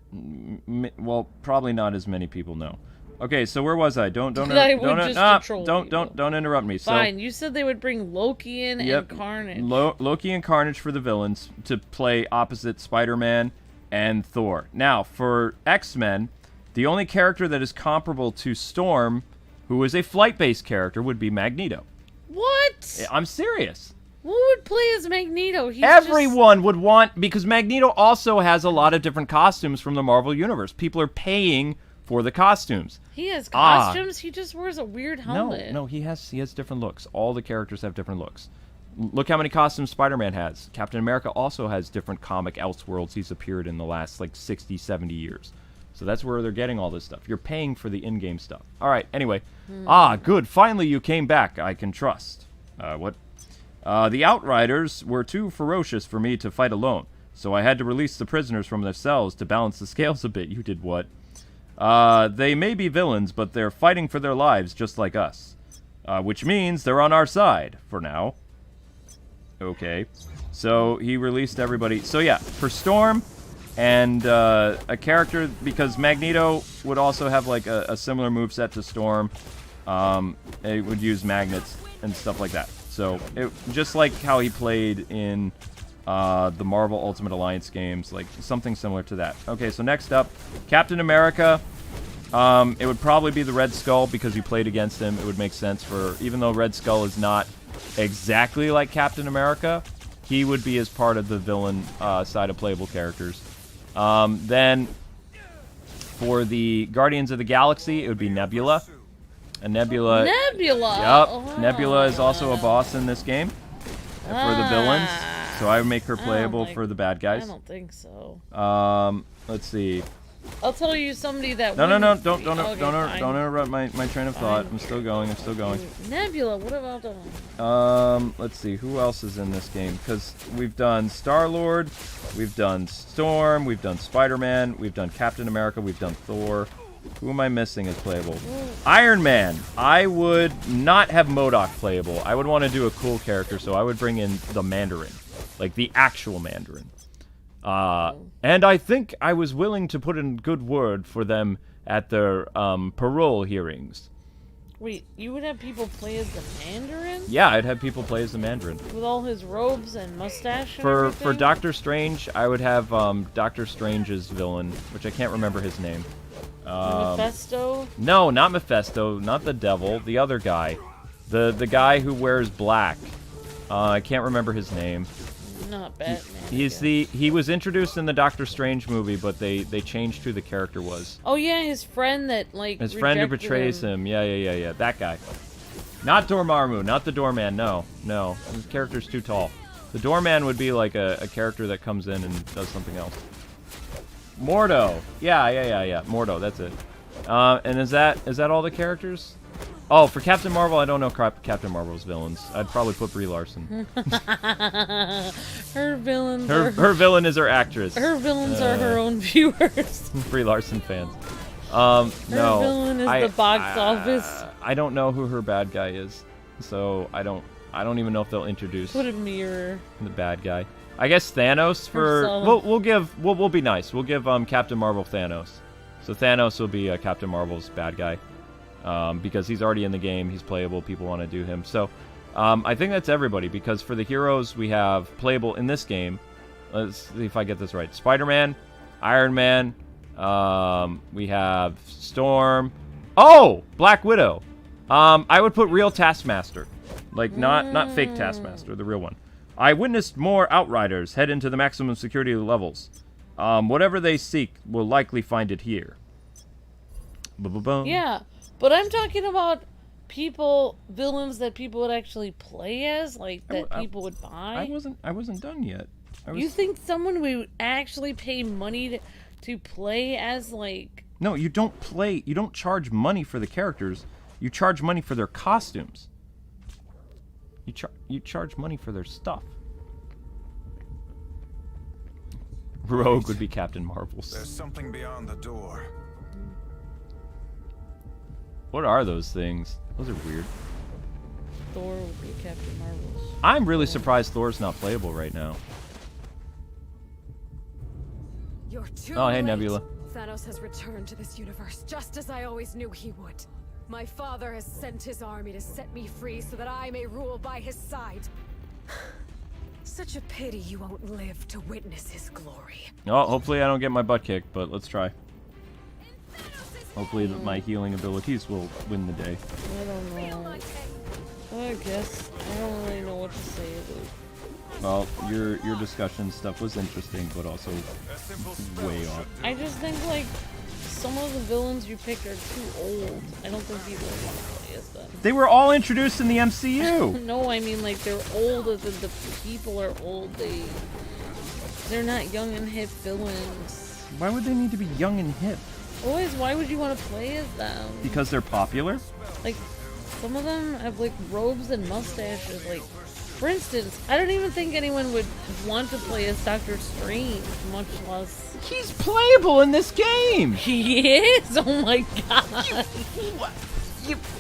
Well, probably not as many people know. Okay, so where was I? Don't interrupt me. Fine, you said they would bring Loki in and Carnage. Loki and Carnage for the villains to play opposite Spider-Man and Thor. Now, for X-Men, the only character that is comparable to Storm, who is a flight-based character, would be Magneto. What? I'm serious. Who would play as Magneto? Everyone would want, because Magneto also has a lot of different costumes from the Marvel Universe. People are paying for the costumes. He has costumes? He just wears a weird helmet. No, he has different looks. All the characters have different looks. Look how many costumes Spider-Man has. Captain America also has different comic Elseworlds he's appeared in the last, 60, 70 years. So that's where they're getting all this stuff. You're paying for the in-game stuff. All right, anyway. Good. Finally, you came back. I can trust. What? The Outriders were too ferocious for me to fight alone, so I had to release the prisoners from their cells to balance the scales a bit. You did what? They may be villains, but they're fighting for their lives just like us. Which means they're on our side, for now. Okay. So, he released everybody. So yeah, for Storm, and a character, because Magneto would also have, a similar moveset to Storm. It would use magnets and stuff like that. So, just like how he played in the Marvel Ultimate Alliance games, something similar to that. Okay, so next up, Captain America. It would probably be the Red Skull, because you played against him. It would make sense even though Red Skull is not exactly like Captain America, he would be as part of the villain side of playable characters. Then, for the Guardians of the Galaxy, it would be Nebula. And Nebula... Yep. Nebula is also a boss in this game for the villains. So I would make her playable for the bad guys. I don't think so. Let's see. I'll tell you somebody that... No, don't interrupt my train of thought. I'm still going. Nebula, what about them? Let's see. Who else is in this game? Because we've done Star-Lord, we've done Storm, we've done Spider-Man, we've done Captain America, we've done Thor. Who am I missing as playable? Iron Man. I would not have MODOK playable. I would want to do a cool character, so I would bring in the Mandarin. Like, the actual Mandarin. And I think I was willing to put in good word for them at their parole hearings. Wait, you would have people play as the Mandarin? Yeah, I'd have people play as the Mandarin. With all his robes and mustache and For everything? Doctor Strange, I would have Doctor Strange's villain, which I can't remember his name. Mephisto? No, not Mephisto, not the devil, the other guy. The guy who wears black. I can't remember his name. Not Batman. He was introduced in the Doctor Strange movie, but they changed who the character was. Oh yeah, his friend that like His friend who betrays him. Yeah. That guy. Not Dormammu, not the Doorman. No. His character's too tall. The Doorman would be like a character that comes in and does something else. Mordo. Yeah. Mordo, that's it. And is that all the characters? Oh, for Captain Marvel, I don't know Captain Marvel's villains. I'd probably put Brie Larson. Her villains. Her villain is her actress. Her villains are her own viewers. Brie Larson fans. Her No. villain is the box office. I don't know who her bad guy is, so I don't even know if they'll introduce Put a mirror. the bad guy. I guess Thanos for we'll be nice. We'll give Captain Marvel Thanos. So Thanos will be Captain Marvel's bad guy. Because he's already in the game, he's playable, people want to do him. So, I think that's everybody, because for the heroes we have playable in this game, let's see if I get this right, Spider-Man, Iron Man, we have Storm, Black Widow. I would put real Taskmaster, like not fake Taskmaster, the real one. I witnessed more Outriders head into the maximum security levels. Whatever they seek will likely find it here. Yeah. But I'm talking about villains that people would actually play as, like that people would buy. I wasn't done yet. You think someone would actually pay money to play as, like? No, you don't play. You don't charge money for the characters. You charge money for their costumes. You charge money for their stuff. Rogue would be Captain Marvel's. There's something beyond the door. What are those things? Those are weird. Thor would be Captain Marvel's. I'm really surprised Thor's not playable right now. You're too Oh, hey, late. Nebula. Thanos has returned to this universe, just as I always knew he would. My father has sent his army to set me free so that I may rule by his side. Such a pity you won't live to witness his glory. Oh, hopefully I don't get my butt kicked, but let's try. Hopefully my healing abilities will win the day. I don't know. I guess I don't really know what to say. Well, your discussion stuff was interesting, but also way off. I just think like some of the villains you picked are too old. I don't think people want to play as them. They were all introduced in the MCU. No, I mean like they're old. The people are old. They're not young and hip villains. Why would they need to be young and hip? Always, why would you want to play as them? Because they're popular? Like, some of them have, like, robes and mustaches. Like, for instance, I don't even think anyone would want to play as Doctor Strange, much less... He's playable in this game! He is? Oh my god!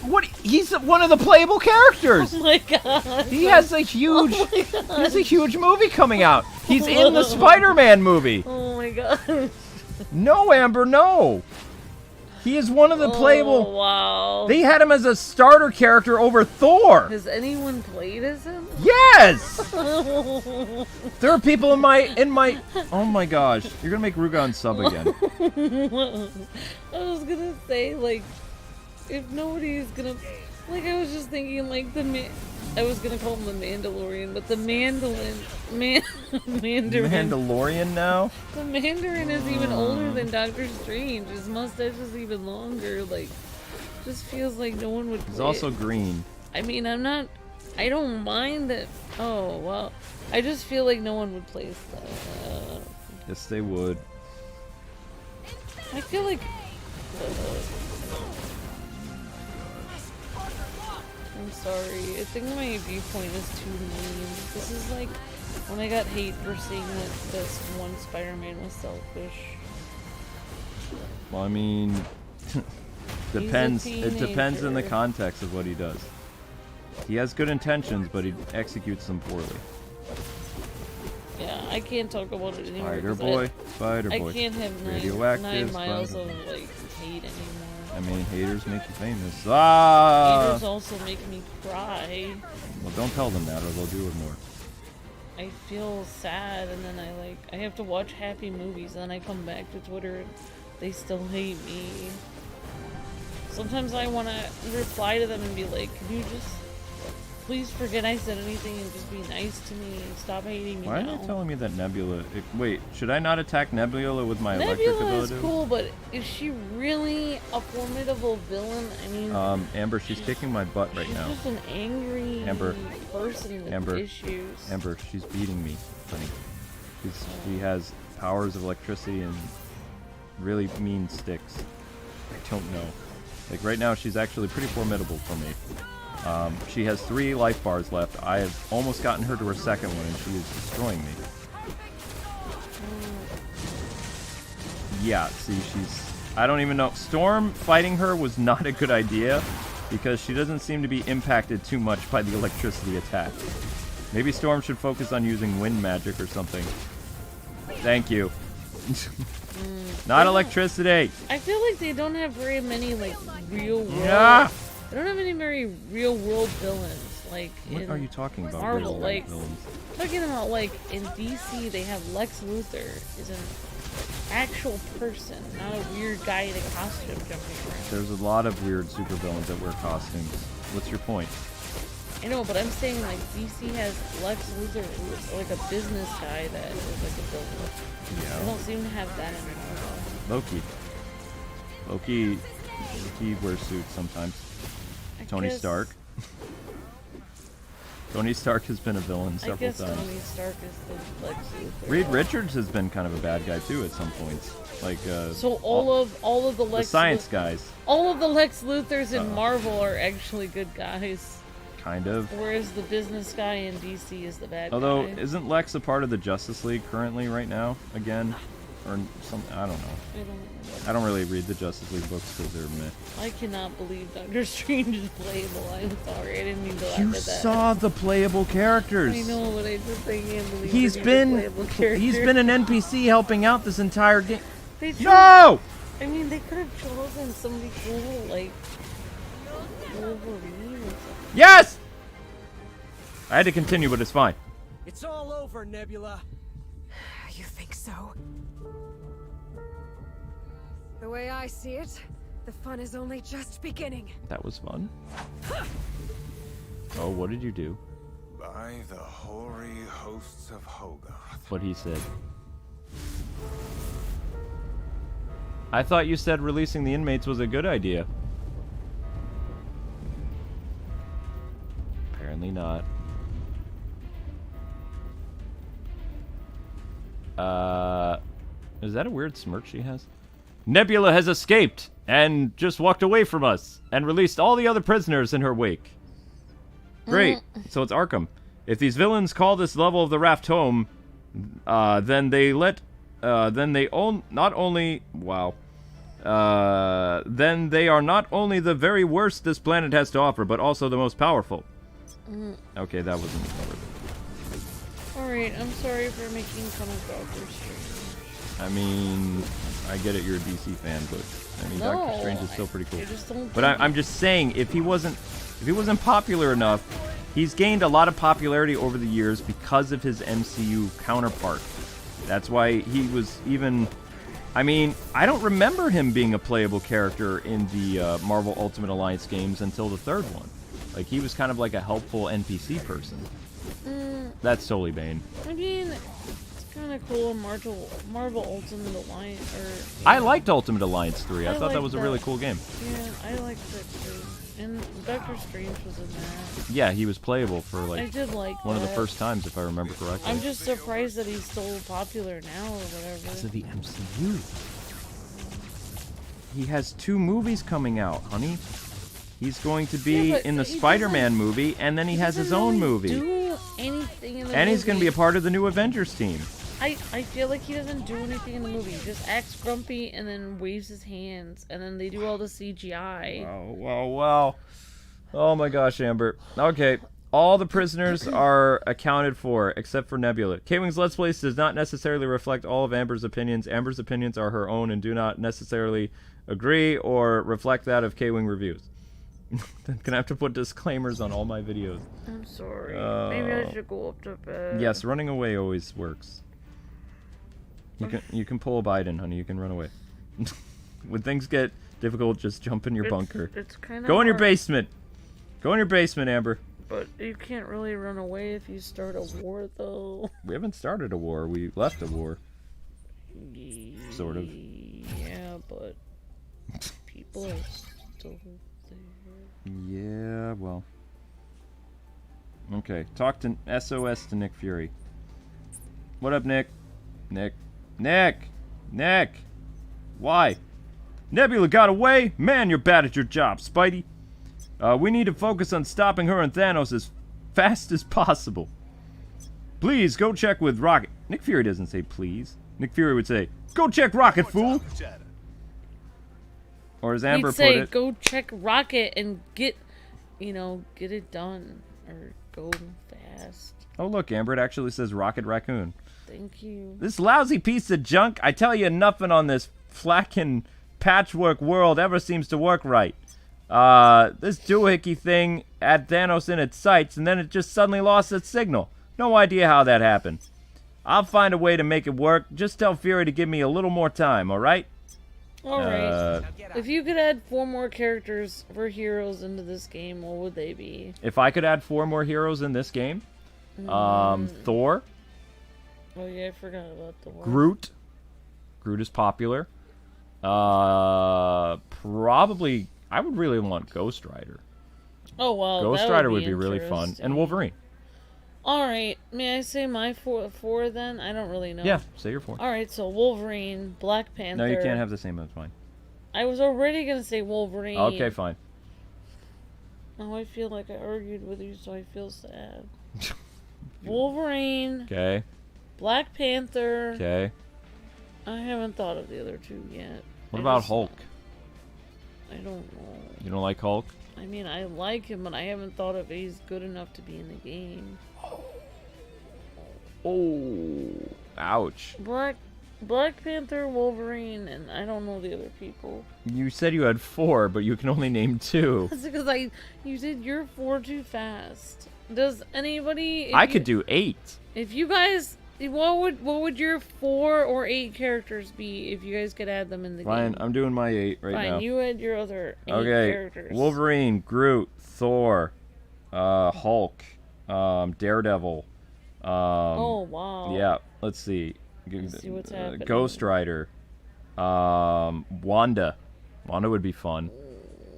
What? He's one of the playable characters! Oh my god! He has a huge... He has a huge movie coming out! He's in the Spider-Man movie! Oh my god! No, Amber, no! He is one of the playable... Wow. They had him as a starter character over Thor! Has anyone played as him? Yes! There are people in my... Oh my gosh. You're gonna make Rugon sub again. I was gonna say, like, if nobody's gonna... Like, I was just thinking, like, I was gonna call him the Mandalorian, but the Mandarin... Mandalorian now? The Mandarin is even older than Doctor Strange. His mustache is even longer. Like, just feels like no one would play He's also green. I mean, I don't mind that... Oh, well. I just feel like no one would play that. Yes, they would. I feel like... I'm sorry. I think my viewpoint is too mean. This is like when I got hate for saying that this one Spider-Man was selfish. Well, I mean, Depends. He's a It depends in the teenager. context of what he does. He has good intentions, but he executes them poorly. Yeah, I can't talk about it anymore. Spider 'cause boy, spider I boy. can't have Radioactive 9 miles Spider. of like hate anymore. I mean, haters make you famous. Ah! Haters also make me cry. Well, don't tell them that, or they'll do it more. I feel sad, and then I have to watch happy movies, and then I come back to Twitter, and they still hate me. Sometimes I want to reply to them and be like, can you just please forget I said anything and just be nice to me and stop hating me Why now? are they telling me that Nebula... wait, should I not attack Nebula with my electric Nebula ability? is cool, but is she really a formidable villain? I mean, Amber, she's kicking my butt right she's now. just an angry Amber. person with Amber. issues. Amber, she's beating me, honey. She has powers of electricity and really mean sticks. I don't know. Like, right now, she's actually pretty formidable for me. She has 3 life bars left. I have almost gotten her to her second one, and she is destroying me. Yeah, see, she's... I don't even know. Storm fighting her was not a good idea, because she doesn't seem to be impacted too much by the electricity attack. Maybe Storm should focus on using wind magic or something. Thank you. Not electricity! I feel like they don't have very many, like, real world... Yeah. They don't have any very real world villains, like, What in are you talking about? Marvel, real-world like, villains? talking about, like, in DC, they have Lex Luthor is an actual person, not a weird guy in a costume jumping around. There's a lot of weird supervillains that wear costumes. What's your point? I know, but I'm saying, like, DC has Lex Luthor, who is, like, a business guy that is, like, a villain. They Yeah. don't seem to have that anymore, Loki wears suits sometimes. though. Tony Stark. Tony Stark has been a villain several I guess times. Tony Stark is the Lex Luthor. Reed Richards has been kind of a bad guy too at some points. Like So all of the the Lex science guys, all of the Lex Luthors in Marvel are actually good guys, kind of. whereas the business guy in DC is the bad Although, guy. isn't Lex a part of the Justice League currently right now? Again? Or something? I don't know. I don't really read the Justice League books because they're meh. I cannot believe Doctor Strange is playable. I'm sorry, I didn't mean to laugh You at that. saw the playable characters. I know, but I just can't believe He's that been a playable character. he's been an NPC helping out this entire game. They chose- No! I mean, they could have chosen somebody cool like Wolverine or something. Yes! I had to continue, but it's fine. It's all over, Nebula. You think so? The way I see it, the fun is only just beginning. That was fun. Oh, what did you do? By the hoary hosts of Hogarth. What he said. I thought you said releasing the inmates was a good idea. Apparently not. Is that a weird smirk she has? Nebula has escaped and just walked away from us and released all the other prisoners in her wake. Great. So it's Arkham. If these villains call this level of the raft home, then they let, then they own not only, wow. Then they are not only the very worst this planet has to offer, but also the most powerful. Okay, that wasn't covered. Alright, I'm sorry for making fun of Doctor Strange. I mean, I get it, you're a DC fan, but I mean, Doctor No, Strange is still pretty cool. I just don't But think I'm just saying, if he wasn't popular enough, he's gained a lot of popularity over the years because of his MCU counterpart. That's why he was even. I mean, I don't remember him being a playable character in the Marvel Ultimate Alliance games until the third one. Like, he was kind of like a helpful NPC person. That's totally Bane. I mean, it's kind of cool in Marvel Ultimate Alliance. I liked Ultimate Alliance 3. I thought that liked was a really cool game. Yeah, I liked it too. And Doctor Strange was in that. Yeah, he was playable for I like did like one of the that. first times, if I remember correctly. I'm just surprised that he's still popular now or whatever. Because of the MCU. He has 2 movies coming out, honey. He's going to be Yeah, but in the he Spider-Man doesn't- movie, and then he has his doesn't own really movie. Do anything in the And he's going to be a movie. part of the new Avengers team. I feel like he doesn't do anything in the movie. He just acts grumpy and then waves his hands, and then they do all the CGI. Wow. Oh my gosh, Amber. Okay. All the prisoners are accounted for, except for Nebula. Kwingsletsplays does not necessarily reflect all of Amber's opinions. Amber's opinions are her own and do not necessarily agree or reflect that of Kwing Reviews. I'm gonna have to put disclaimers on all my videos. I'm sorry. Maybe I should go up to bed. Yes, running away always works. You can pull a Biden, honey. You can run away. When things get difficult, just jump in your bunker. It's kind of Go in your basement. Go in your basement, Amber. But you can't really run away if you start a war, though. We haven't started a war. We left a war. Sort of. Yeah, but people are still there. Yeah, well. Okay, talk to SOS to Nick Fury. What up, Nick? Nick! Why? Nebula got away? Man, you're bad at your job, Spidey. We need to focus on stopping her and Thanos as fast as possible. Please, go check with Rocket. Nick Fury doesn't say please. Nick Fury would say, go check Rocket, fool! Or as Amber put it... go check Rocket and get it done. Or go fast. Oh, look, Amber, it actually says Rocket Raccoon. Thank you. This lousy piece of junk, I tell you, nothing on this flacking patchwork world ever seems to work right. This doohickey thing had Thanos in its sights, and then it just suddenly lost its signal. No idea how that happened. I'll find a way to make it work. Just tell Fury to give me a little more time, alright? Alright. If you could add 4 more characters for heroes into this game, what would they be? If I could add 4 more heroes in this game? Thor. Oh yeah, I forgot about Thor. Groot. Groot is popular. Probably... I would really want Ghost Rider. Oh, well, Ghost Rider would be really fun. And Wolverine. Alright, may I say my four then? I don't really know. Yeah, say your 4. Alright, so Wolverine, Black Panther... No, you can't have the same, that's fine. I was already going to say Wolverine. Okay, fine. Now I feel like I argued with you, so I feel sad. Wolverine. Okay. Black Panther. Okay. I haven't thought of the other 2 yet. What about Hulk? I don't know. You don't like Hulk? I mean, I like him, but I haven't thought if he's good enough to be in the game. Oh, ouch. Black Panther, Wolverine, and I don't know the other people. You said you had 4, but you can only name 2. That's because you did your 4 too fast. Does anybody? I could do 8. If you guys, what would your 4 or 8 characters be if you guys could add them in the game? Fine, I'm doing my 8 right now. Fine, you had your other 8 characters. Wolverine, Groot, Thor, Hulk, Daredevil. Oh wow. Yeah, let's see. Let's see what's happening. Ghost Rider, Wanda. Wanda would be fun.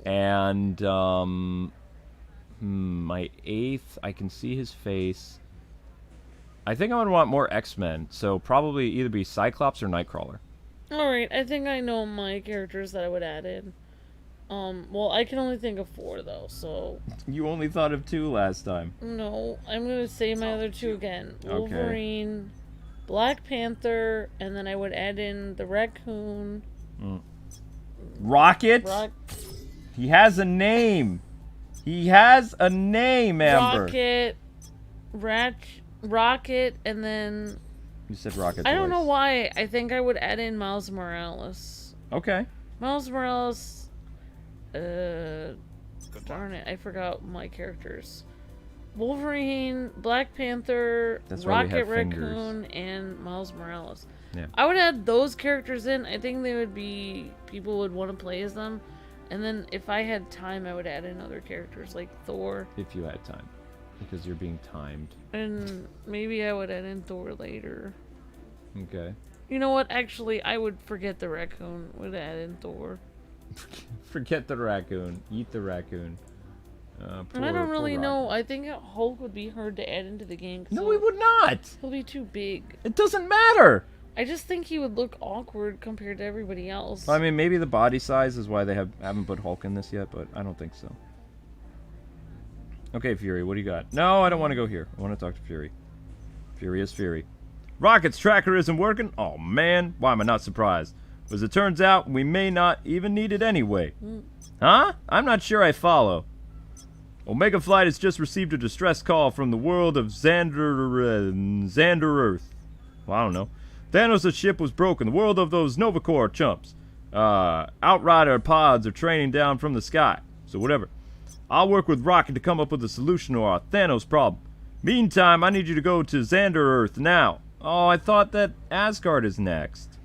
And my 8th, I can see his face. I think I would want more X-Men, so probably either be Cyclops or Nightcrawler. Alright, I think I know my characters that I would add in. Well, I can only think of 4, though, so... You only thought of 2 last time. No, I'm gonna say my other 2 again. Okay. Wolverine, Black Panther, and then I would add in the Raccoon. Rocket? He has a name! He has a name, Amber! Rocket, and then... You said Rocket I don't know twice. why. I think I would add in Miles Morales. Okay. Miles Morales... darn it, I forgot my characters. Wolverine, Black Panther, Rocket Raccoon, and Miles Morales. Yeah. I would add those characters in. I think they would be... people would want to play as them. And then if I had time, I would add in other characters like Thor. If you had time. Because you're being timed. And maybe I would add in Thor later. Okay. You know what? Actually, I would forget the raccoon. Would add in Thor. Forget the raccoon. Eat the raccoon. And I don't really know. I think Hulk would be hard to add into the game. No, he would not! He'll be too big. It doesn't matter! I just think he would look awkward compared to everybody else. I mean, maybe the body size is why they haven't put Hulk in this yet, but I don't think so. Okay, Fury, what do you got? No, I don't want to go here. I want to talk to Fury. Fury is Fury. Rocket's tracker isn't working? Oh man, why am I not surprised? As it turns out, we may not even need it anyway. Huh? I'm not sure I follow. Omega Flight has just received a distress call from the world of Xander Earth. Well, I don't know. Thanos' ship was broken. The world of those Nova Corps chumps. Outrider pods are training down from the sky. So whatever. I'll work with Rocket to come up with a solution to our Thanos problem. Meantime, I need you to go to Xander Earth now. Oh, I thought that Asgard is next.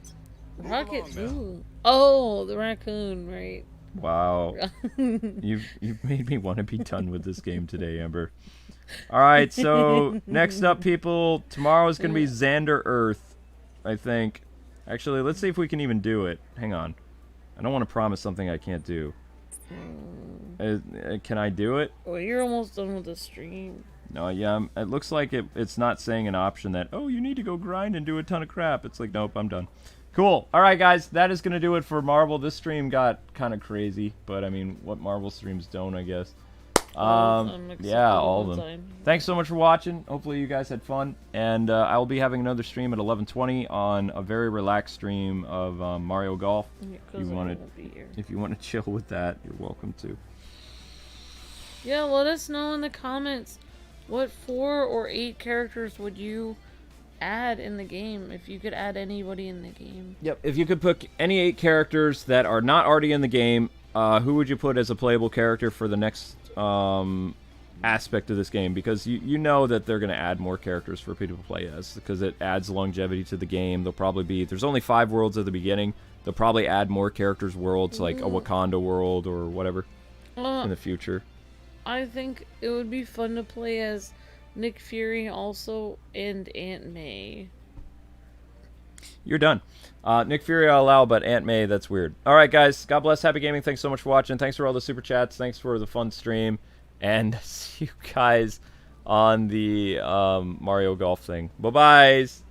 Rocket? Ooh. Oh, the raccoon, right. Wow. You've made me want to be done with this game today, Amber. Alright, so next up, people, tomorrow is going to be Xander Earth, I think. Actually, let's see if we can even do it. Hang on. I don't want to promise something I can't do. Can I do it? Well, you're almost done with the stream. No, yeah, it looks like it's not saying an option that, oh, you need to go grind and do a ton of crap. It's like, nope, I'm done. Cool. All right, guys, that is going to do it for Marvel. This stream got kind of crazy, but, I mean, what Marvel streams don't, I guess. Yeah, all of them. Thanks so much for watching. Hopefully you guys had fun, and I will be having another stream at 11:20 on a very relaxed stream of Mario Golf. Yeah, if you want to chill with that, you're welcome to. Yeah, let us know in the comments what 4 or 8 characters would you add in the game, if you could add anybody in the game. Yep, if you could put any 8 characters that are not already in the game, who would you put as a playable character for the next aspect of this game? Because you know that they're going to add more characters for people to play as, because it adds longevity to the game. There'll probably be, there's only 5 worlds at the beginning. They'll probably add more characters worlds, like a Wakanda world or whatever in the future. I think it would be fun to play as Nick Fury also, and Aunt May. You're done. Nick Fury I'll allow, but Aunt May, that's weird. Alright guys, God bless, happy gaming, thanks so much for watching, thanks for all the super chats, thanks for the fun stream, and see you guys on the Mario Golf thing. Bye-byes!